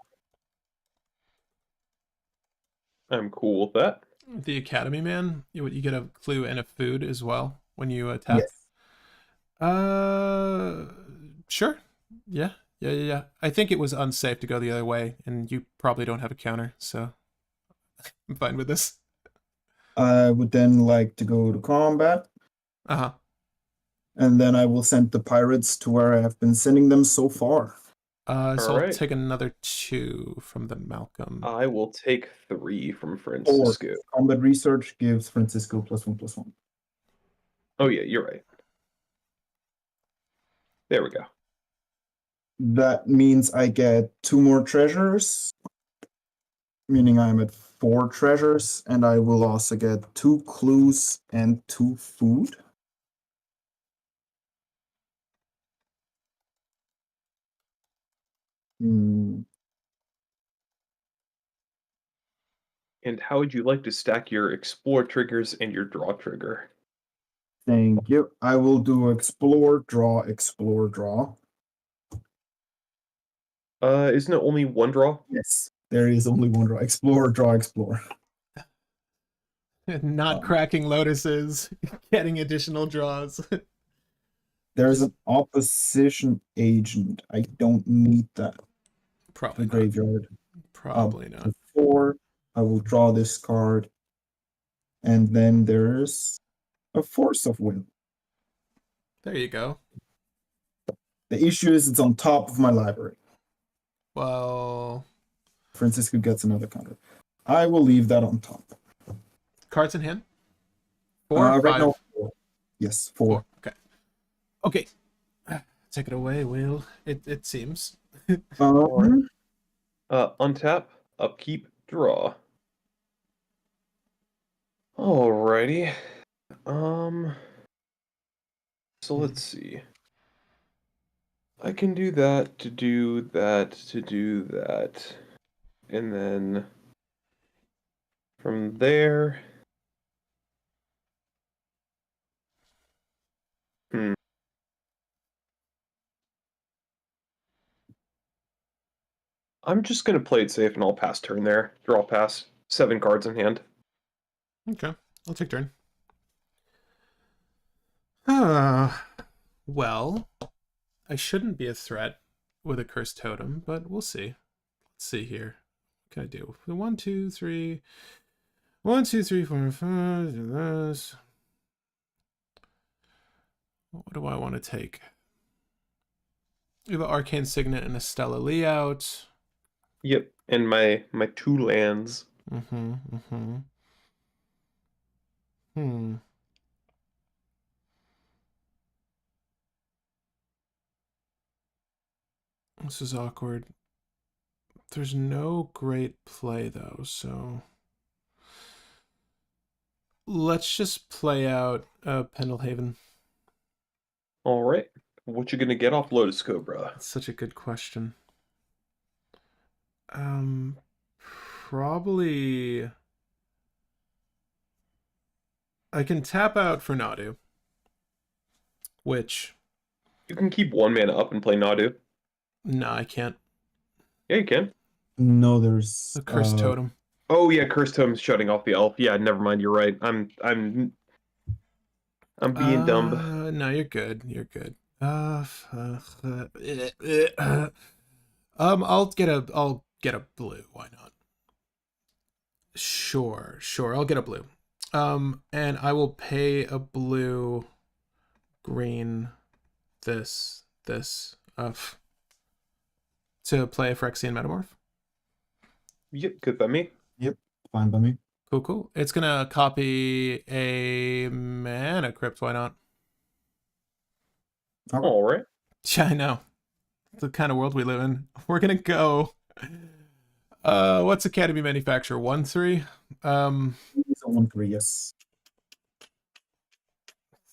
I'm cool with that. The Academy Man, you get a clue and a food as well when you tap. Yes. Sure. Yeah. I think it was unsafe to go the other way, and you probably don't have a counter, so I'm fine with this. I would then like to go to combat. Uh-huh. And then I will send the pirates to where I have been sending them so far. So All I'll right. take another 2 from the Malcolm. I will take 3 from Francisco. Combat research gives Francisco +1/+1. Oh yeah, you're right. There we go. That means I get 2 more treasures, meaning I'm at 4 treasures, and I will also get 2 clues and 2 food. And how would you like to stack your explore triggers and your draw trigger? Thank you. I will do explore, draw, explore, draw. Isn't it only 1 draw? Yes, there is only 1 draw. Explore, draw, explore. Not cracking lotuses, getting additional draws. There's an opposition agent. I don't need that. Probably The not. graveyard. Probably not. 4. I will draw this card. And then there's a Force of Will. There you go. The issue is it's on top of my library. Well, Francisco gets another counter. I will leave that on top. cards in hand? 4 or 5? Right now, 4. Yes, 4. Okay. Take it away, Will. It seems. Untap, upkeep, draw. Alrighty. So let's see. I can do that to do that to do that. And then from there. I'm just gonna play it safe and I'll pass turn there. Draw pass. 7 cards in hand. Okay. I'll take turn. Well, I shouldn't be a threat with a cursed totem, but we'll see. Let's see here. What can I do? 1, 2, 3. 1, 2, 3, 4, 5. Do this. What do I want to take? We have an Arcane Signet and a Stella Lee out. Yep, and my 2 lands. Mm-hmm. Mm-hmm. Hmm. This is awkward. There's no great play though, so let's just play out Pendlehaven. All right. What you gonna get off Lotus Cobra? That's such a good question. Um, Probably I can tap out for Nadu, which You can keep 1 mana up and play Nadu. no, I can't. Yeah, you can. No, there's The Cursed Totem. Oh yeah, Cursed Totem's shutting off the elf. Yeah, never mind. You're right. I'm being dumb. No, you're good. You're good. I'll get a blue. Why not? Sure. I'll get a blue. And I will pay a blue, green, this, to play a Phyrexian Metamorph. Yep, good by me. Yep, fine by me. Cool. It's gonna copy a Mana Crypt. Why not? All right. Yeah, I know. The kind of world we live in. We're gonna go. What's Academy Manufacturer? 1/3. It's a 1/3, yes.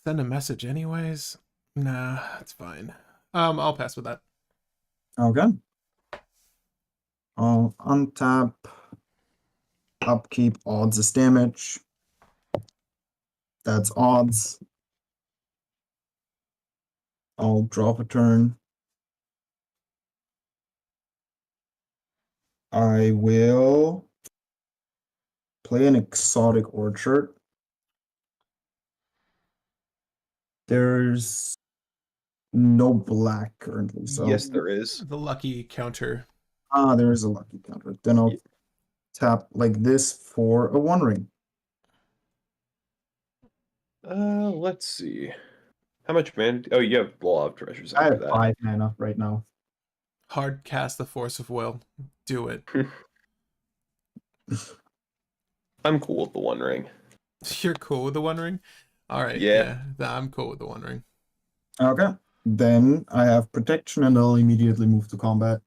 Send a message anyways. Nah, it's fine. I'll pass with that. Okay. I'll untap. Upkeep odds is damage. That's odds. I'll drop a turn. I will play an Exotic Orchard. There's no black currently, so Yes, there is. The lucky counter. there is a lucky counter. Then I'll tap like this for a One Ring. Let's see. How much mana? Oh, you have Law of Treasures I after have that. 5 mana right now. Hard cast the Force of Will. Do it. I'm cool with the One Ring. You're cool with the One Ring? Alright, Yeah. I'm cool with the One Ring. Okay. Then I have protection and I'll immediately move to combat.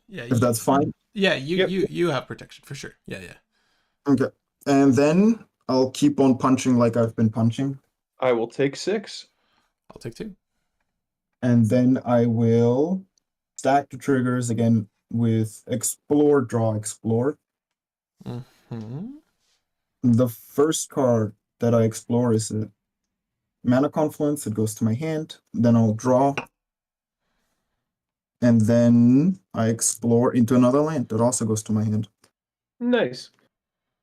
Yeah, If that's fine. Yeah, Yep. you have protection for sure. Yeah. Okay. And then I'll keep on punching like I've been punching. I will take 6. I'll take 2. And then I will stack the triggers again with Explore, Draw, Explore. Mm-hmm. The first card that I explore is a Mana Confluence. It goes to my hand. Then I'll draw. And then I explore into another land that also goes to my hand. Nice.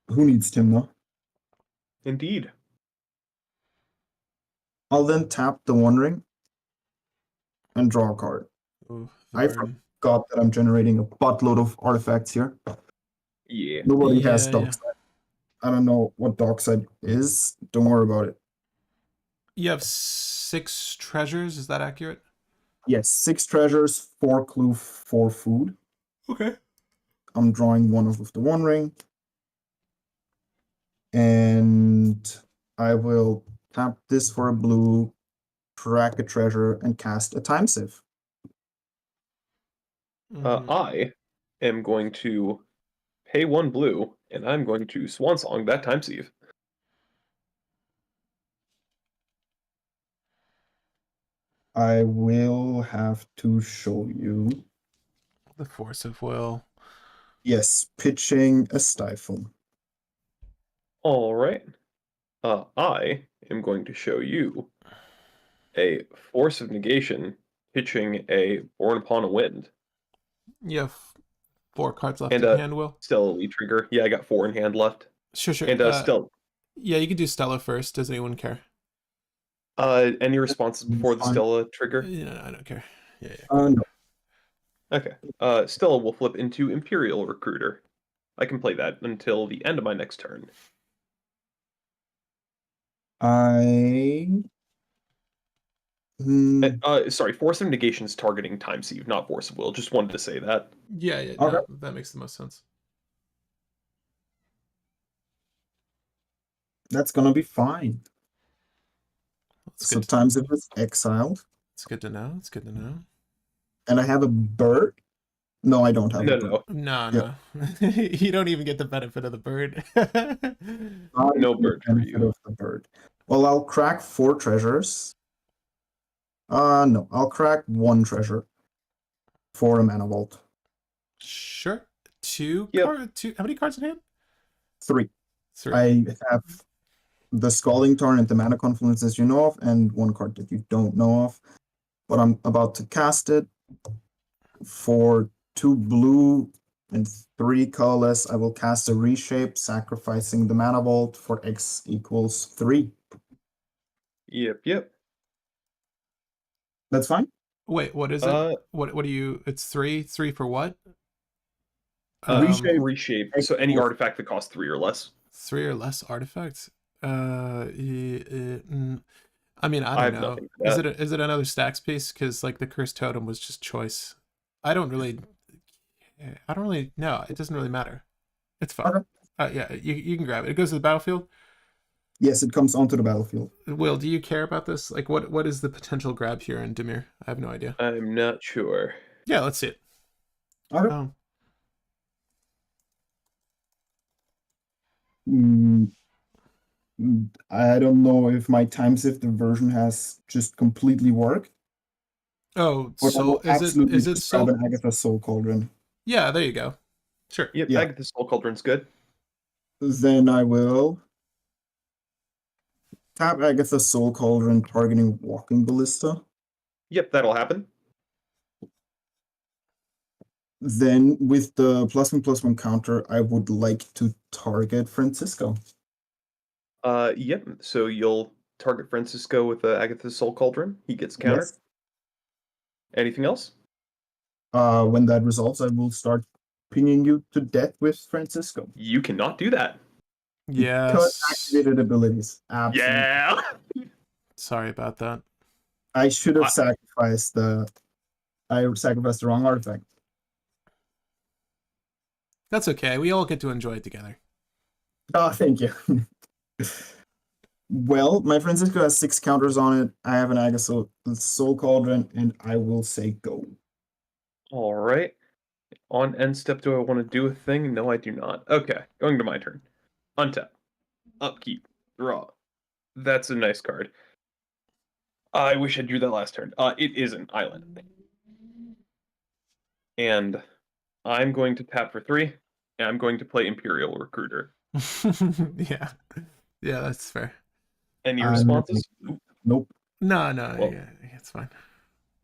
Who needs Timna? Indeed. I'll then tap the One Ring and draw a card. Ooh, I burn. forgot that I'm generating a buttload of artifacts here. Yeah. Nobody has Yeah. Dockside. I don't know what Dockside is. Don't worry about it. You have 6 treasures, is that accurate? Yes, 6 treasures, 4 clue, 4 food. Okay. I'm drawing one of the One Ring. And I will tap this for a blue, track a treasure, and cast a Time Save. Mhm. I am going to pay 1 blue, and I'm going to Swan Song that Time Sieve. I will have to show you. The Force of Will. Yes, pitching a Stifle. All right. I am going to show you a Force of Negation pitching a Born Upon a Wind. You have 4 cards left And in hand, Will. Stella Elite Trigger. Yeah, I got 4 in hand left. Sure. And Stella. Yeah, you can do Stella first. Does anyone care? Any responses before the Fine. Stella trigger? Yeah, I don't care. Yeah. No. Okay. Stella will flip into Imperial Recruiter. I can play that until the end of my next turn. I. Sorry, Force of Negation is targeting Time Sieve, not Force of Will. Just wanted to say that. Yeah, yeah, Okay. no, that makes the most sense. That's gonna be fine. It's So good. Time Sieve is exiled, It's good to know. It's good to know. and I have a bird. No, I don't have No, a bird. no, No, Yep. no. You don't even get the benefit of the bird. Not no even the bird for benefit you. of the bird. Well, I'll crack 4 treasures. No, I'll crack 1 treasure for a mana vault. Sure. Two Yep. two. How many cards in hand? 3. 3. I have the Scalding Tarn and the Mana Confluences you know of, and 1 card that you don't know of. But I'm about to cast it for 2 blue and 3 colorless. I will cast a Reshape, sacrificing the Mana Vault for X equals 3. Yep. That's fine. Wait, what is it? What do you? It's 3. 3 for what? Reshape Reshape. X So any equals artifact that costs 3 or less. 3 or less artifacts. I mean, I I don't have know. nothing for that. Is it another stacks piece? Because like the cursed totem was just choice. I don't really. I don't really. No, it doesn't really matter. It's fine. Okay. Yeah, you can grab it. It goes to the battlefield. Yes, it comes onto the battlefield. Will, do you care about this? Like, what is the potential grab here in Dimir? I have no idea. I'm not sure. Yeah, let's see it. Okay. Um, Mm, I don't know if my time sifter version has just completely worked, oh, but I will absolutely is it just grab soul? an Agatha Soul Cauldron. Yeah, there you go. Sure. Yep, Yeah. Agatha's Soul Cauldron's good. Then I will tap Agatha Soul Cauldron, targeting Walking Ballista. Yep, that'll happen. Then with the +1/+1 counter, I would like to target Francisco. Yep. So you'll target Francisco with Agatha's Soul Cauldron. He gets countered. Yes. Anything else? When that resolves, I will start pinning you to death with Francisco. You cannot do that. Because Yes. activated abilities. Absolutely. Yeah. Sorry about that. I should have sacrificed the. I sacrificed the wrong artifact. That's okay. We all get to enjoy it together. Oh, thank you. Well, my Francisco has 6 counters on it. I have an Agatha Soul Cauldron, and I will say go. All right. On end step, do I want to do a thing? No, I do not. Okay, going to my turn. Untap. Upkeep. Draw. That's a nice card. I wish I drew that last turn. It is an island. And I'm going to tap for 3, and I'm going to play Imperial Recruiter. Yeah. Yeah, that's fair. Any I'm responses? Nope. No, Well, yeah, it's fine.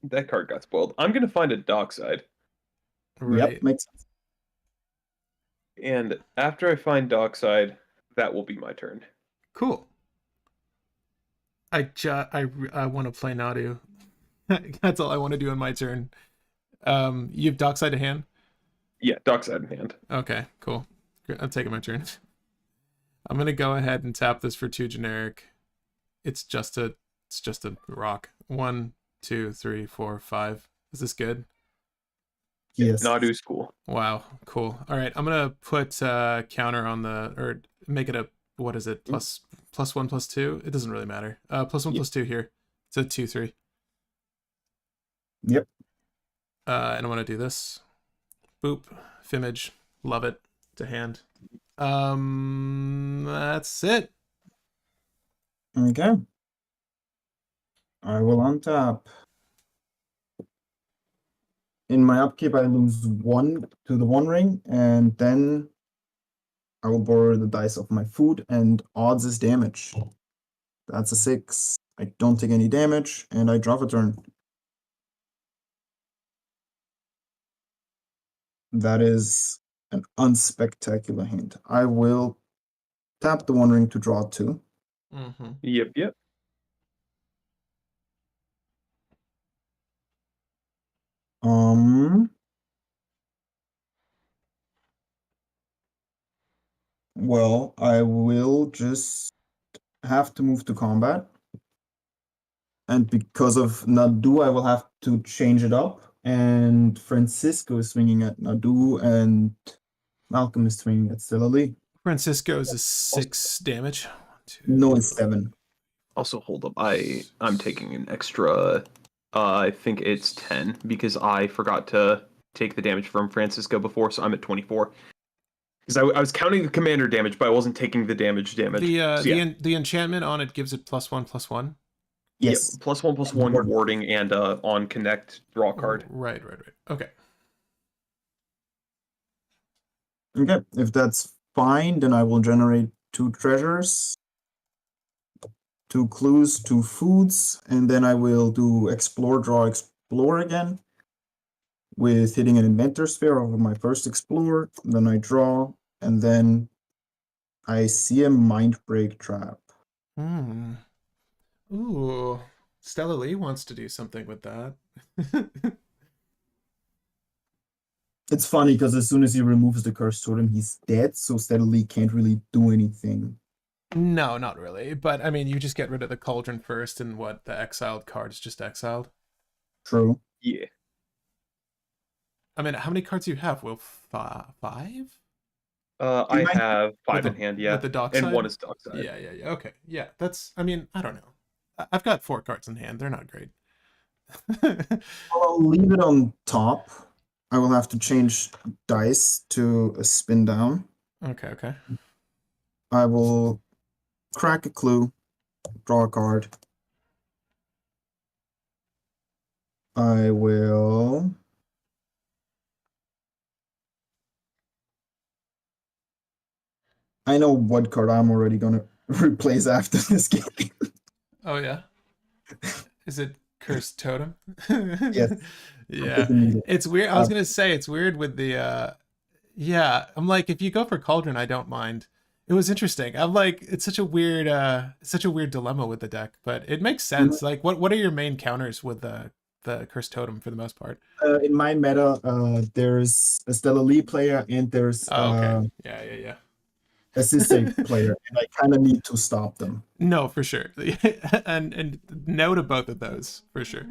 that card got spoiled. I'm going to find a Dockside. Right. Yep, makes sense. And after I find Dockside, that will be my turn. Cool. I want to play Nadu. That's all I want to do in my turn. You have Dockside to hand? Yeah, Dockside in hand. Okay, cool. I'm taking my turn. I'm gonna go ahead and tap this for 2 generic. It's just a rock. 1, 2, 3, 4, 5. Is this good? Yes. Nadu's cool. Wow, cool. All right, I'm gonna put counter on the, or make it a, what is it? +1/+2. It doesn't really matter. +1/+2 here. It's a 2/3. Yep. And I want to do this. Boop. Fimage. Love it. To hand. That's it. Okay. I will untap. In my upkeep, I lose 1 to the One Ring, and then I will borrow the dice of my food, and odds is damage. That's a 6. I don't take any damage, and I draw a turn. That is an unspectacular hand. I will tap the One Ring to draw 2. Mm-hmm. Yep. Um, Well, I will just have to move to combat. And because of Nadu, I will have to change it up. And Francisco is swinging at Nadu, and Malcolm is swinging at Stella. Francisco's is 6 damage. 1, 2, No, it's 7. Also, hold up. I'm taking an extra. I think it's 10 because I forgot to take the damage from Francisco before, so I'm at 24. Because I was counting the commander damage, but I wasn't taking the damage. So, yeah. The enchantment on it gives it +1/+1. Yes. Yep, +1/+1 warding and on connect draw a card. Right. Okay. Okay, if that's fine, then I will generate 2 treasures, 2 clues, 2 foods, and then I will do explore, draw, explore again with hitting an inventor sphere over my first explore. Then I draw, and then I see a mind break trap. Ooh, Stella Lee wants to do something with that. It's funny because as soon as he removes the curse totem, he's dead, so Stella Lee can't really do anything. No, not really. But I mean, you just get rid of the cauldron first, and what the exiled card is just exiled. True. Yeah. I mean, how many cards do you have? Will 5? I have 5 in hand, yeah. With the dock and side? 1 is dock side. Yeah. Okay. Yeah, that's. I mean, I don't know. I've got 4 cards in hand. They're not great. I'll leave it on top. I will have to change dice to a spin down. Okay. I will crack a clue, draw a card. I will. I know what card I'm already gonna replace after this game. Oh yeah. Is it Cursed Totem? Yes. Yeah. It's weird. I was gonna say it's weird with the yeah. I'm like, if you go for Cauldron, I don't mind. It was interesting. I'm like, it's such a weird dilemma with the deck, but it makes sense. Like what are your main counters with the Cursed Totem for the most part? In my meta, there's a Stella Lee player and there's Okay. Yeah. a Sisei player, and I kind of need to stop them. No, for sure. and no to both of those, for sure.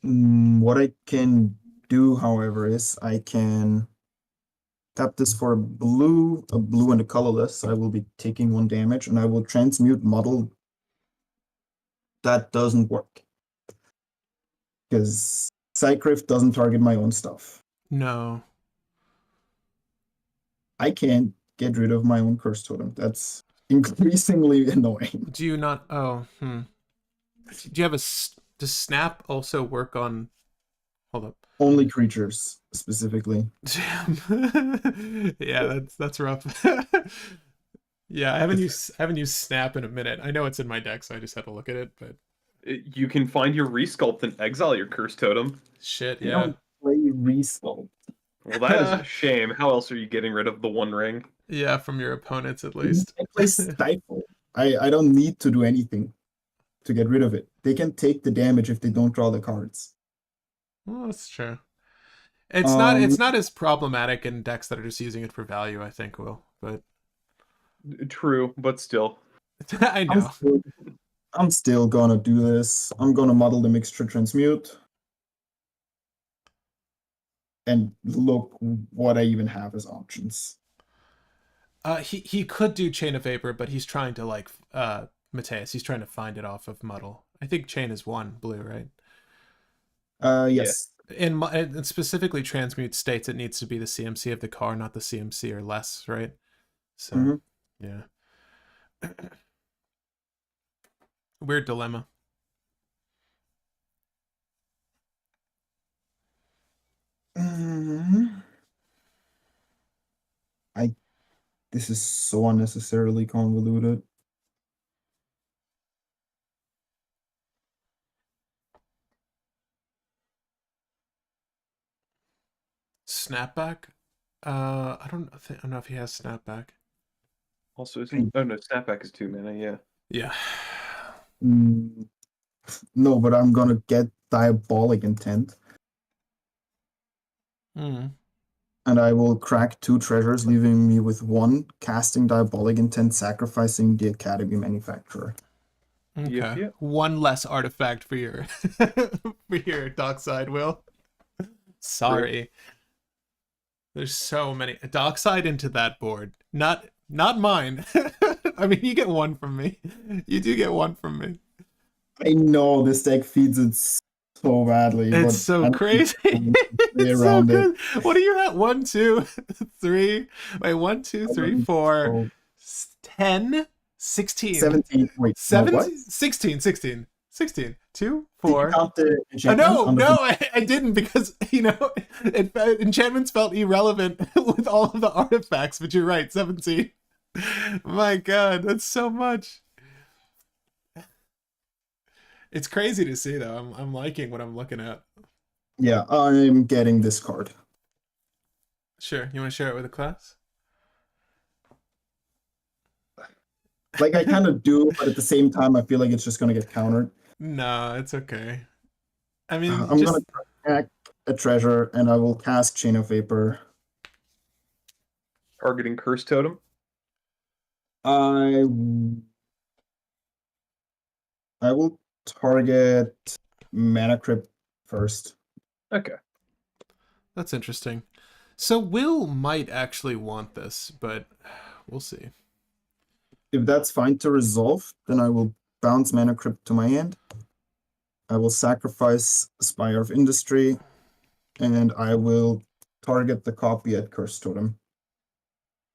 What I can do, however, is I can tap this for a blue and a colorless. I will be taking 1 damage, and I will transmute model. That doesn't work because Cycrypt doesn't target my own stuff. No. I can't get rid of my own curse totem. That's increasingly annoying. Do you not? Oh, Do you have does Snap also work on? Hold up. Only creatures specifically. Damn. Yeah, that's rough. Yeah, I haven't used Snap in a minute. I know it's in my deck, so I just had to look at it. But You can find your resculpt and exile your curse totem. shit, You yeah. don't play resculpt. Well, that is a shame. How else are you getting rid of the 1 ring? Yeah, from your opponents at least. I play Stifle. I don't need to do anything to get rid of it. They can take the damage if they don't draw the cards. Well, that's true. It's not as problematic in decks that are just using it for value, I think, Will. But True, but still. I know. I'm still gonna do this. I'm gonna model the mixture transmute. And look what I even have as options. He could do Chain of Vapor, but he's trying to like Mateus. He's trying to find it off of Muddle. I think Chain is 1 blue, right? Yes. And specifically Transmute states it needs to be the CMC of the car, not the CMC or less, right? So yeah. Weird dilemma. This is so unnecessarily convoluted. Snapback? I don't know if he has snapback. Also, snapback is 2 mana, yeah. Yeah. No, but I'm gonna get Diabolic Intent. and I will crack 2 treasures, leaving me with 1, casting Diabolic Intent, sacrificing the Academy Manufacturer. Okay. Yep. One less artifact for your for your dockside, Will. Sorry. There's so many. Dockside into that board. Not mine. I mean, you get 1 from me. You do get 1 from me. I know this deck feeds it so badly, but It's so I don't think crazy. I can play It's so around it. good. What are you at? 1, 2, 3. Wait, 1, 2, 3, 4, 10, 16. 17. Wait, no, 17, what? 16, 16, 16. 2, Did you 4. count the Oh, enchantment? no, I didn't because, enchantments felt irrelevant with all of the artifacts, but you're right, 17. My god, that's so much. It's crazy to see, though. I'm liking what I'm looking at. Yeah, I'm getting this card. Sure, you want to share it with the class? Like, I kind of do, but at the same time, I feel like it's just going to get countered. No, it's okay. I mean, I'm going to crack a treasure, and I will cast Chain of Vapor. Targeting Curse Totem. I will target Mana Crypt first. Okay. That's interesting. So Will might actually want this, but we'll see. If that's fine to resolve, then I will bounce Mana Crypt to my hand. I will sacrifice Spire of Industry, and I will target the copy at Curse Totem.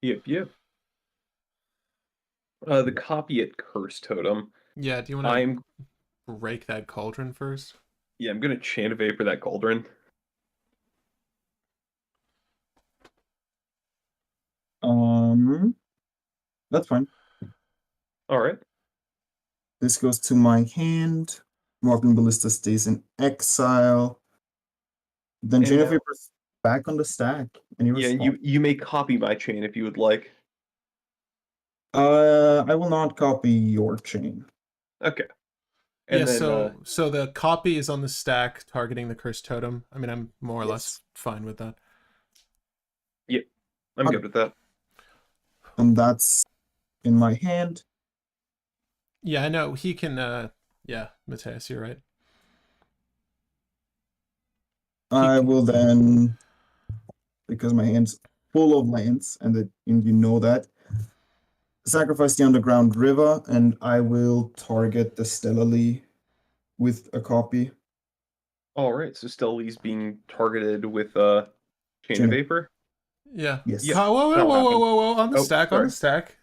Yep. The copy at Curse Totem. Yeah, do you want to break that cauldron first? Yeah, I'm gonna Chant of Vapor that cauldron. That's fine. All right. This goes to my hand. Morgan Ballista stays in exile. Then And Chain of now- Vapor's back on the stack. And Yeah, and you may copy my chain if you would like. I will not copy your chain. Okay. And Yeah, then, so the copy is on the stack targeting the cursed totem. I mean, I'm more or less fine with that. I'm good with that. And that's in my hand. Yeah, I know he can. Yeah, Mateus, you're right. I will then, because my hand's full of lands, and you know that, sacrifice the Underground River, and I will target the Stellarly with a copy. All right. So Stelly's being targeted with Chain of Vapor. Yeah. Yes. Yeah. Whoa! On the stack, on sorry. the stack.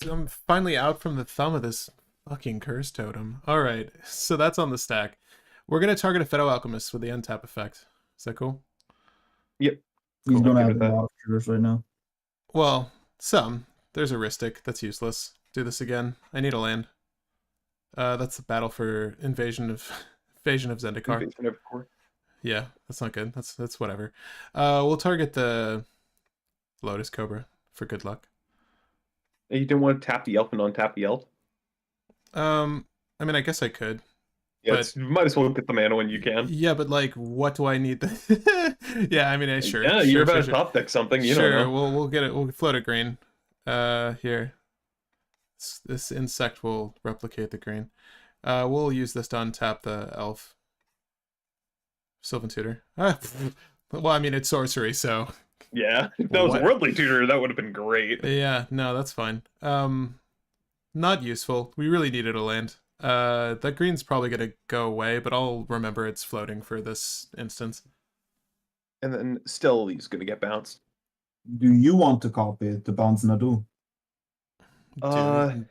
I'm finally out from the thumb of this fucking curse totem. All right, so that's on the stack. We're gonna target a Phyto Alchemist with the end tap effect. Is that cool? We Cool, don't I'm have good a with lot of triggers right now. Well, some. There's a Ristic. That's useless. Do this again. I need a land. That's the battle for invasion of Zendikar. Invasion of Core. Yeah, that's not good. That's whatever. We'll target the Lotus Cobra for good luck. You didn't want to tap the elf and untap the elf? I mean, I guess I could. Yeah, But- you might as well get the mana when you can. Yeah, but like, what do I need? Yeah, I mean, sure. Yeah, you're about to top deck something. You Sure, don't know. we'll get it. We'll float a green. Here. This insect will replicate the green. We'll use this to untap the elf. Sylvan Tutor. Well, I mean, it's sorcery, so Yeah, if that was What? a worldly tutor, that would have been great. yeah, no, that's fine. Not useful. We really needed a land. That green's probably gonna go away, but I'll remember it's floating for this instance. And then still he's gonna get bounced. Do you want to copy it to bounce Nadu?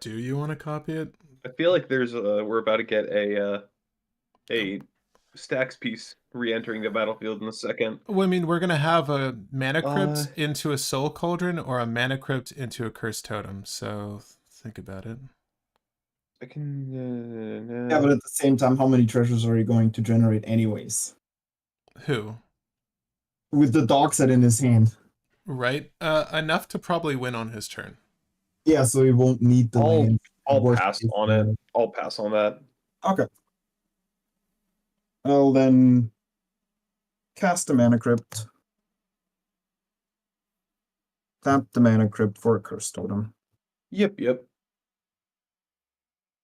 Do you want to copy it? I feel like there's we're about to get a stacks piece re-entering the battlefield in a second. Well, I mean, we're gonna have a mana crypt into a soul cauldron or a mana crypt into a cursed totem. So think about it. I can. Yeah, but at the same time, how many treasures are you going to generate anyways? Who? With the dog set in his hand. Right? Enough to probably win on his turn. Yeah, so he won't need the land. I'll Worst pass case on it. I'll pass on that. Okay. I'll then cast a Mana Crypt. tap the mana crypt for a curse totem. Yep.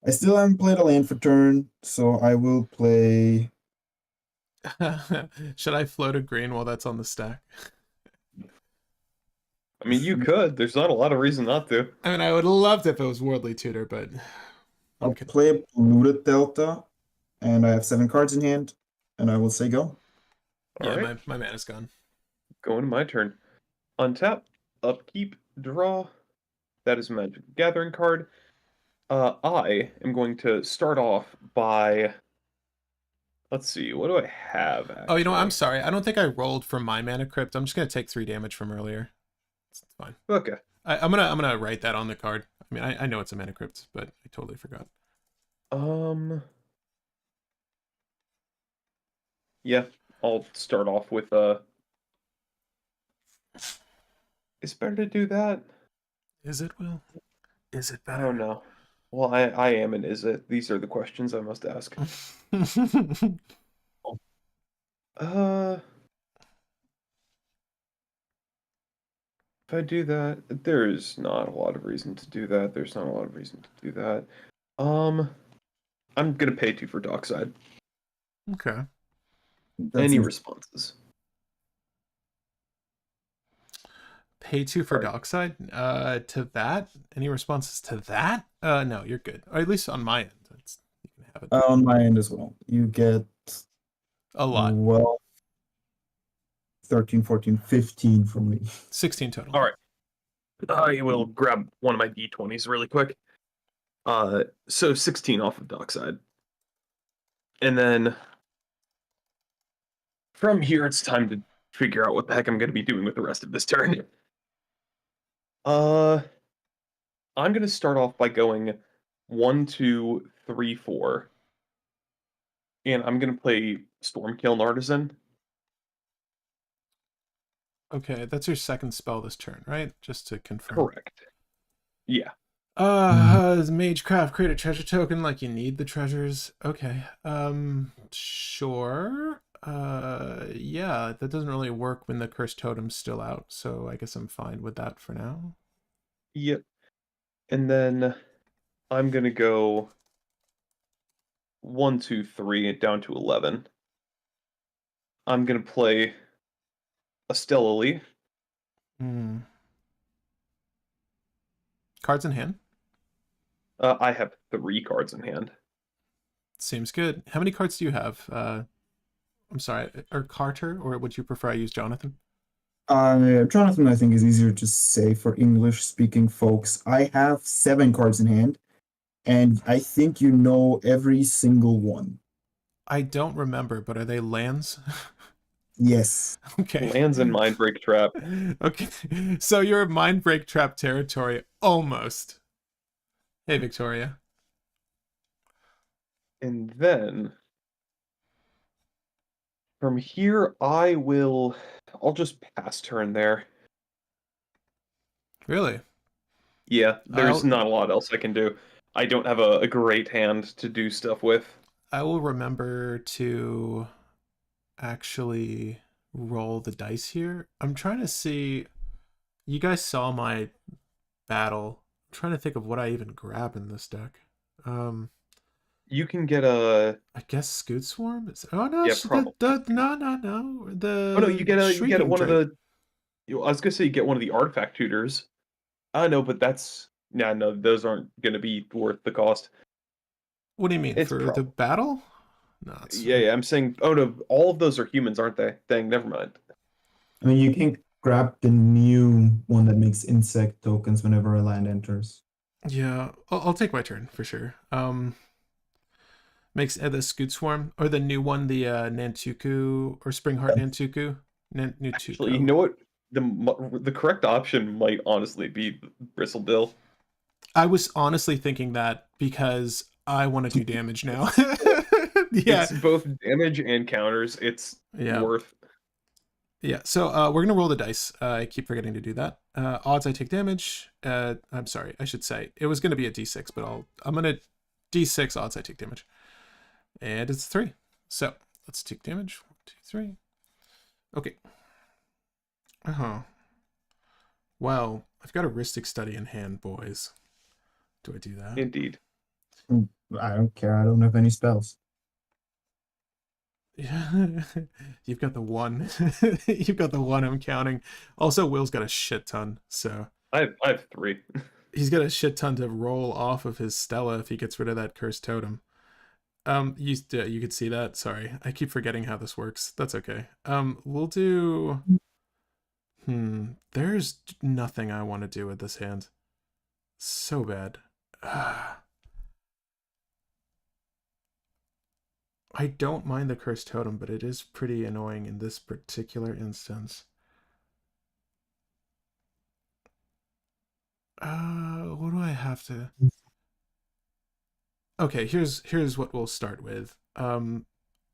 I still haven't played a land for turn, so I will play. Should I float a green while that's on the stack? I mean, you could. There's not a lot of reason not to. I mean, I would have loved if it was Worldly Tutor, but I'll okay. play a polluted delta, and I have 7 cards in hand, and I will say go. Yeah, All right. my mana's gone. Going to my turn. Untap, upkeep, draw. That is a Magic the Gathering card. I am going to start off by. Let's see, what do I have? Actually? Oh, you know what? I'm sorry. I don't think I rolled for my mana crypt. I'm just gonna take 3 damage from earlier. It's fine. Okay. I'm gonna write that on the card. I mean, I know it's a mana crypt, but I totally forgot. Yeah, I'll start off with It's better to do that. Is it, Will? Is it I better? don't know. Well, I am and is it? These are the questions I must ask. If I do that, there's not a lot of reason to do that. There's not a lot of reason to do that. I'm gonna pay 2 for Dockside. Okay. Any responses? Pay 2 for Right. Dockside? To that? Any responses to that? No, you're good. Or at least on my end. You can have it. On my end as well. You get A lot. well 13, 14, 15 from me. 16 total. All right. I will grab one of my d20s really quick. So 16 off of Dockside. And then from here, it's time to figure out what the heck I'm going to be doing with the rest of this turn. I'm going to start off by going 1, 2, 3, 4. And I'm going to play Stormkiln Artisan. Okay, that's your second spell this turn, right? Just to confirm. Correct. Yeah. Magecraft, create a treasure token like you need the treasures. Okay. Sure. Yeah, that doesn't really work when the cursed totem's still out, so I guess I'm fine with that for now. Yep. And then I'm going to go 1, 2, 3 down to 11. I'm going to play a Stellally. Cards in hand? I have 3 cards in hand. Seems good. How many cards do you have? I'm sorry, or Carter, or would you prefer I use Jonathan? Jonathan, I think, is easier to say for English-speaking folks. I have 7 cards in hand, and I think you know every single one. I don't remember, but are they lands? Yes. Okay. Lands in Mindbreak Trap. Okay. So you're in Mindbreak Trap territory, almost. Hey, Victoria. And then from here, I'll just pass turn there. Really? Yeah, there's not a lot else I can do. I don't have a great hand to do stuff with. I will remember to actually roll the dice here. I'm trying to see. You guys saw my battle. I'm trying to think of what I even grab in this deck. You can get a. I guess Scoot Swarm. Oh no! Yeah, probably. No. Oh no! You get one of the. I was gonna say you get one of the artifact tutors. I know, but that's no. Those aren't gonna be worth the cost. What do you mean for the battle? No. Yeah. I'm saying. Oh no! All of those are humans, aren't they? Dang, never mind. I mean, you can grab the new one that makes insect tokens whenever a land enters. Yeah, I'll take my turn for sure. Makes the Scoot Swarm or the new one, the Nantuku or Springheart Nantuku. Actually, you know what? The correct option might honestly be Bristlebill. I was honestly thinking that because I want to do damage now. Yeah, It's both damage and counters. It's worth. Yeah, so we're gonna roll the dice. I keep forgetting to do that. Odds I take damage. I'm sorry, I should say it was gonna be a d6, but I'm gonna d6 odds I take damage, and it's 3. So let's take damage. 1, 2, 3. Okay. Well, I've got a Ristic Study in hand, boys. Do I do that? Indeed. I don't care. I don't have any spells. Yeah. You've got the one. You've got the one I'm counting. Also, Will's got a shit ton, so I have 3. he's got a shit ton to roll off of his Stella if he gets rid of that cursed totem. You could see that. Sorry, I keep forgetting how this works. That's okay. We'll do. There's nothing I want to do with this hand. So bad. I don't mind the cursed totem, but it is pretty annoying in this particular instance. What do I have to? Okay, here's what we'll start with. I'm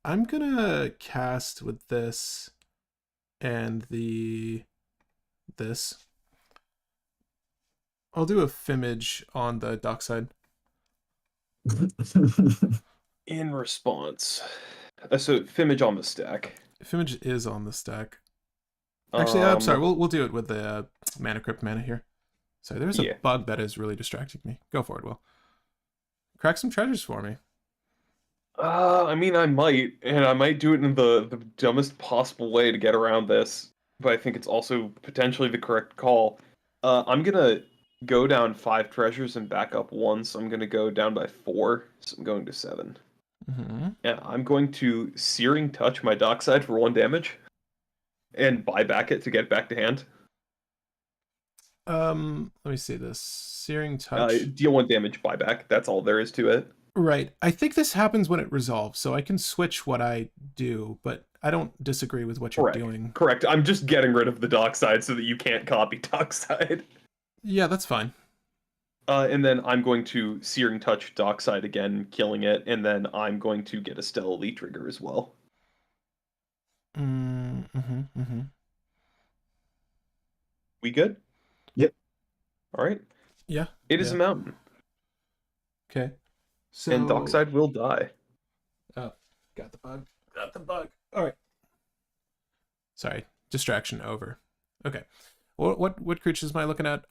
gonna cast with this and this. I'll do a Fimage on the dockside. In response. So Fimage on the stack. Fimage is on the stack. Actually, I'm sorry. Um, We'll do it with the Mana Crypt mana here. Sorry, there's a Yeah. bug that is really distracting me. Go for it, Will. Crack some treasures for me. I mean, I might, and I might do it in the dumbest possible way to get around this, but I think it's also potentially the correct call. I'm gonna go down 5 treasures and back up 1, so I'm gonna go down by 4, so I'm going to 7. Mm-hmm. Yeah, I'm going to Searing Touch my dockside for 1 damage, and buy back it to get back to hand. Let me see this. Searing Touch. Deal 1 damage, buy back. That's all there is to it. Right. I think this happens when it resolves, so I can switch what I do, but I don't disagree with what you're Correct. doing. Correct. I'm just getting rid of the dockside so that you can't copy dockside. Yeah, that's fine. And then I'm going to Searing Touch dockside again, killing it, and then I'm going to get a Stella Elite trigger as well. We good? Yep. All right. Yeah. It is a mountain, Okay. So and dockside will die. Oh, got the bug. Got the bug. All right. Sorry, distraction over. Okay. What creatures am I looking at?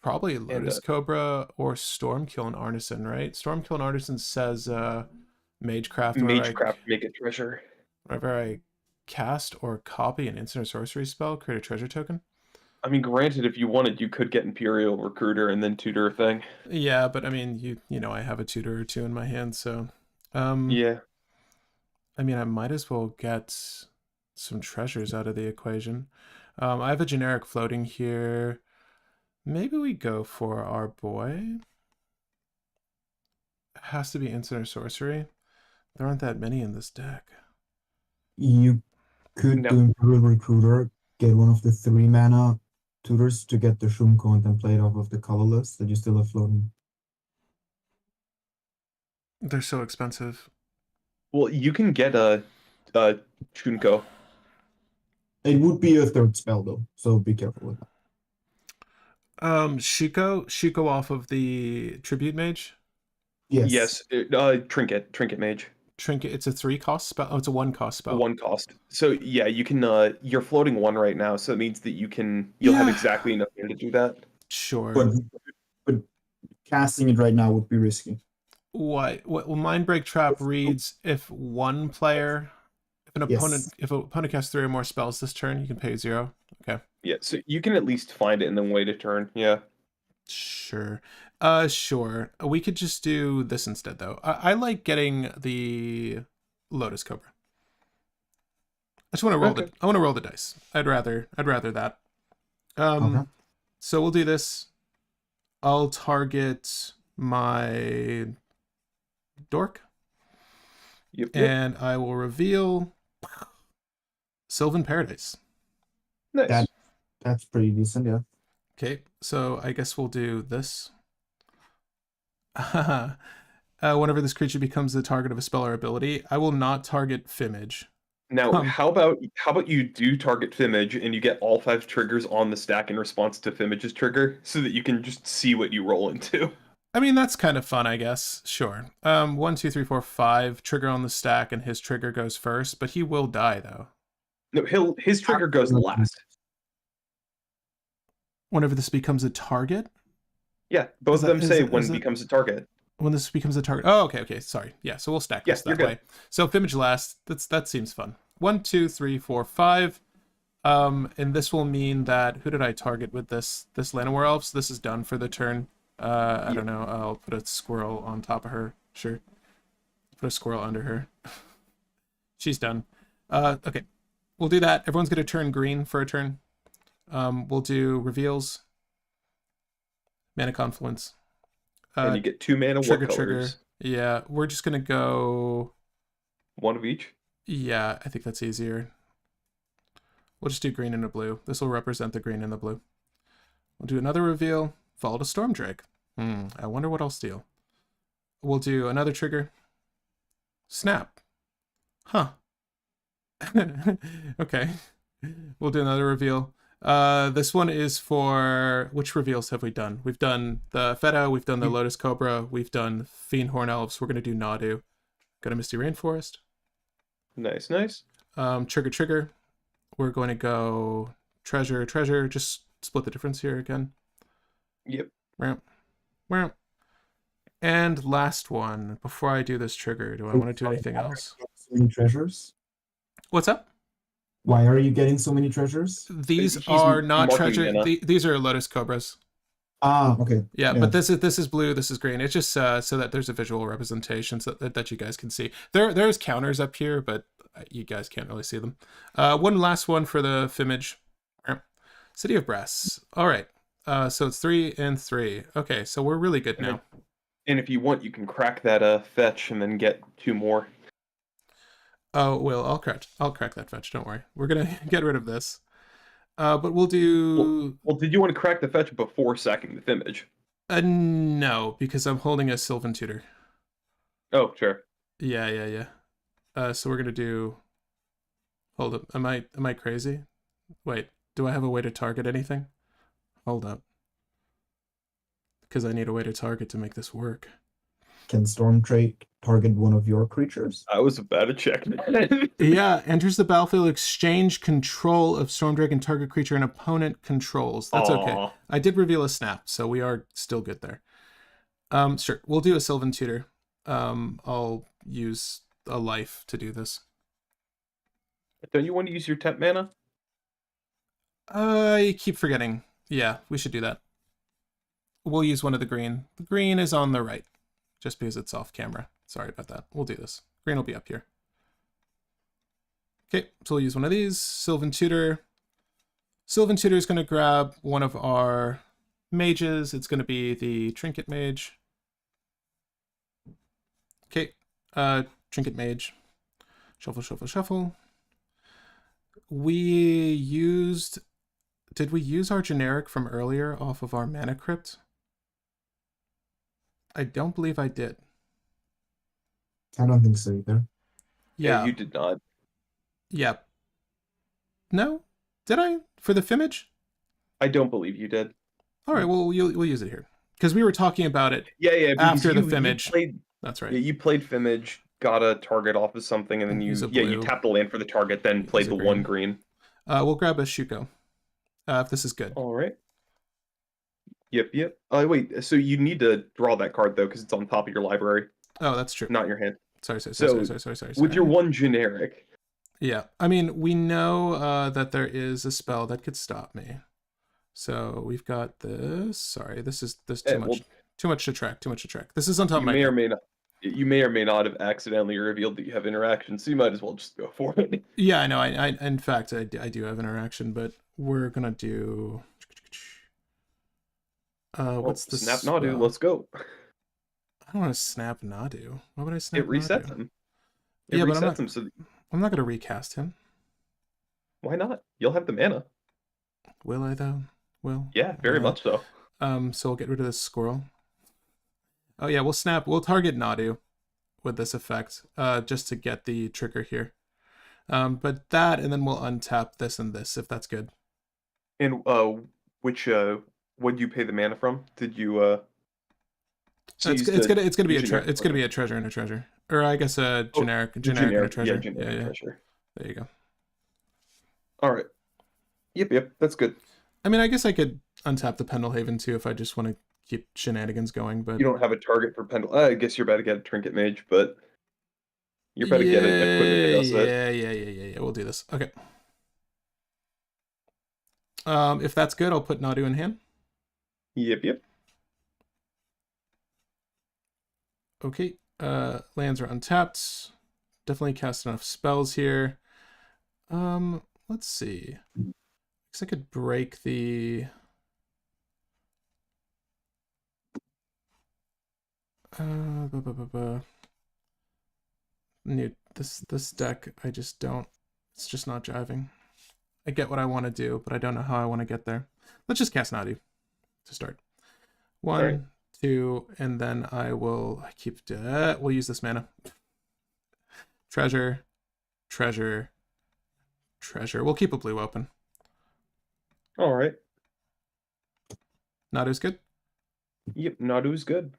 Probably Lotus Cobra or Stormkill and Artisan, right? Stormkill and Artisan says Magecraft. Magecraft, make a treasure. Whenever I cast or copy an instant or sorcery spell, create a treasure token. I mean, granted, if you wanted, you could get Imperial Recruiter and then tutor a thing. Yeah, but I mean, you know, I have a tutor or two in my hand, so Yeah. I mean, I might as well get some treasures out of the equation. I have a generic floating here. Maybe we go for our boy. It has to be instant or sorcery. There aren't that many in this deck. You could do Imperial Recruiter, get one of the 3 mana tutors to get the Shumko and then play it off of the colorless that you still have floating. They're so expensive. Well, you can get a Chunko. It would be a 3rd spell though, so be careful with that. Shiko off of the Tribute Mage. Yes. Trinket Mage. Trinket. It's a 3-cost spell. Oh, it's a 1-cost spell. 1 cost. So yeah, you can. You're floating 1 right now, so it means that you'll have exactly enough mana to do that. Sure. But casting it right now would be risky. What? Well, Mindbreak Trap reads if one player, if an opponent casts 3 or more spells this turn, you can pay 0. Okay. Yeah, so you can at least find it and then wait a turn. Yeah. Sure. Sure. We could just do this instead, though. I like getting the Lotus Cobra. I just want to roll I want to roll the dice. I'd rather that. Okay. So we'll do this. I'll target my dork. Yep. And I will reveal Sylvan Paradise. Nice. That's pretty decent, yeah. Okay, so I guess we'll do this. Whenever this creature becomes the target of a spell or ability, I will not target Fimage. Now, how about you do target Fimage and you get all 5 triggers on the stack in response to Fimage's trigger, so that you can just see what you roll into. I mean, that's kind of fun, I guess. Sure. 1, 2, 3, 4, 5 trigger on the stack, and his trigger goes first, but he will die though. No, his trigger goes last. Whenever this becomes a target? Yeah, both of them is say it- when is it it- becomes a target. When this becomes a target. Oh, okay. Sorry. Yeah, so we'll stack Yeah, this you're that good. way. So Fimmage last. That seems fun. 1, 2, 3, 4, 5. And this will mean that who did I target with this Llanowar Elves? This is done for the turn. I don't know. I'll put a squirrel on top of her. Sure. Put a squirrel under her. She's done. Okay. We'll do that. Everyone's gonna turn green for a turn. We'll do reveals. Mana Confluence. And you get 2 mana. Trigger, What colors? Yeah, we're just gonna go. 1 of each. Yeah, I think that's easier. We'll just do green and a blue. This will represent the green and the blue. We'll do another reveal, followed a Storm Drake. I wonder what I'll steal. We'll do another trigger. Snap. Huh. Okay. We'll do another reveal. This one is for... Which reveals have we done? We've done the Feta, we've done the Lotus Cobra, we've done Fiendhorn Elves. We're going to do Nadu. Got a Misty Rainforest. Nice, nice. Trigger. We're going to go treasure. Just split the difference here again. Yep. Ramp. And last one. Before I do this trigger, do I want to do anything else? So many treasures. What's up? Why are you getting so many treasures? These He's are not marking treasure. mana. These are Lotus Cobras. Ah, okay. Yeah, but this is blue. This is green. It's just so that there's a visual representation so that you guys can see. There's counters up here, but you guys can't really see them. One last one for the Fimmage. City of Brass. All right. So it's 3 and 3. Okay, so we're really good now. And if you want, you can crack that fetch and then get 2 more. Oh, well, I'll crack that fetch. Don't worry. We're gonna get rid of this. But we'll do. Well, did you want to crack the fetch before sacking the Fimmage? No, because I'm holding a Sylvan Tutor. Oh, sure. Yeah. So we're gonna do. Hold up. Am I crazy? Wait. Do I have a way to target anything? Hold up. Because I need a way to target to make this work. Can Storm Drake target one of your creatures? I was about to check. Yeah, enters the battlefield, exchange control of Storm Drake and target creature and opponent controls. That's okay. I did reveal a snap, so we are still good there. Sure. We'll do a Sylvan Tutor. I'll use a life to do this. Don't you want to use your temp mana? I keep forgetting. Yeah, we should do that. We'll use one of the green. The green is on the right, just because it's off camera. Sorry about that. We'll do this. Green will be up here. Okay, so we'll use one of these. Sylvan Tutor. Sylvan Tutor is going to grab one of our mages. It's going to be the Trinket Mage. Okay, Trinket Mage. Shuffle. Did we use our generic from earlier off of our Mana Crypt? I don't believe I did. I don't think so either. Yeah. You did not. Yeah. No? Did I? For the Fimmage? I don't believe you did. All right, well, we'll use it here. Because we were talking about it Yeah. after the you Fimmage. played, That's right. yeah, you played Fimmage, got a target off of something, and then Use a you blue. tapped the land for the target, then played a the green. 1 green. We'll grab a Shuko. If this is good. All right. Yep. Oh, wait. So you need to draw that card, though, because it's on top of your library, Oh, that's true. not in your hand. Sorry. With your 1 generic. Yeah, I mean, we know that there is a spell that could stop me. So we've got this. Sorry, this too much. Too much to track. This is on top of my. You may or may not have accidentally revealed that you have interaction, so you might as well just go for it. Yeah, I know. I in fact, I do have interaction, but we're gonna do. What's the Snap spell? Nadu? Let's go. I don't want to snap Nadu. Why would I snap? It resets Nadu? him. Yeah, but resets him. So I'm not gonna recast him. why not? You'll have the mana. Will I though? Will. Yeah, very much so. So we'll get rid of this squirrel. Oh yeah, we'll target Nadu with this effect, just to get the trigger here. But that, and then we'll untap this and this, if that's good. And what'd you pay the mana from? Did you It's gonna be a treasure and a treasure. Or I guess a generic and a treasure. Yeah. Treasure. There you go. Alright. Yep, that's good. I mean, I guess I could untap the Pendlehaven too if I just want to keep shenanigans going. But You don't have a target for Pendle. I guess you're about to get a Trinket Mage, but you're about to get an equipment that does it. Yeah. We'll do this. Okay. If that's good, I'll put Nadu in hand. Yep. Okay. Lands are untapped. Definitely cast enough spells here. Let's see. Guess I could break the. This deck, I just don't. It's just not jiving. I get what I want to do, but I don't know how I want to get there. Let's just cast Nadu to start. One, right. 2, and then I will keep. We'll use this mana. Treasure. We'll keep a blue open. All right. Nadu's good. Yep, Nadu's good.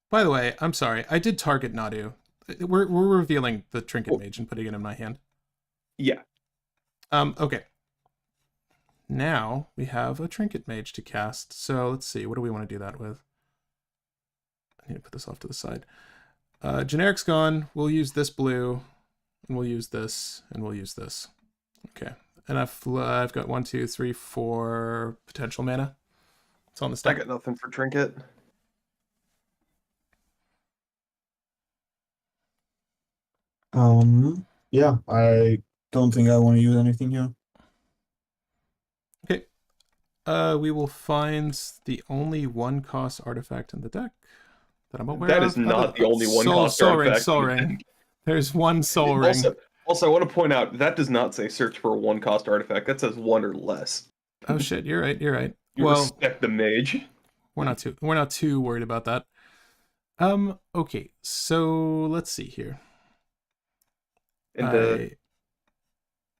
By the way, I'm sorry. I did target Nadu. We're revealing the Trinket Mage and putting it in my hand. Yeah. Okay. Now we have a Trinket Mage to cast. So let's see. What do we want to do that with? I need to put this off to the side. Generic's gone. We'll use this blue, and we'll use this, and we'll use this. Okay. And I've got 1, 2, 3, 4 potential mana. It's on the I stack. got nothing for Trinket. Yeah, I don't think I want to use anything here. Okay. We will find the only 1-cost artifact in the deck that I'm aware of. That is not the only 1-cost artifact. Soul Ring. There's one Soul Ring. Also, I want to point out that does not say search for a 1-cost artifact. That says 1 or less. Oh shit! You're right. You well, respect the mage. We're not too worried about that. Okay. So let's see here. And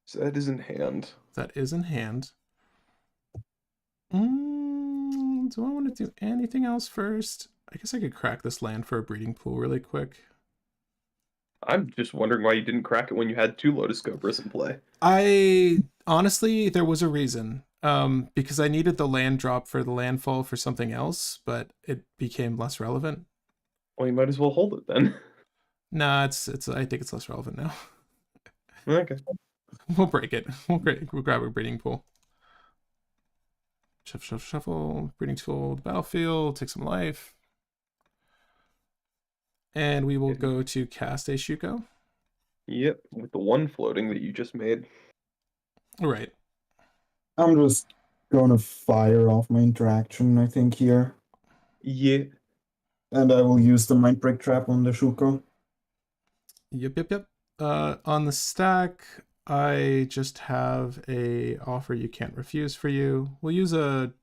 so that is in hand. That is in hand. Do I want to do anything else first? I guess I could crack this land for a breeding pool really quick. I'm just wondering why you didn't crack it when you had 2 Lotus Cobras in play. I honestly, there was a reason. Because I needed the land drop for the landfall for something else, but it became less relevant. Well, you might as well hold it then. Nah, it's. I think it's less relevant now. Okay. We'll break it. We'll grab a breeding pool. Shuffle. Breeding tool, the battlefield, take some life. And we will go to cast a Shuko. Yep, with the 1 floating that you just made. Right. I'm just going to fire off my interaction, I think, here. Yeah. And I will use the Mind Break Trap on the Shuko. Yep. On the stack, I just have a offer you can't refuse for you. We'll use I'll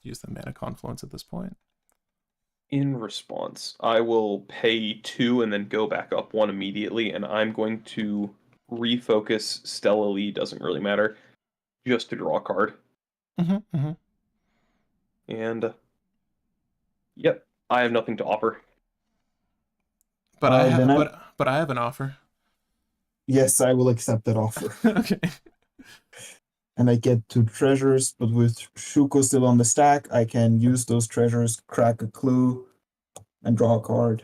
use the Mana Confluence at this point. In response, I will pay 2 and then go back up 1 immediately, and I'm going to refocus Stella Lee, doesn't really matter, just to draw a card. And, yep, I have nothing to offer. But I have an offer. Yes, I will accept that offer. Okay. And I get 2 treasures, but with Shuko still on the stack, I can use those treasures, crack a clue, and draw a card.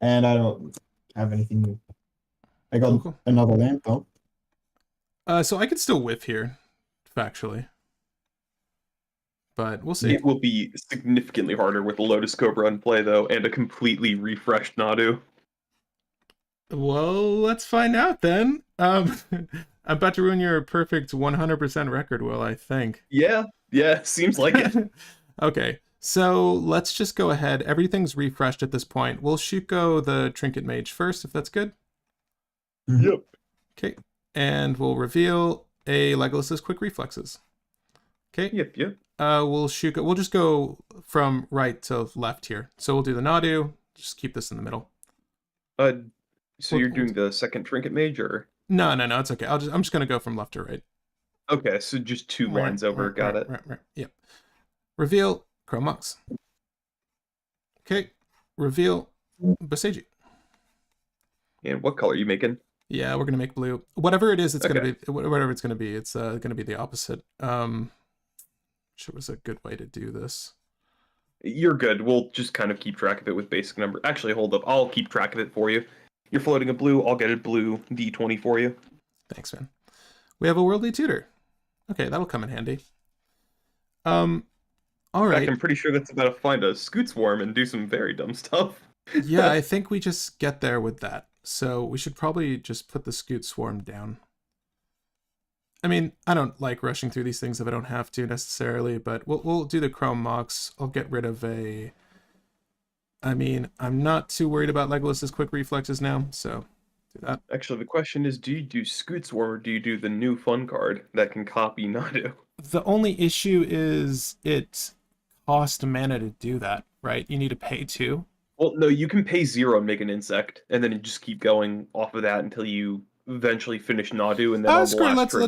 And I don't have anything new. I got another land, though. So I could still whiff here, factually. But we'll see. It will be significantly harder with a Lotus Cobra in play, though, and a completely refreshed Nadu. Well, let's find out then. I'm about to ruin your perfect 100% record, Will, I think. Yeah, seems like it. Okay, so let's just go ahead. Everything's refreshed at this point. We'll Shuko the Trinket Mage first, if that's good. Yep. Okay, and we'll reveal a Legolas's Quick Reflexes. Okay. Yep. We'll Shuko. We'll just go from right to left here. So we'll do the Nadu. Just keep this in the middle. So you're doing the second Trinket Mage, or? No, it's okay. I'm just gonna go from left to right. Okay, so just 2 lines over. Got it. Right. Yep. Reveal Chrome Mox. Okay. Reveal Boseiji. And what color are you making? Yeah, we're gonna make blue. Whatever it is, it's gonna Okay. be whatever it's gonna be. It's gonna be the opposite. Which was a good way to do this. You're good. We'll just kind of keep track of it with basic number. Actually, hold up. I'll keep track of it for you. You're floating a blue. I'll get a blue D20 for you. Thanks, man. We have a worldly tutor. Okay, that'll come in handy. All In fact, right. I'm pretty sure that's about to find a scoot swarm and do some very dumb stuff. Yeah, I think we just get there with that. So we should probably just put the scoot swarm down. I mean, I don't like rushing through these things if I don't have to necessarily, but we'll do the chrome mox. I'll get rid of a... I mean, I'm not too worried about Legolas's quick reflexes now, so do that. Actually, the question is, do you do scoot swarm or do you do the new fun card that can copy Nadu? The only issue is it costs mana to do that, right? You need to pay 2. Well, no, you can pay 0 and make an insect, and then just keep going off of that until you eventually finish Nadu, and then on the Screw it, last trigger,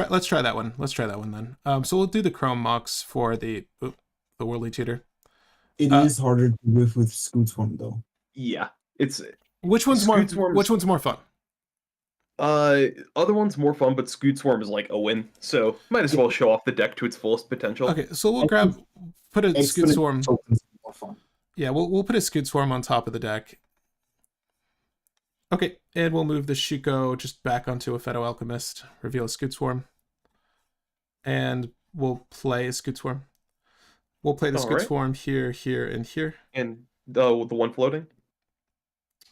let's try that one. Let's try that one then. So we'll do the chrome mox for the worldly tutor. It is harder to whiff with Scoot Swarm though. Yeah, it's which one's more fun? Other one's more fun, but Scoot Swarm is like a win, so might as well show off the deck to its fullest potential. Okay, so we'll put a Scoot Swarm. More fun. Yeah, we'll put a Scoot Swarm on top of the deck. Okay, and we'll move the Shuko just back onto a Phaedo Alchemist, reveal a Scoot Swarm, and we'll play a Scoot Swarm. We'll play the Scoot Swarm here, here, and here. And the one floating?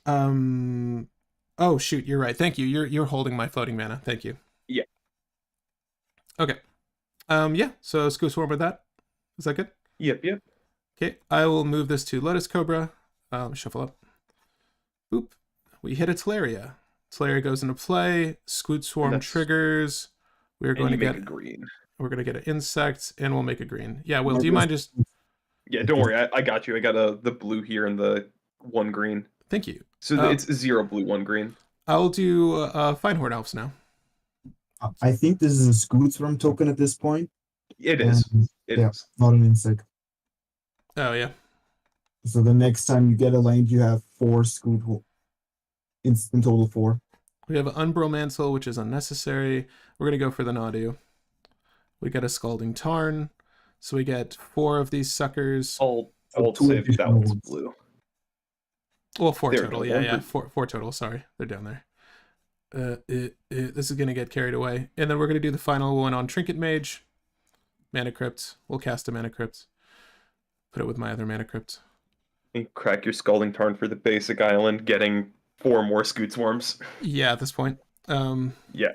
Oh shoot, you're right. Thank you. You're holding my floating mana. Thank you. Yeah. Okay. Yeah, so Scoot Swarm with that. Is that good? Yep. Okay, I will move this to Lotus Cobra. Shuffle up. Boop. We hit a Teleria. Teleria goes into play. Scoot Swarm triggers. We're going to get a green. We're going to get an insect, and we'll make a green. Yeah, Will, do you mind just... Yeah, don't worry. I got you. I got the blue here and the 1 green. Thank you. So it's 0 blue, 1 green. I'll do Feinhorn Elves now. I think this is a Scoot Swarm token at this point. It is. It is. Not an insect. Oh, yeah. So the next time you get a land, you have 4 Scoot in total 4. We have an Umbral Mantle, which is unnecessary. We're going to go for the Nadu. We get a Scalding Tarn. So we get 4 of these suckers. I'll say that one's blue. Well, 4 total. Yeah. 4 total. Sorry. They're down there. This is going to get carried away. And then we're going to do the final one on Trinket Mage. Mana Crypt. We'll cast a Mana Crypt. Put it with my other Mana Crypt. You crack your Scalding Tarn for the basic island, getting 4 more Scoot Swarms. Yeah, at this point. Yeah.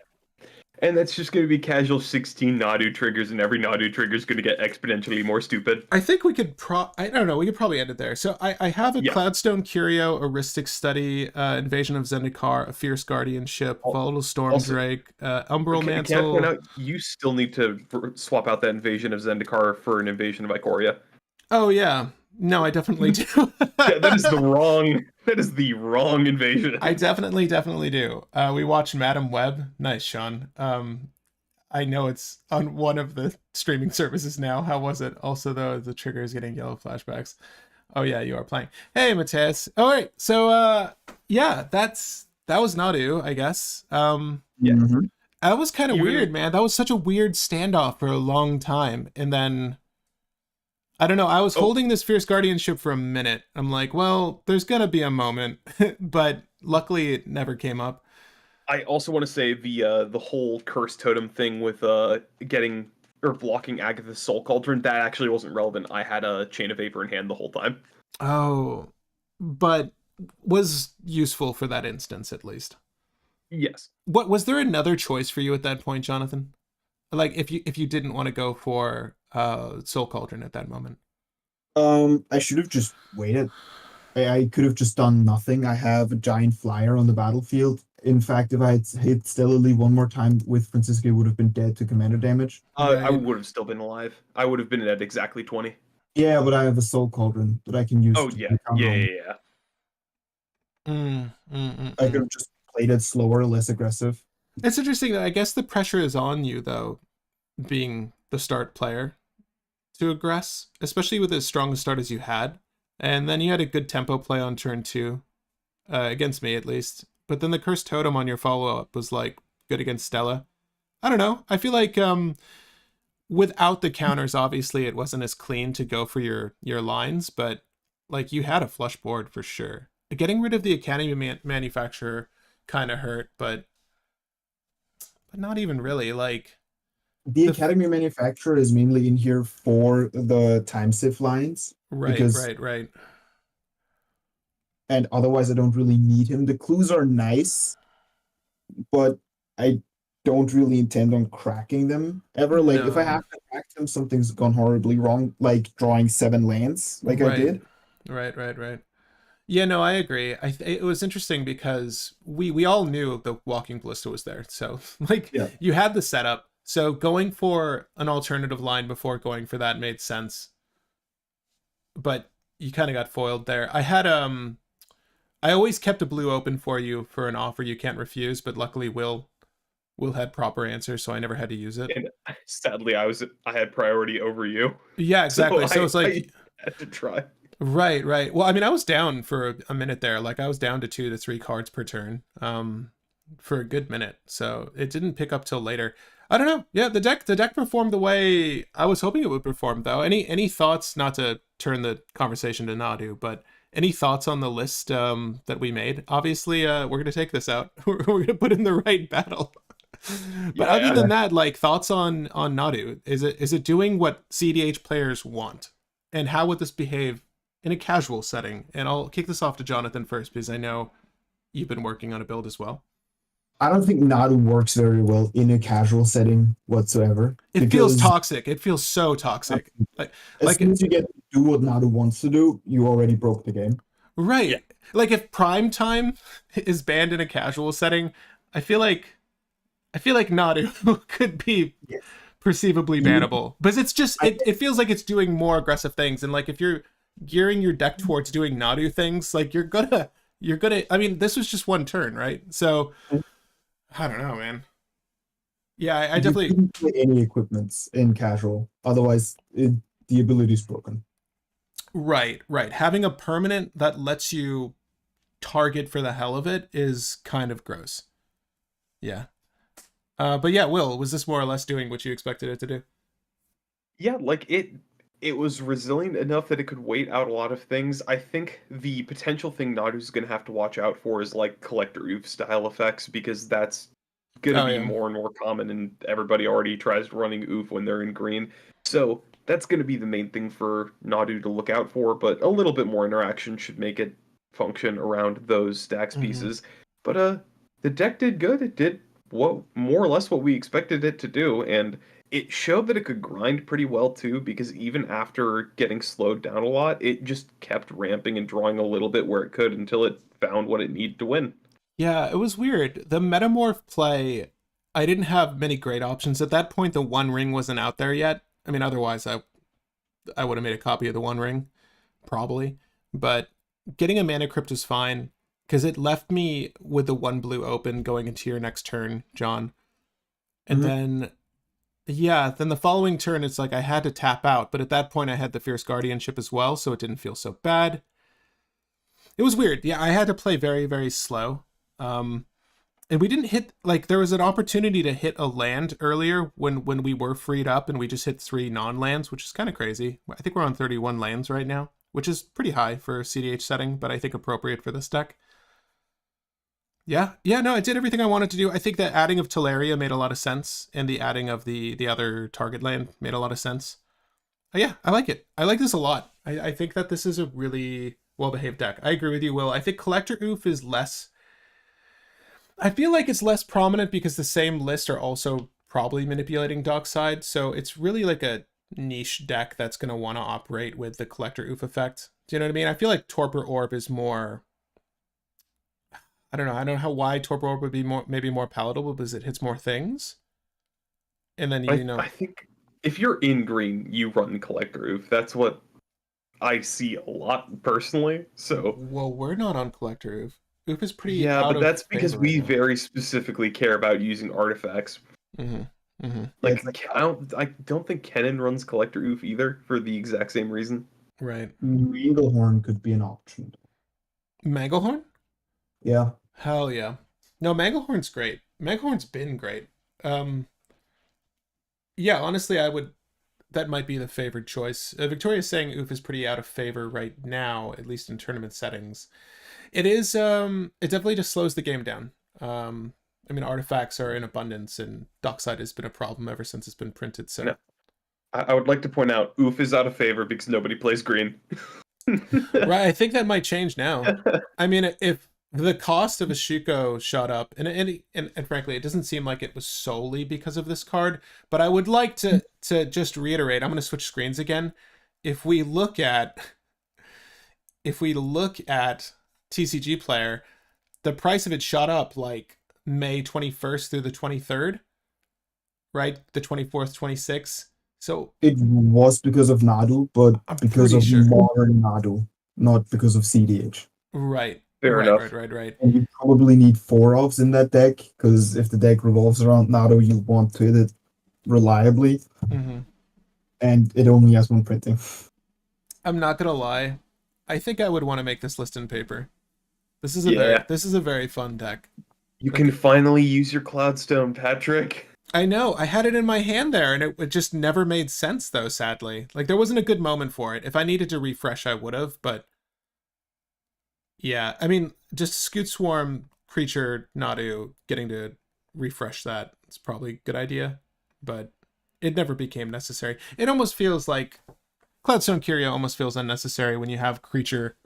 And that's just going to be casual 16 Nadu triggers, and every Nadu trigger is going to get exponentially more stupid. I think we could I don't know, we could probably end it there. So I have a Cloudstone Curio, a Rhystic Study, Invasion of Zendikar, a Fierce Guardianship, Volatile Stormdrake, Umbral Mantle. Can I point out, you still need to swap out that Invasion of Zendikar for an Invasion of Ikoria. Oh, yeah. No, I definitely do. Yeah, that is the wrong invasion. I definitely do. We watched Madam Web. Nice, Sean. I know it's on one of the streaming services now. How was it? Also, though, the trigger is getting yellow flashbacks. Oh yeah, you are playing. Hey, Mateus. All right. So yeah, that was Nadu, I guess. That was kind of weird, man. That was such a weird standoff for a long time, and then I don't know. I was holding this Fierce Guardianship for a minute. I'm like, well, there's gonna be a moment, but luckily it never came up. I also want to say the whole curse totem thing with getting or blocking Agatha's Soul Cauldron, that actually wasn't relevant. I had a Chain of Vapor in hand the whole time. Oh, but was useful for that instance at least. Yes. What was there another choice for you at that point, Jonathan? Like if you didn't want to go for Soul Cauldron at that moment. I should have just waited. I could have just done nothing. I have a giant flyer on the battlefield. In fact, if I had hit Stellarly one more time with Francisco, would have been dead to commander damage. I would have still been alive. I would have been at exactly 20. Yeah, but I have a Soul Cauldron that I can use. Oh yeah. I could have just played it slower, less aggressive. It's interesting that I guess the pressure is on you though, being the start player, to aggress, especially with as strong a start as you had. And then you had a good tempo play on turn 2, against me at least. but then the Cursed Totem on your follow-up was like good against Stella. I don't know. I feel like without the counters, obviously it wasn't as clean to go for your lines, but like you had a flush board for sure. Getting rid of the Academy Manufacturer kind of hurt, but not even really. Like The Academy Manufacturer is mainly in here for the time sif lines. right. And otherwise I don't really need him. The clues are nice, but I don't really intend on cracking them ever. Like if I No. have to crack them, something's gone horribly wrong, like drawing 7 lands like I did. Right. Yeah, no, I agree. It was interesting because we all knew the Walking Ballista was there. So like Yeah. you had the setup. So going for an alternative line before going for that made sense. But you kind of got foiled there. I always kept a blue open for you for an offer you can't refuse, but luckily Will had proper answers, so I never had to use it. And sadly, I had priority over you. Yeah, exactly. So it's like I had to try. Right. Well, I mean, I was down for a minute there. Like I was down to 2 to 3 cards per turn, for a good minute. So it didn't pick up till later. I don't know. Yeah, the deck performed the way I was hoping it would perform, though. Any thoughts? Not to turn the conversation to Nadu, but any thoughts on the list that we made? Obviously, we're gonna take this out. We're gonna put in the right battle. But other than that, like thoughts on Nadu? Is it doing what CDH players want? And how would this behave in a casual setting? And I'll kick this off to Jonathan first because I know you've been working on a build as well. I don't think Nadu works very well in a casual setting whatsoever. It feels toxic. It feels so toxic. As soon as you get to do what Nadu wants to do, you already broke the game. Right. Yeah. Like if prime time is banned in a casual setting, I feel like Nadu could be perceivably bannable. But it's just it feels like it's doing more aggressive things. And like if you're gearing your deck towards doing Nadu things, like you're gonna I mean, this was just one turn, right? So I don't know, man. Yeah, I definitely couldn't play any equipments in casual. Otherwise, the ability is broken. Right. Having a permanent that lets you target for the hell of it is kind of gross. Yeah. But yeah, Will, was this more or less doing what you expected it to do? Yeah, like it was resilient enough that it could wait out a lot of things. I think the potential thing Nadu's going to have to watch out for is like collector oof style effects, because that's going to be more and more common, and everybody already tries running oof when they're in green. So that's going to be the main thing for Nadu to look out for, but a little bit more interaction should make it function around those stacks pieces. But the deck did good. It did what more or less what we expected it to do, and it showed that it could grind pretty well too, because even after getting slowed down a lot, it just kept ramping and drawing a little bit where it could until it found what it needed to win. Yeah, it was weird. The Metamorph play, I didn't have many great options. At that point, the One Ring wasn't out there yet. I mean, otherwise I would have made a copy of the One Ring, probably. But getting a Mana Crypt is fine, because it left me with the 1 blue open going into your next turn, John. And then the following turn, it's like I had to tap out. But at that point, I had the Fierce Guardianship as well, so it didn't feel so bad. It was weird. Yeah, I had to play very, very slow. And we didn't hit, like, there was an opportunity to hit a land earlier when we were freed up, and we just hit 3 non-lands, which is kind of crazy. I think we're on 31 lands right now, which is pretty high for a CDH setting, but I think appropriate for this deck. Yeah, no, it did everything I wanted to do. I think that adding of Teleria made a lot of sense, and the adding of the other target land made a lot of sense. Yeah, I like it. I like this a lot. I think that this is a really well-behaved deck. I agree with you, Will. I think Collector Oof is less... I feel like it's less prominent because the same list are also probably manipulating Dockside, so it's really like a niche deck that's going to want to operate with the Collector Oof effect. Do you know what I mean? I feel like Torpor Orb is more... I don't know why Torpor Orb would be maybe more palatable, because it hits more things. And then, I think if you're in green, you run Collector Oof. That's what I see a lot personally. So well, we're not on Collector Oof. Oof is pretty but that's because we very specifically care about using artifacts. Like I don't think Kennen runs Collector Oof either for the exact same reason. Right. Manglehorn could be an option. Manglehorn? Yeah. Hell yeah. No, Manglehorn's great. Manglehorn's been great. Um, yeah, honestly, I would. That might be the favored choice. Victoria's saying Oof is pretty out of favor right now, at least in tournament settings. It is. It definitely just slows the game down. I mean, artifacts are in abundance, and Dockside has been a problem ever since it's been printed. So, No, I would like to point out, Oof is out of favor because nobody plays green. right, I think that might change now. I mean, if the cost of a Shuko shot up, and frankly, it doesn't seem like it was solely because of this card. But I would like to just reiterate. I'm going to switch screens again. If we look at TCG Player, the price of it shot up like May 21st through the 23rd, right? The 24th, 26th. So It was because of Nadu, but I'm because pretty of sure. modern Nadu, not because of CDH. Right. Fair right, enough. right, right, right. And you probably need 4-ofs in that deck, because if the deck revolves around Nadu, you want to hit it reliably, Mm-hmm. and it only has one printing. I'm not gonna lie. I think I would want to make this list in paper. This is Yeah. this is a very fun deck. You Like, can finally use your Cloudstone, Patrick. I know I had it in my hand there, and it just never made sense though. Sadly, like there wasn't a good moment for it. If I needed to refresh, I would have. But yeah, I mean, just Scoot Swarm creature Nadu getting to refresh that is probably a good idea, but it never became necessary. It almost feels like Cloudstone Curio almost feels unnecessary when you have creature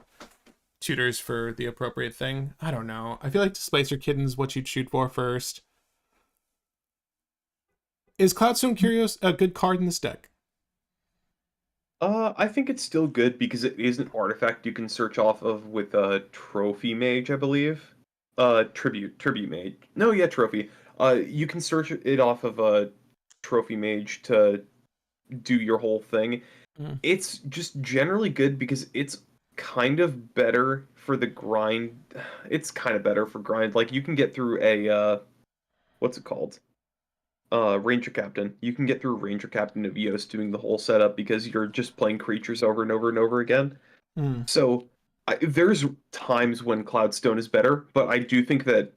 tutors for the appropriate thing. I don't know. I feel like Displacer Kitten's what you'd shoot for first. Is Cloudstone Curios a good card in this deck? I think it's still good because it is an artifact you can search off of with a trophy mage, I believe. Tribute mage. No, yeah, trophy. You can search it off of a trophy mage to do your whole thing. Mm. It's just generally good because it's kind of better for the grind. It's kind of better for grind. Like you can get through a what's it called? Ranger Captain. You can get through Ranger Captain of Eos doing the whole setup because you're just playing creatures over and over and over again. Mm. So there's times when Cloudstone is better, but I do think that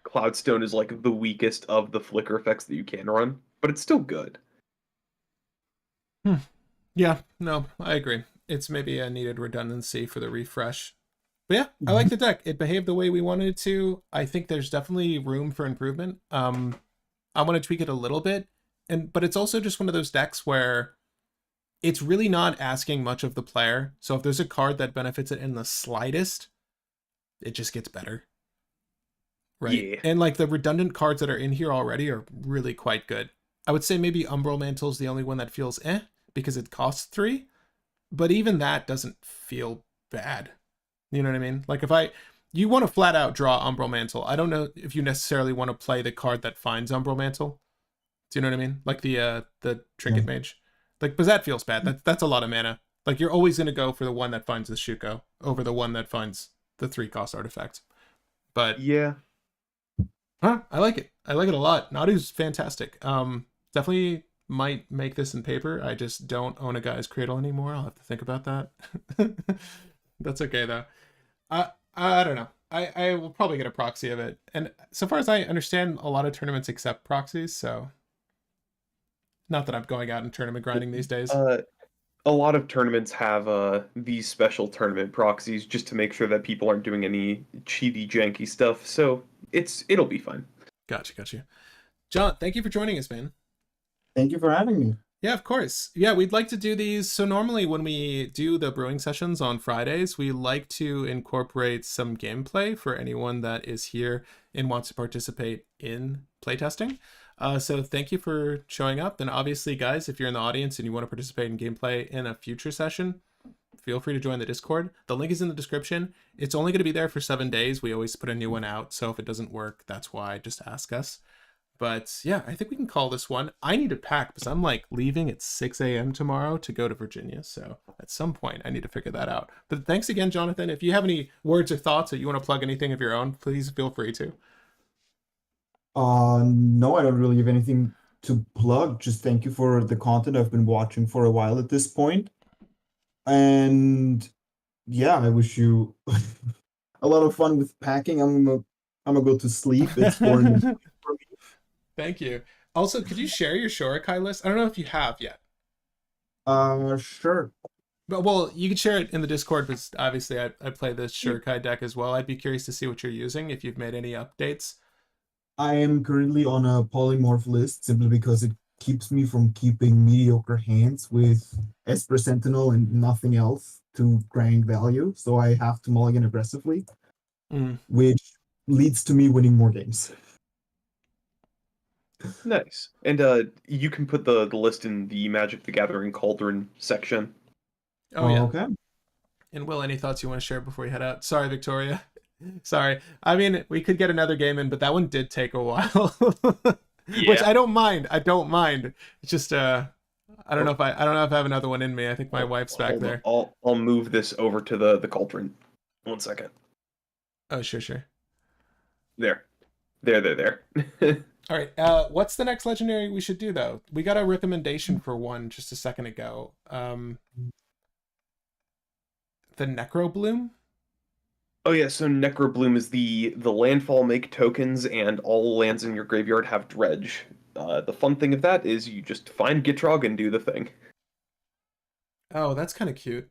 Cloudstone is like the weakest of the flicker effects that you can run, but it's still good. Hmm. Yeah, no, I agree. It's maybe a needed redundancy for the refresh. But yeah, I like the deck. It behaved the way we wanted it to. I think there's definitely room for improvement. I want to tweak it a little bit, but it's also just one of those decks where it's really not asking much of the player. So if there's a card that benefits it in the slightest, it just gets better. Right. Yeah. And like the redundant cards that are in here already are really quite good. I would say maybe Umbral Mantle's the only one that feels because it costs 3, but even that doesn't feel bad. You know what I mean? Like you want to flat out draw Umbral Mantle. I don't know if you necessarily want to play the card that finds Umbral Mantle. Do you know what I mean? Like the Trinket Mage. Like, because that feels bad. That's a lot of mana. Like you're always gonna go for the one that finds the Shuko over the one that finds the 3-cost artifact. But Yeah. I like it. I like it a lot. Nadu's fantastic. Definitely might make this in paper. I just don't own a Guy's Cradle anymore. I'll have to think about that. That's okay though. I don't know. I will probably get a proxy of it. And so far as I understand, a lot of tournaments accept proxies, so not that I'm going out and tournament grinding these days. A lot of tournaments have these special tournament proxies just to make sure that people aren't doing any cheaty janky stuff. So it'll be fine. Gotcha. John, thank you for joining us, man. Thank you for having me. Yeah, of course. Yeah, we'd like to do these. So normally when we do the brewing sessions on Fridays, we like to incorporate some gameplay for anyone that is here and wants to participate in playtesting. So thank you for showing up. And obviously, guys, if you're in the audience and you want to participate in gameplay in a future session, feel free to join the Discord. The link is in the description. It's only going to be there for 7 days. We always put a new one out. So if it doesn't work, that's why. Just ask us. But yeah, I think we can call this one. I need to pack because I'm like leaving at 6 a.m. tomorrow to go to Virginia. So at some point, I need to figure that out. But thanks again, Jonathan. If you have any words or thoughts or you want to plug anything of your own, please feel free to. No, I don't really have anything to plug. Just thank you for the content I've been watching for a while at this point. And yeah, I wish you a lot of fun with packing. I'm I'm gonna go to sleep. It's 4 in the morning for me. Thank you. Also, could you share your Shorakai list? I don't know if you have yet. Sure. But well, you could share it in the Discord, because obviously I play this Yeah. Shorakai deck as well. I'd be curious to see what you're using, if you've made any updates. I am currently on a polymorph list simply because it keeps me from keeping mediocre hands with Esper Sentinel and nothing else to grind value. So I have to mulligan aggressively, Mm. which leads to me winning more games. Nice. And you can put the list in the Magic the Gathering Cauldron section. Oh yeah. Okay. And Will, any thoughts you want to share before we head out? Sorry, Victoria. Sorry. I mean, we could get another game in, but that one did take a while. Which Yeah. I don't mind. I don't mind. It's just I don't know if I don't know if I have another one in me. I think my wife's back Hold on. there. I'll move this over to the Cauldron. 1 second. Oh, sure. There. There. All right. What's the next legendary we should do though? We got a recommendation for one just a second ago. The Necrobloom. Oh yeah, so Necrobloom is the landfall make tokens, and all lands in your graveyard have dredge. The fun thing of that is you just find Gitrog and do the thing. Oh, that's kind of cute.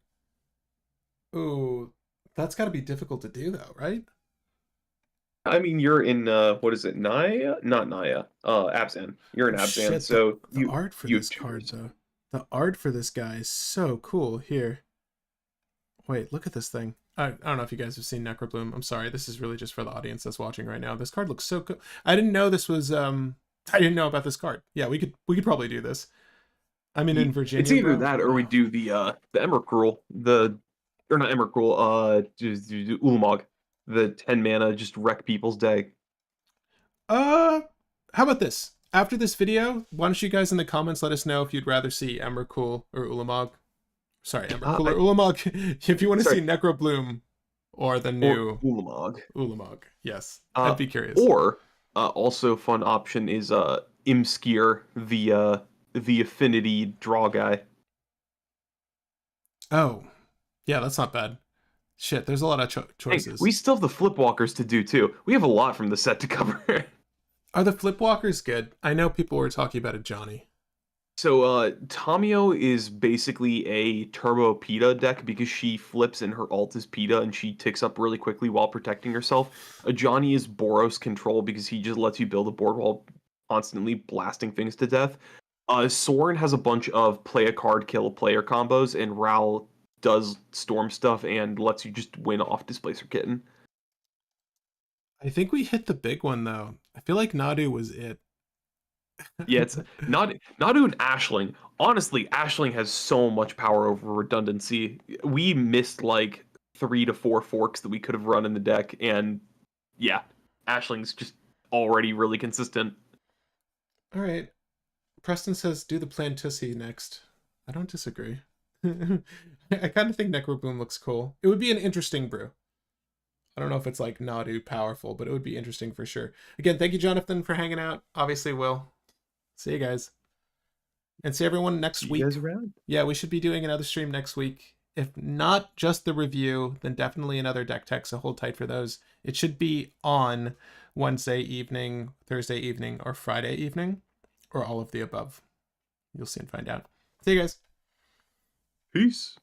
Ooh, that's got to be difficult to do though, right? I mean, you're in what is it, Naya? Not Naya. Abzan. You're in Oh, Abzan, shit, so the art for you this card choose. though. The art for this guy is so cool. Here. Wait, look at this thing. I don't know if you guys have seen Necrobloom. I'm sorry, this is really just for the audience that's watching right now. This card looks so cool. I didn't know this was I didn't know about this card. Yeah, we could probably do this. I mean, in Virginia, It's either bro. that or we do the Emrakul, or not Emrakul, just do Ulamog, the 10 mana just wreck people's day. How about this? After this video, why don't you guys in the comments let us know if you'd rather see Emrakul or Ulamog? Sorry, Emrakul or Ulamog. If you want to see Necrobloom or the new Ulamog. Ulamog. Yes, I'd be curious. Or also fun option is Imskir, the affinity draw guy. Oh, yeah, that's not bad. Shit, there's a lot of Hey, choices. we still have the Flipwalkers to do too. We have a lot from the set to cover. Are the Flipwalkers good? I know people were talking about it, Johnny. So Tamio is basically a turbo PETA deck because she flips and her alt is PETA and she ticks up really quickly while protecting herself. Johnny is Boros control because he just lets you build a board while constantly blasting things to death. Soren has a bunch of play a card, kill a player combos, and Ral does storm stuff and lets you just win off Displacer Kitten. I think we hit the big one though. I feel like Nadu was it. Yeah, it's not even Ashling. Honestly, Ashling has so much power over redundancy. We missed like 3 to 4 forks that we could have run in the deck, and yeah, Ashling's just already really consistent. All right. Preston says do the Plantussi next. I don't disagree. I kind of think Necrobloom looks cool. It would be an interesting brew. I don't know if it's like Nadu powerful, but it would be interesting for sure. Again, thank you, Jonathan, for hanging out. Obviously, Will. See you guys. And see everyone next week. You guys around? Yeah, we should be doing another stream next week. If not just the review, then definitely another deck tech, so hold tight for those. It should be on Wednesday evening, Thursday evening, or Friday evening, or all of the above. You'll soon find out. See you guys. Peace.